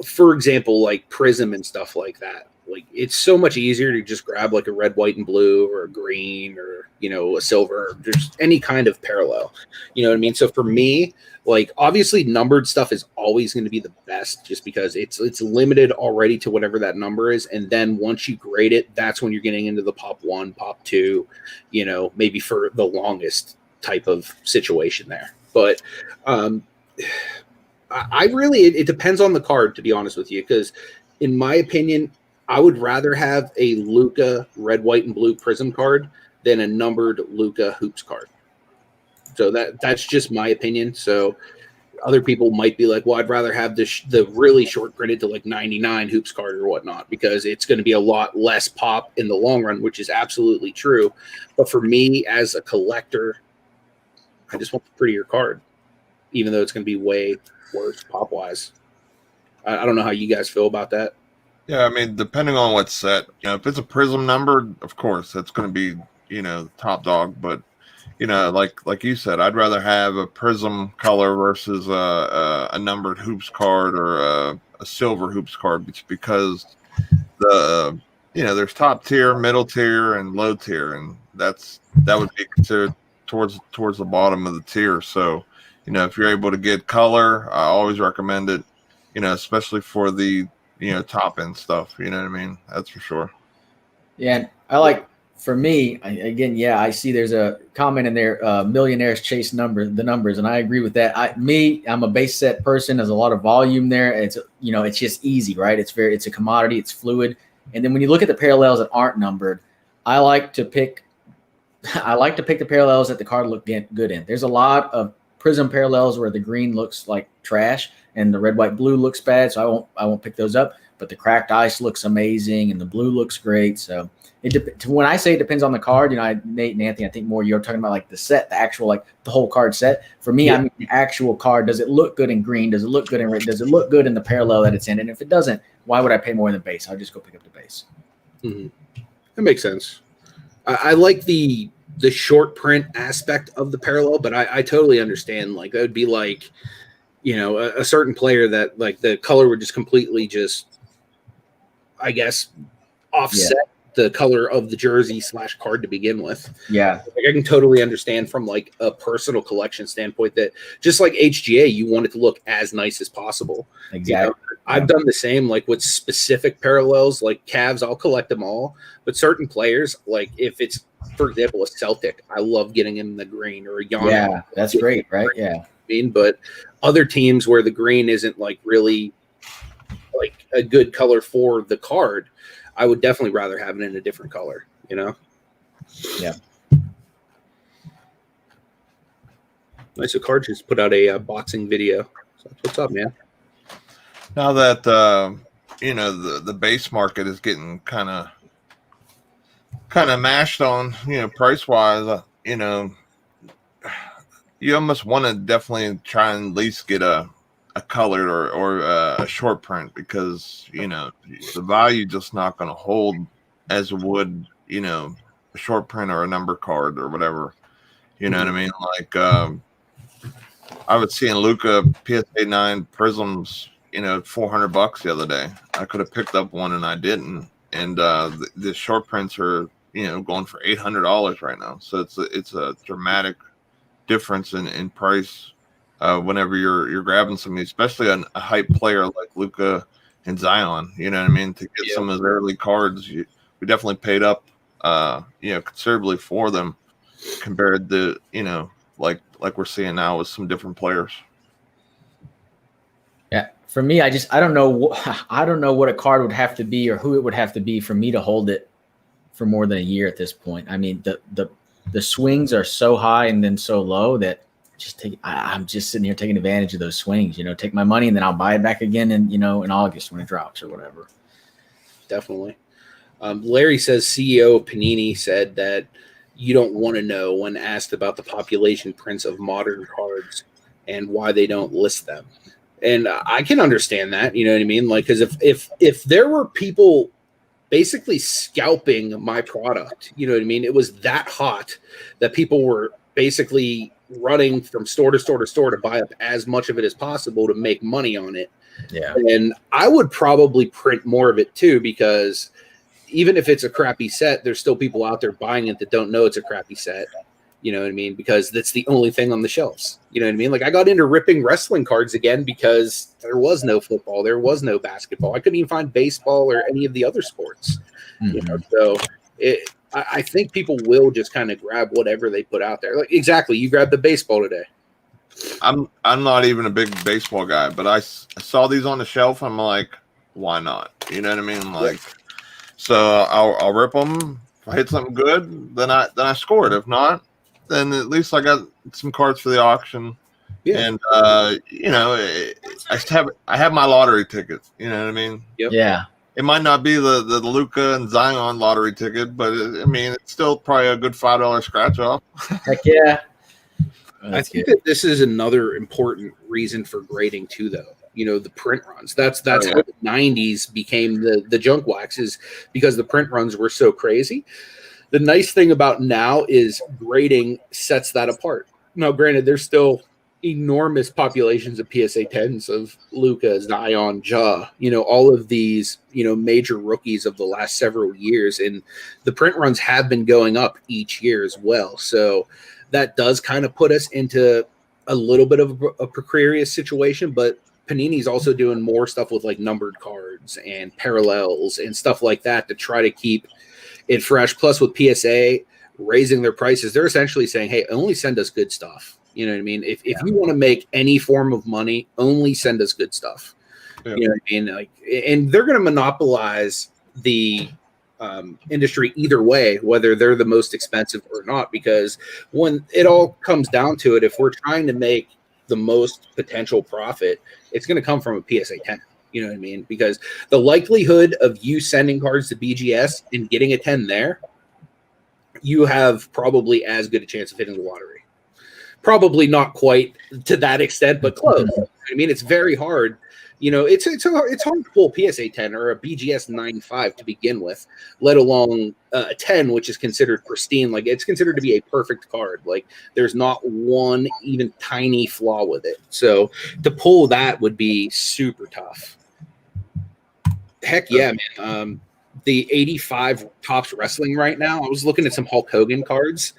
For example, like Prism and stuff like that. like it's so much easier to just grab like a red, white, and blue, or a green, or a silver, or just any kind of parallel. You know what I mean? So for me, like obviously numbered stuff is always going to be the best, just because it's limited already to whatever that number is, and then once you grade it, that's when you're getting into the pop 1, pop 2, maybe for the longest type of situation there. But I really, it depends on the card, to be honest with you, because in my opinion, I would rather have a Luka red, white, and blue prism card than a numbered Luka hoops card. So that's just my opinion. So other people might be like, well, I'd rather have the really short printed to like 99 hoops card or whatnot, because it's going to be a lot less pop in the long run, which is absolutely true. But for me as a collector, I just want the prettier card, even though it's going to be way worse pop wise. I don't know how you guys feel about that. Yeah, I mean, depending on what set, if it's a prism numbered, of course, that's going to be, top dog. But, like you said, I'd rather have a prism color versus a numbered hoops card, or a silver hoops card, because there's top tier, middle tier, and low tier, and that would be considered towards the bottom of the tier. So, if you're able to get color, I always recommend it, especially for the top end stuff. You know what I mean? That's for sure. Yeah, and for me, I see there's a comment in there, millionaires chase the numbers, and I agree with that. I'm a base set person. There's a lot of volume there. It's just easy, right? It's a commodity, it's fluid. And then when you look at the parallels that aren't numbered, I like to pick the parallels that the card look good in. There's a lot of prism parallels where the green looks like trash and the red, white, blue looks bad, so I won't pick those up. But the cracked ice looks amazing, and the blue looks great. So when I say it depends on the card, Nate and Anthony, I think more you're talking about like the set, the actual, like the whole card set. For me, I mean the actual card. Does it look good in green? Does it look good in red? Does it look good in the parallel that it's in? And if it doesn't, why would I pay more than base? I'll just go pick up the base. Mm-hmm. That makes sense. I like the short print aspect of the parallel, but I totally understand. Like that would be like, a certain player that like the color would just completely I guess, offset the color of the jersey / card to begin with. Yeah. Like I can totally understand from like a personal collection standpoint that just like HGA, you want it to look as nice as possible. Exactly. I've done the same, like with specific parallels, like Cavs, I'll collect them all, but certain players, like if it's, for example, a Celtic, I love getting in the green, or a Giannis. Yeah, that's great, right? Yeah. But other teams where the green isn't like really like a good color for the card, I would definitely rather have it in a different color, Yeah. Nice. So Card just put out a boxing video. So what's up, man? Now that the base market is getting kind of mashed on, price wise, you almost want to definitely try and at least get a colored or a short print, because the value just not going to hold as it would a short print or a number card or whatever. You know what I mean? Like I was seeing Luka PSA 9 prisms, $400 the other day. I could have picked up one and I didn't. And the short prints are going for $800 right now. So it's a dramatic difference in price whenever you're grabbing somebody, especially a hype player like Luka and Zion. You know what I mean? To get some of his early cards, we definitely paid up considerably for them compared to like we're seeing now with some different players. Yeah, for me, I don't know what a card would have to be or who it would have to be for me to hold it for more than a year at this point. I mean, the swings are so high and then so low that I'm just sitting here taking advantage of those swings. Take my money and then I'll buy it back again in August when it drops or whatever. Definitely. Larry says CEO of Panini said that you don't want to know when asked about the population prints of modern cards and why they don't list them. And I can understand that, you know what I mean? Like, because if there were people basically scalping my product, you know what I mean? It was that hot that people were basically running from store to store to store to buy up as much of it as possible to make money on it. Yeah. And I would probably print more of it too, because even if it's a crappy set, there's still people out there buying it that don't know it's a crappy set. You know what I mean? Because that's the only thing on the shelves. You know what I mean? Like, I got into ripping wrestling cards again because there was no football, there was no basketball. I couldn't even find baseball or any of the other sports. Mm-hmm. You know, so I think people will just kind of grab whatever they put out there. Like, exactly, you grabbed the baseball today. I'm not even a big baseball guy, but I saw these on the shelf. I'm like, why not? You know what I mean? Like, so I'll rip them. If I hit something good, then I score it. If not, then at least I got some cards for the auction. Yeah. And you know, I have my lottery ticket. You know what I mean? Yep. Yeah. It might not be the Luka and Zion lottery ticket, but I mean, it's still probably a good $5 scratch off. Heck yeah. I think that this is another important reason for grading too, though. You know, the print runs. That's how the 90s became the junk waxes, because the print runs were so crazy. The nice thing about now is grading sets that apart. Now, granted, there's still enormous populations of PSA 10s of Luka, Zion, Ja, you know, all of these, you know, major rookies of the last several years. And the print runs have been going up each year as well. So that does kind of put us into a little bit of a precarious situation, but Panini's also doing more stuff with like numbered cards and parallels and stuff like that to try to keep it fresh. Plus, with PSA raising their prices, they're essentially saying, hey, only send us good stuff. You know what I mean? If you want to make any form of money, only send us good stuff. Yeah. You know what I mean? Like, and they're going to monopolize the industry either way, whether they're the most expensive or not, because when it all comes down to it, if we're trying to make the most potential profit, it's going to come from a PSA 10. You know what I mean? Because the likelihood of you sending cards to BGS and getting a 10 there, you have probably as good a chance of hitting the lottery. Probably not quite to that extent, but close. I mean, it's very hard. You know, it's hard to pull PSA 10 or a BGS 9.5 to begin with, let alone a 10, which is considered pristine. Like, it's considered to be a perfect card. Like, there's not one even tiny flaw with it. So to pull that would be super tough. Heck yeah, man. The 85 Topps Wrestling right now, I was looking at some Hulk Hogan cards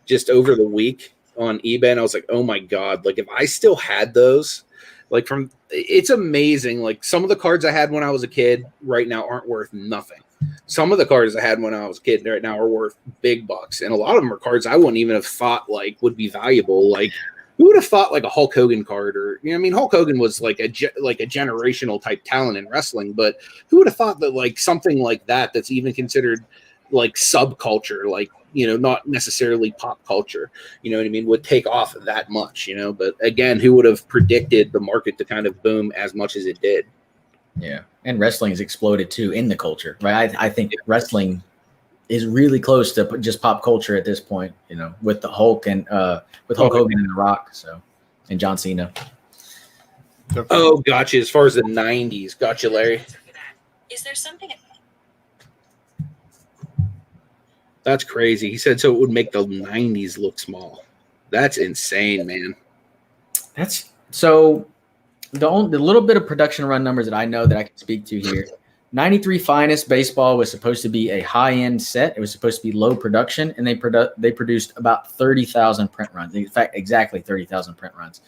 just over the week on eBay, and I was like, oh my God, like, if I still had those, like, it's amazing. Like, some of the cards I had when I was a kid right now aren't worth nothing. Some of the cards I had when I was a kid right now are worth big bucks, and a lot of them are cards I wouldn't even have thought like would be valuable. Like, who would have thought like a Hulk Hogan card, or, you know, I mean, Hulk Hogan was like a generational type talent in wrestling, but who would have thought that like something like that's even considered like subculture, like, you know, not necessarily pop culture, you know what I mean, would take off that much, you know? But again, who would have predicted the market to kind of boom as much as it did? Yeah. And wrestling has exploded too in the culture, right? I think wrestling is really close to just pop culture at this point, you know, with the Hulk and with Hulk Hogan and The Rock, so, and John Cena. Oh, gotcha. As far as the 90s, gotcha, Larry. Is there something? That's crazy. He said so it would make the 90s look small. That's insane, man. That's so the little bit of production run numbers that I know that I can speak to here. 93 Finest Baseball was supposed to be a high-end set. It was supposed to be low production, and they produced about 30,000 print runs. In fact, exactly 30,000 print runs.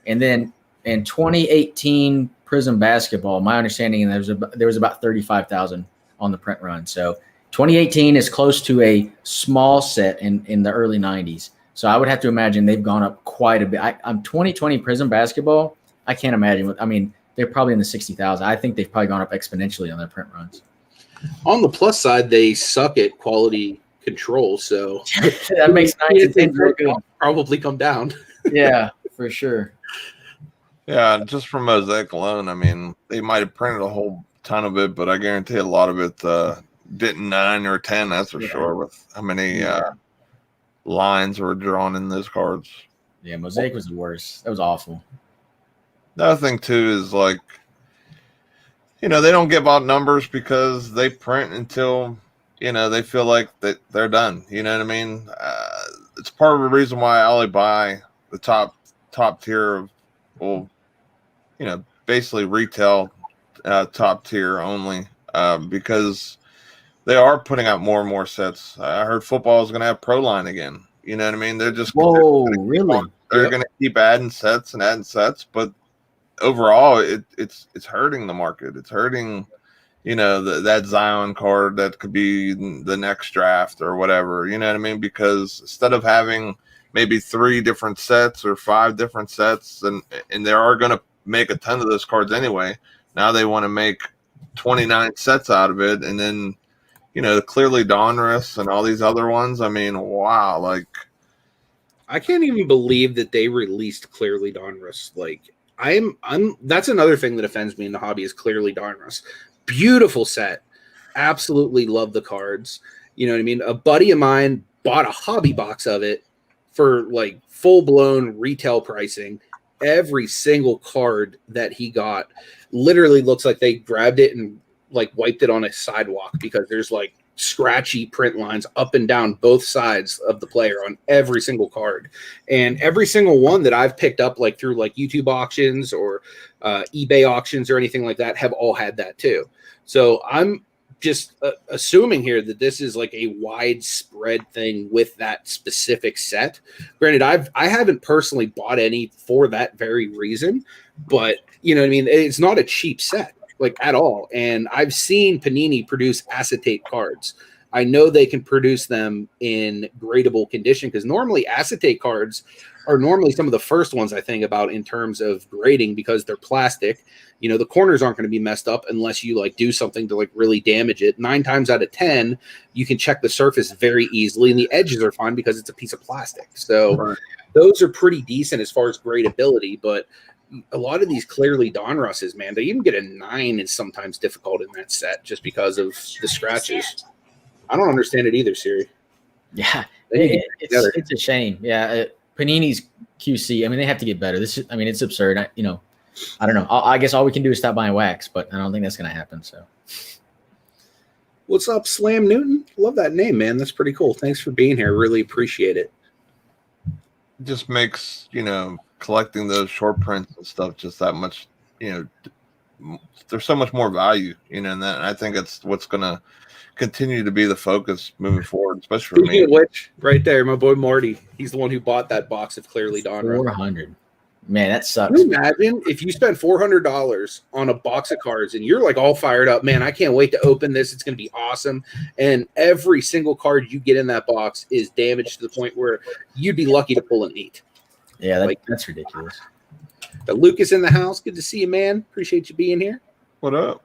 And then in 2018 Prism Basketball, my understanding there was about 35,000 on the print run. So 2018 is close to a small set in the early 90s. So I would have to imagine they've gone up quite a bit. I'm 2020 Prism Basketball. I can't imagine. I mean, they're probably in the 60,000. I think they've probably gone up exponentially on their print runs. On the plus side, they suck at quality control, so that makes 9 to 10 real good. Probably come down. Yeah, for sure. Yeah, just from Mosaic alone, I mean, they might have printed a whole ton of it, but I guarantee a lot of it didn't 9 or 10, that's for sure, with how many lines were drawn in those cards. Yeah, Mosaic was the worst. That was awful. The other thing, too, is like, you know, they don't give out numbers because they print until, you know, they feel like that they're done. You know what I mean? It's part of the reason why I only buy the top tier of, well, basically retail top tier only, because they are putting out more and more sets. I heard football is going to have Pro Line again. You know what I mean? Really? They're going to keep adding sets, but overall, it's hurting the market. It's hurting, that Zion card that could be the next draft or whatever. You know what I mean? Because instead of having maybe 3 different sets or 5 different sets, and they are going to make a ton of those cards anyway. Now they want to make 29 sets out of it, and then the Clearly Donruss and all these other ones. I mean, wow! Like, I can't even believe that they released Clearly Donruss. Like, I'm. That's another thing that offends me in the hobby is Clearly Donruss. Beautiful set, absolutely love the cards. You know what I mean? A buddy of mine bought a hobby box of it for like full blown retail pricing. Every single card that he got literally looks like they grabbed it and like wiped it on a sidewalk, because there's like scratchy print lines up and down both sides of the player on every single card. And every single one that I've picked up like through like YouTube auctions or eBay auctions or anything like that have all had that too. So I'm just assuming here that this is like a widespread thing with that specific set. Granted, I haven't personally bought any for that very reason, but you know what I mean? It's not a cheap set, like at all. And I've seen Panini produce acetate cards. I know they can produce them in gradable condition, because normally acetate cards are normally some of the first ones I think about in terms of grading, because they're plastic. The corners aren't going to be messed up unless you like do something to like really damage it. 9 times out of 10, you can check the surface very easily, and the edges are fine because it's a piece of plastic. So those are pretty decent as far as gradability, but a lot of these Clearly Donrusses, man, they even get a 9 is sometimes difficult in that set just because of the scratches. I don't understand it either, Siri. Yeah, it's a shame. Yeah, Panini's QC, I mean, they have to get better. It's absurd. I don't know. I guess all we can do is stop buying wax, but I don't think that's going to happen. So, what's up, Slam Newton? Love that name, man. That's pretty cool. Thanks for being here. Really appreciate it. It just makes collecting those short prints and stuff just that much. There's so much more value, and that. And I think it's what's going to continue to be the focus moving forward, especially for me. Which, right there, my boy Marty, he's the one who bought that box of Clearly Donruss. 400. Man, that sucks. Can you imagine if you spent $400 on a box of cards and you're like all fired up, man, I can't wait to open this. It's going to be awesome. And every single card you get in that box is damaged to the point where you'd be lucky to pull an 8. Yeah, that's ridiculous. But Lucas in the house. Good to see you, man. Appreciate you being here. What up?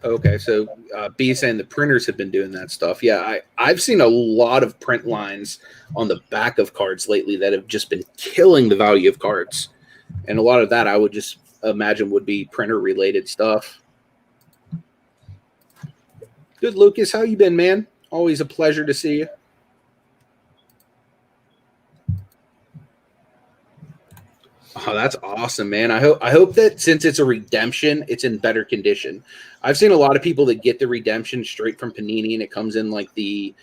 Okay, so B saying the printers have been doing that stuff. Yeah, I've seen a lot of print lines on the back of cards lately that have just been killing the value of cards. And a lot of that I would just imagine would be printer-related stuff. Good, Lucas. How you been, man? Always a pleasure to see you. Oh, that's awesome, man. I hope that since it's a redemption, it's in better condition. I've seen a lot of people that get the redemption straight from Panini, and it comes in like the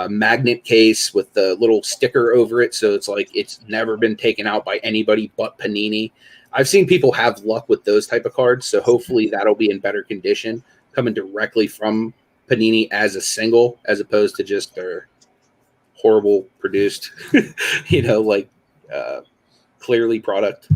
magnet case with the little sticker over it. So it's like it's never been taken out by anybody but Panini. I've seen people have luck with those type of cards. So hopefully that'll be in better condition, coming directly from Panini as a single, as opposed to just their horrible produced, Clearly product.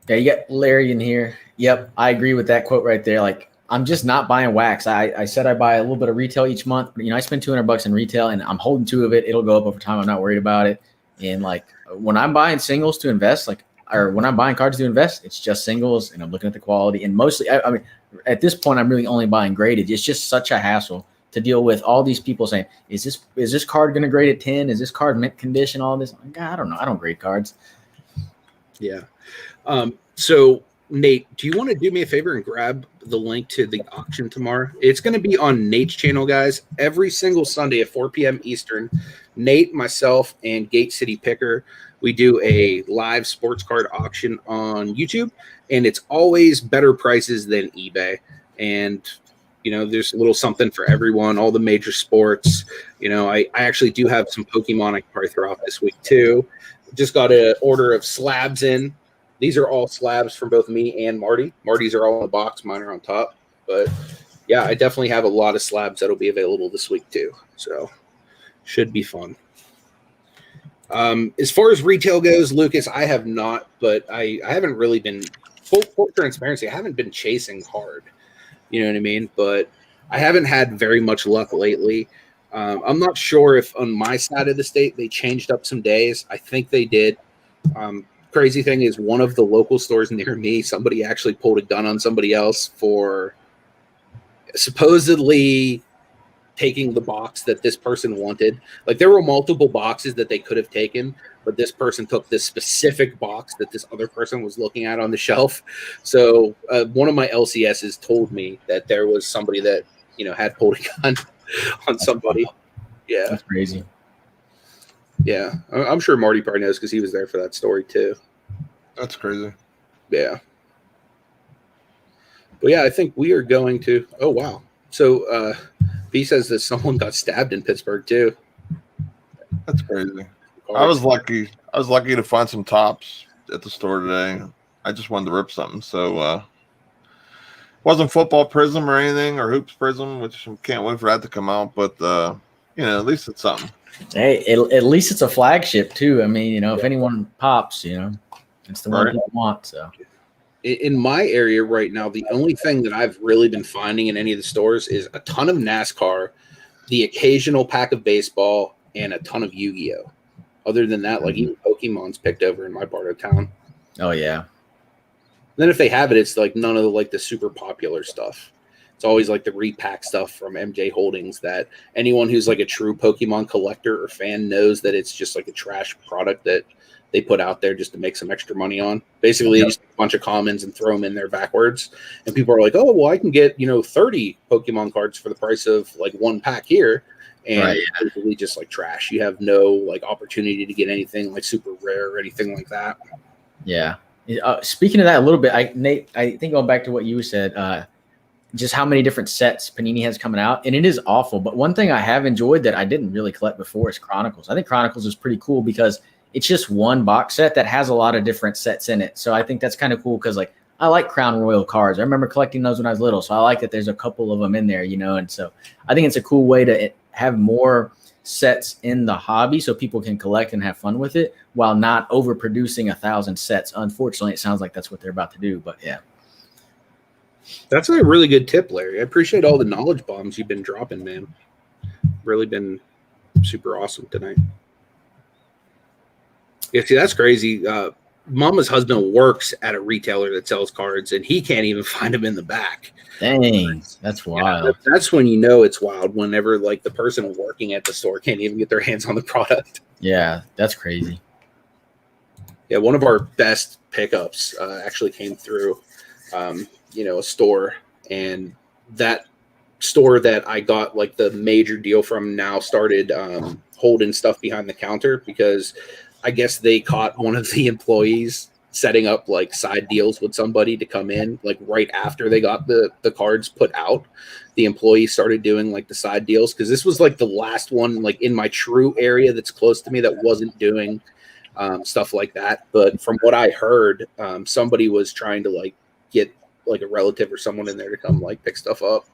Yeah, you got Larry in here. Yep, I agree with that quote right there. Like, I'm just not buying wax. I said I buy a little bit of retail each month. But, I spend $200 in retail, and I'm holding 2 of it. It'll go up over time. I'm not worried about it. And like when I'm buying singles to invest, or when I'm buying cards to invest, it's just singles, and I'm looking at the quality. And mostly, I mean, at this point, I'm really only buying graded. It's just such a hassle to deal with all these people saying, is this card going to grade at 10? Is this card mint condition? All this. Like, I don't know. I don't grade cards. Yeah. So Nate, do you want to do me a favor and grab the link to the auction tomorrow? It's going to be on Nate's channel, guys. Every single Sunday at 4 p.m. Eastern, Nate, myself, and Gate City Picker, we do a live sports card auction on YouTube, and it's always better prices than eBay. And there's a little something for everyone, all the major sports. I actually do have some Pokemon I can probably throw off this week too. Just got an order of slabs in. These are all slabs from both me and Marty. Marty's are all in the box. Mine are on top. But yeah, I definitely have a lot of slabs that'll be available this week too. So should be fun. As far as retail goes, Lucas, I have not, but I haven't really been full transparency. I haven't been chasing hard. You know what I mean? But I haven't had very much luck lately. I'm not sure if on my side of the state they changed up some days. I think they did. Crazy thing is, one of the local stores near me, somebody actually pulled a gun on somebody else for supposedly taking the box that this person wanted. Like, there were multiple boxes that they could have taken, but this person took this specific box that this other person was looking at on the shelf. So one of my LCSs told me that there was somebody that had pulled a gun on somebody. Yeah, that's crazy. Yeah, I'm sure Marty probably knows because he was there for that story too. That's crazy. Yeah. But yeah, I think we are going to. Oh wow! So B says that someone got stabbed in Pittsburgh too. That's crazy. I was lucky. I was lucky to find some tops at the store today. I just wanted to rip something, so wasn't football prism or anything or hoops prism, which I can't wait for that to come out. But at least it's something. Hey, at least it's a flagship too. I mean, if anyone pops, it's the one people want. So, in my area right now, the only thing that I've really been finding in any of the stores is a ton of NASCAR, the occasional pack of baseball, and a ton of Yu-Gi-Oh. Other than that, like even Pokemon's picked over in my part of town. Oh yeah. Then if they have it, it's like none of the super popular stuff. It's always like the repack stuff from MJ Holdings that anyone who's like a true Pokemon collector or fan knows that it's just like a trash product that they put out there just to make some extra money on. Basically, they just take a bunch of commons and throw them in there backwards. And people are like, oh, well, I can get, 30 Pokemon cards for the price of like one pack here. And it's basically just like trash. You have no like opportunity to get anything like super rare or anything like that. Yeah. Speaking of that a little bit, Nate, I think going back to what you said, just how many different sets Panini has coming out, and it is awful. But one thing I have enjoyed that I didn't really collect before is Chronicles. I think Chronicles is pretty cool because it's just one box set that has a lot of different sets in it. So I think that's kind of cool because I like Crown Royal cards. I remember collecting those when I was little, so I like that there's a couple of them in there, and so I think it's a cool way to have more sets in the hobby so people can collect and have fun with it while not overproducing 1,000 sets. Unfortunately, it sounds like that's what they're about to do, but yeah. That's a really good tip, Larry. I appreciate all the knowledge bombs you've been dropping, man. Really been super awesome tonight. Yeah, see, that's crazy. Mama's husband works at a retailer that sells cards, and he can't even find them in the back. Dang, that's wild. That's when you know it's wild, whenever like the person working at the store can't even get their hands on the product. Yeah, that's crazy. Yeah, one of our best pickups actually came through, a store, and that store that I got like the major deal from now started holding stuff behind the counter because I guess they caught one of the employees setting up like side deals with somebody to come in like right after they got the cards put out. The employee started doing like the side deals because this was like the last one like in my true area that's close to me that wasn't doing stuff like that. But from what I heard, somebody was trying to like get like a relative or someone in there to come like pick stuff up.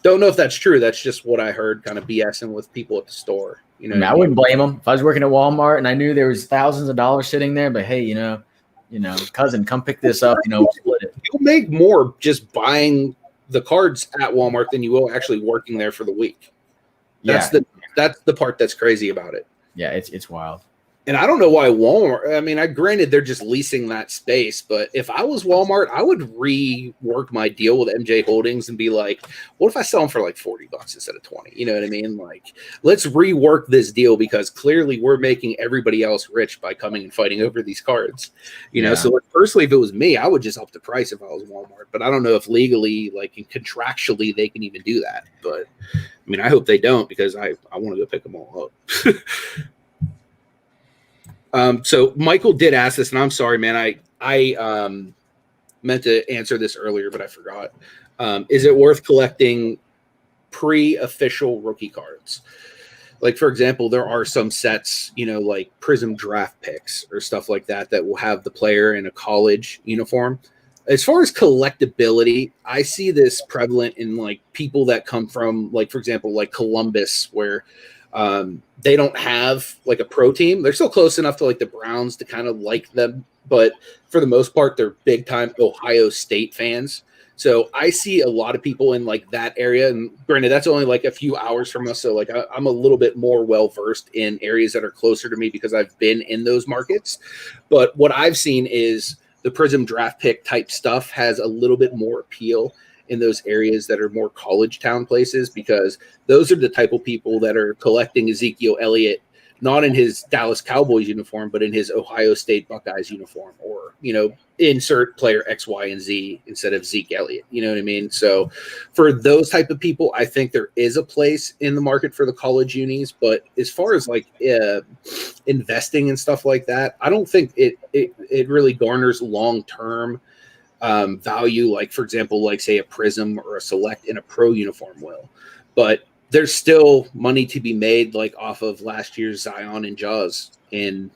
Don't know if that's true. That's just what I heard, kind of BSing with people at the store. I wouldn't blame them if I was working at Walmart and I knew there was thousands of dollars sitting there. But hey, cousin, come pick this up. Split it. You'll make more just buying the cards at Walmart than you will actually working there for the week. That's the part that's crazy about it. Yeah, it's wild. And I don't know why Walmart, I mean, granted they're just leasing that space, but if I was Walmart, I would rework my deal with MJ Holdings and be like, what if I sell them for like $40 instead of 20? You know what I mean? Like, let's rework this deal because clearly we're making everybody else rich by coming and fighting over these cards. So like, personally, if it was me, I would just up the price if I was Walmart, but I don't know if legally, like, and contractually they can even do that. But I mean, I hope they don't because I want to go pick them all up. So Michael did ask this, and I'm sorry, man. I meant to answer this earlier, but I forgot. Is it worth collecting pre-official rookie cards? Like, for example, there are some sets, like Prism draft picks or stuff like that will have the player in a college uniform. As far as collectability, I see this prevalent in like people that come from, like, for example, like Columbus, where they don't have like a pro team. They're still close enough to like the Browns to kind of like them, but for the most part, they're big time Ohio State fans. So I see a lot of people in like that area, and granted, that's only like a few hours from us. So like I'm a little bit more well versed in areas that are closer to me because I've been in those markets. But what I've seen is the Prism draft pick type stuff has a little bit more appeal in those areas that are more college town places, because those are the type of people that are collecting Ezekiel Elliott, not in his Dallas Cowboys uniform, but in his Ohio State Buckeyes uniform, or, insert player X, Y, and Z instead of Zeke Elliott. You know what I mean? So for those type of people, I think there is a place in the market for the college unis. But as far as like investing and stuff like that, I don't think it really garners long-term value. Like, for example, like say a Prism or a Select in a pro uniform will. But there's still money to be made, like off of last year's Zion and Jaws in,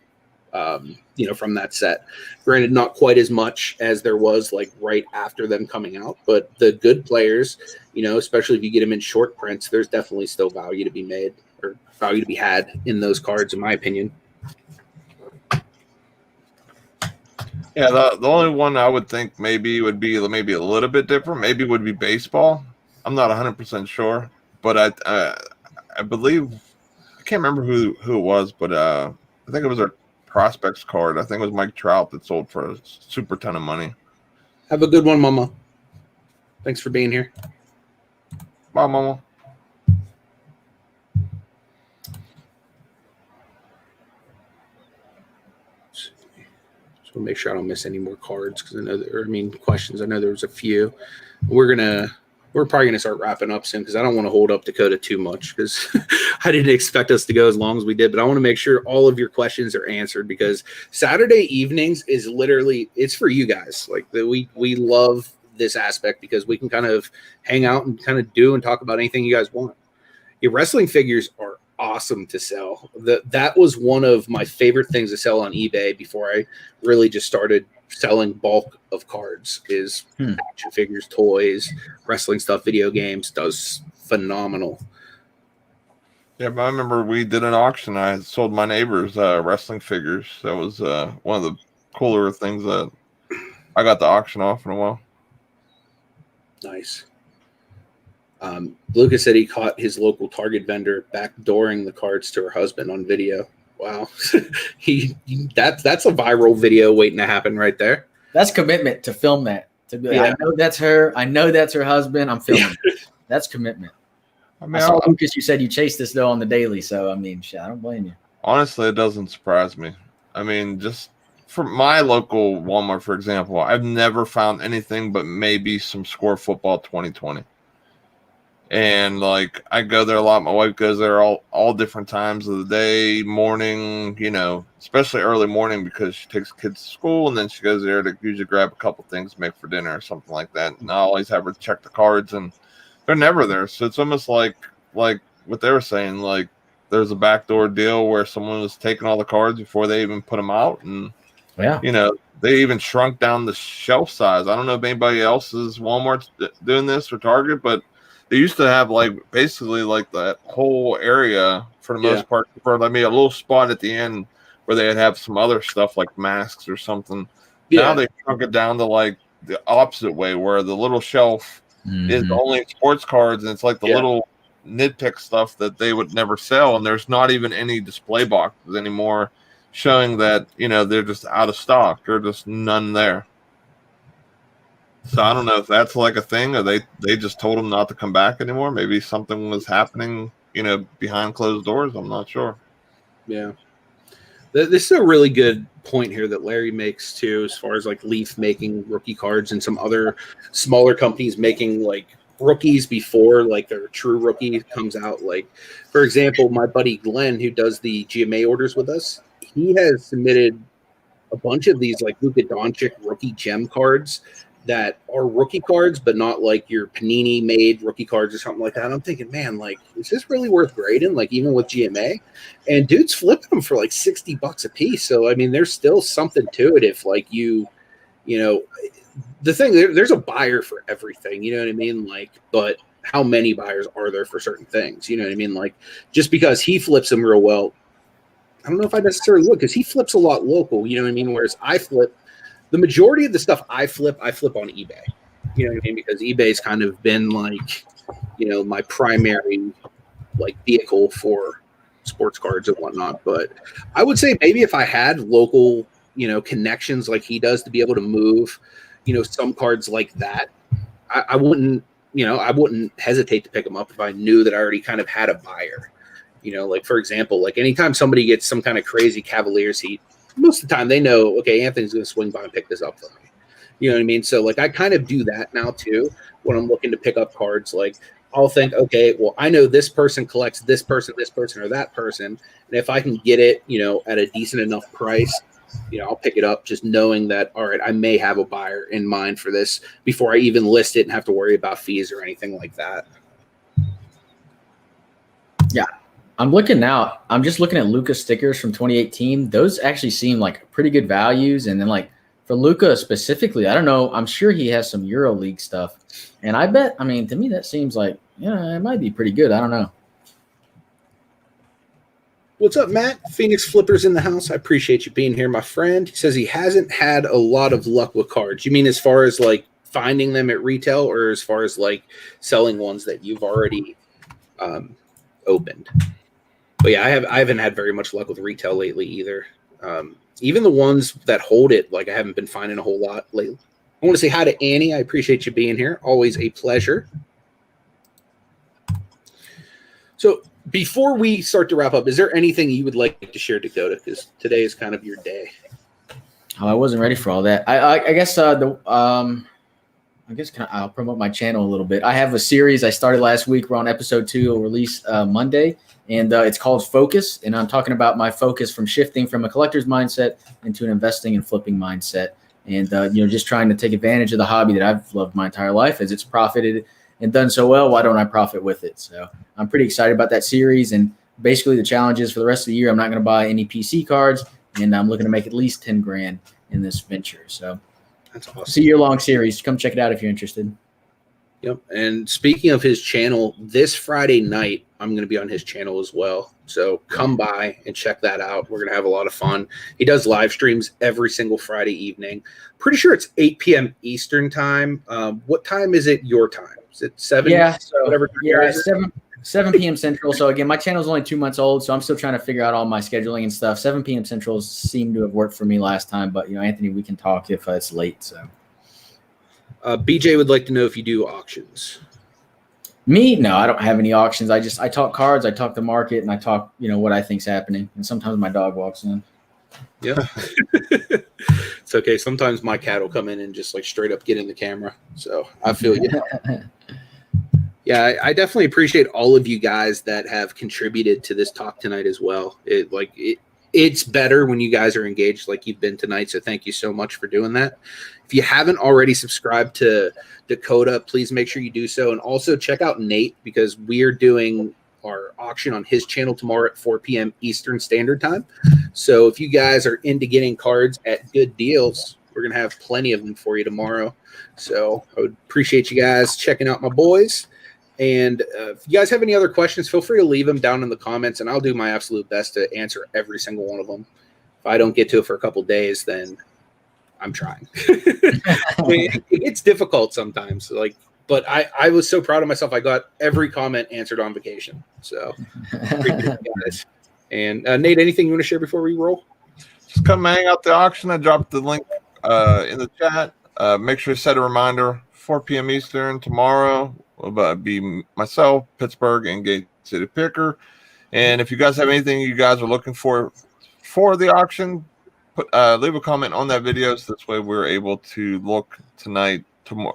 from that set. Granted, not quite as much as there was like right after them coming out, but the good players, especially if you get them in short prints, there's definitely still value to be made or value to be had in those cards, in my opinion. Yeah, the only one I would think maybe would be maybe a little bit different, maybe would be baseball. I'm not 100% sure, but I believe, I can't remember who it was, but I think it was our prospects card. I think it was Mike Trout that sold for a super ton of money. Have a good one, Mama. Thanks for being here. Bye, Mama. Just want to make sure I don't miss any more cards, because questions. I know there was a few. We're probably going to start wrapping up soon, because I don't want to hold up Dakota too much, because I didn't expect us to go as long as we did. But I want to make sure all of your questions are answered, because Saturday evenings is literally, it's for you guys. Like we love this aspect, because we can kind of hang out and kind of do and talk about anything you guys want. Your wrestling figures are awesome to sell. That was one of my favorite things to sell on eBay before I really just started selling bulk of cards, is action figures, toys, wrestling stuff, video games. Does phenomenal. Yeah, but I remember we did an auction. I sold my neighbor's wrestling figures. That was one of the cooler things that I got to auction off in a while. Nice. Lucas said he caught his local Target vendor backdooring the cards to her husband on video. Wow. That's a viral video waiting to happen right there. That's commitment to film that. To be like, I know that's her. I know that's her husband. I'm filming it. That's commitment. I saw Lucas, you said you chased this though on the daily. So, I don't blame you. Honestly, it doesn't surprise me. Just for my local Walmart, for example, I've never found anything but maybe some Score Football 2020. And like, I go there a lot. My wife goes there all different times of the day, morning, especially early morning, because she takes kids to school, and then she goes there to usually grab a couple things to make for dinner or something like that. And I always have her check the cards, and they're never there. So it's almost like what they were saying, like there's a backdoor deal where someone was taking all the cards before they even put them out. And, they even shrunk down the shelf size. I don't know if anybody else's Walmart's doing this or Target, but they used to have basically that whole area for the most part, for a little spot at the end where they'd have some other stuff like masks or something. Yeah. Now they shrunk it down to the opposite way, where the little shelf is only sports cards, and it's like the little nitpick stuff that they would never sell. And there's not even any display boxes anymore showing that, they're just out of stock. There's just none there. So I don't know if that's like a thing, or they just told them not to come back anymore. Maybe something was happening, behind closed doors. I'm not sure. Yeah. This is a really good point here that Larry makes too, as far as Leaf making rookie cards and some other smaller companies making rookies before their true rookie comes out. For example, my buddy Glenn, who does the GMA orders with us, he has submitted a bunch of these Luka Doncic rookie gem cards that are rookie cards, but not like your Panini made rookie cards or something like that. I'm thinking, man, like, is this really worth grading? Like, even with GMA, and dude's flipping them for like $60 a piece. So I mean, there's still something to it if like you know, the thing there's a buyer for everything. You know what I mean? Like, but how many buyers are there for certain things? You know what I mean? Like, just because he flips them real well, I don't know if I necessarily would, because he flips a lot local. You know what I mean? Whereas I flip. The majority of the stuff I flip on eBay. You know what I mean? Because eBay's kind of been like, you know, my primary like vehicle for sports cards and whatnot. But I would say maybe if I had local, you know, connections like he does to be able to move, you know, some cards like that, I wouldn't, you know, I wouldn't hesitate to pick them up if I knew that I already kind of had a buyer. You know, like for example, like anytime somebody gets some kind of crazy Cavaliers heat, most of the time they know, okay, Anthony's going to swing by and pick this up for me. You know what I mean? So like I kind of do that now too when I'm looking to pick up cards. Like I'll think, okay, well, I know this person collects this person, or that person. And if I can get it, you know, at a decent enough price, you know, I'll pick it up just knowing that, all right, I may have a buyer in mind for this before I even list it and have to worry about fees or anything like that. Yeah. I'm looking now. I'm just looking at Luka stickers from 2018. Those actually seem like pretty good values. And then like for Luka specifically, I don't know. I'm sure he has some EuroLeague stuff. And I bet, I mean, to me, that seems like, yeah, it might be pretty good. I don't know. What's up, Matt? Phoenix Flippers in the house. I appreciate you being here, my friend. He says he hasn't had a lot of luck with cards. You mean as far as like finding them at retail or as far as like selling ones that you've already opened? But yeah, I haven't had very much luck with retail lately either. Even the ones that hold it, like I haven't been finding a whole lot lately. I want to say hi to Annie. I appreciate you being here. Always a pleasure. So before we start to wrap up, is there anything you would like to share, Dakota? Because today is kind of your day. Oh, I wasn't ready for all that. I guess I'll promote my channel a little bit. I have a series I started last week. We're on episode 2. It'll release Monday. And it's called Focus, and I'm talking about my focus from shifting from a collector's mindset into an investing and flipping mindset, and you know, just trying to take advantage of the hobby that I've loved my entire life. As it's profited and done so well, why don't I profit with it? So I'm pretty excited about that series. And basically, the challenge is for the rest of the year, I'm not going to buy any PC cards, and I'm looking to make at least 10 grand in this venture. So that's awesome. It's a year-long series. Come check it out if you're interested. Yep. And speaking of his channel, this Friday night, I'm going to be on his channel as well. So come by and check that out. We're going to have a lot of fun. He does live streams every single Friday evening. Pretty sure it's 8 p.m. Eastern time. What time is it your time? Is it 7? Yeah. So, whatever. Yeah, 7 p.m. Central. So again, my channel is only 2 months old, so I'm still trying to figure out all my scheduling and stuff. 7 p.m. Central seemed to have worked for me last time, but you know, Anthony, we can talk if it's late. So. BJ would like to know if you do auctions. Me? No, I don't have any auctions. I talk cards, I talk the market, and I talk, you know, what I think's happening. And sometimes my dog walks in. Yeah. It's okay. Sometimes my cat will come in and just like straight up get in the camera. So I feel you. Yeah, I definitely appreciate all of you guys that have contributed to this talk tonight as well. It's better when you guys are engaged like you've been tonight. So thank you so much for doing that. If you haven't already subscribed to Dakota, please make sure you do so. And also check out Nate, because we are doing our auction on his channel tomorrow at 4 p.m. Eastern Standard Time. So if you guys are into getting cards at good deals, we're going to have plenty of them for you tomorrow. So I would appreciate you guys checking out my boys. And if you guys have any other questions, feel free to leave them down in the comments, and I'll do my absolute best to answer every single one of them. If I don't get to it for a couple days, then I'm trying. It's difficult sometimes. But I was so proud of myself. I got every comment answered on vacation. So, guys. And Nate, anything you want to share before we roll? Just come hang out the auction. I dropped the link in the chat. Make sure to set a reminder, 4 p.m. Eastern tomorrow. Will be myself, Picksburgh, and Gate City Picker. And if you guys have anything you guys are looking for the auction, leave a comment on that video, so this way we're able to look tonight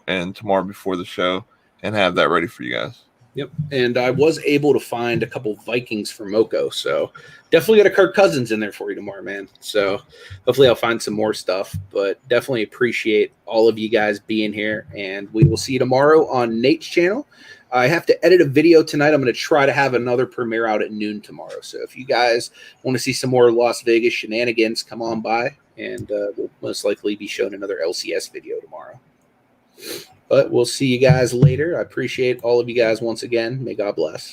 and tomorrow before the show and have that ready for you guys. Yep. And I was able to find a couple Vikings for Moko. So definitely got a Kirk Cousins in there for you tomorrow, man. So hopefully I'll find some more stuff. But definitely appreciate all of you guys being here. And we will see you tomorrow on Nate's channel. I have to edit a video tonight. I'm going to try to have another premiere out at noon tomorrow. So if you guys want to see some more Las Vegas shenanigans, come on by. And we'll most likely be showing another LCS video tomorrow. But we'll see you guys later. I appreciate all of you guys once again. May God bless.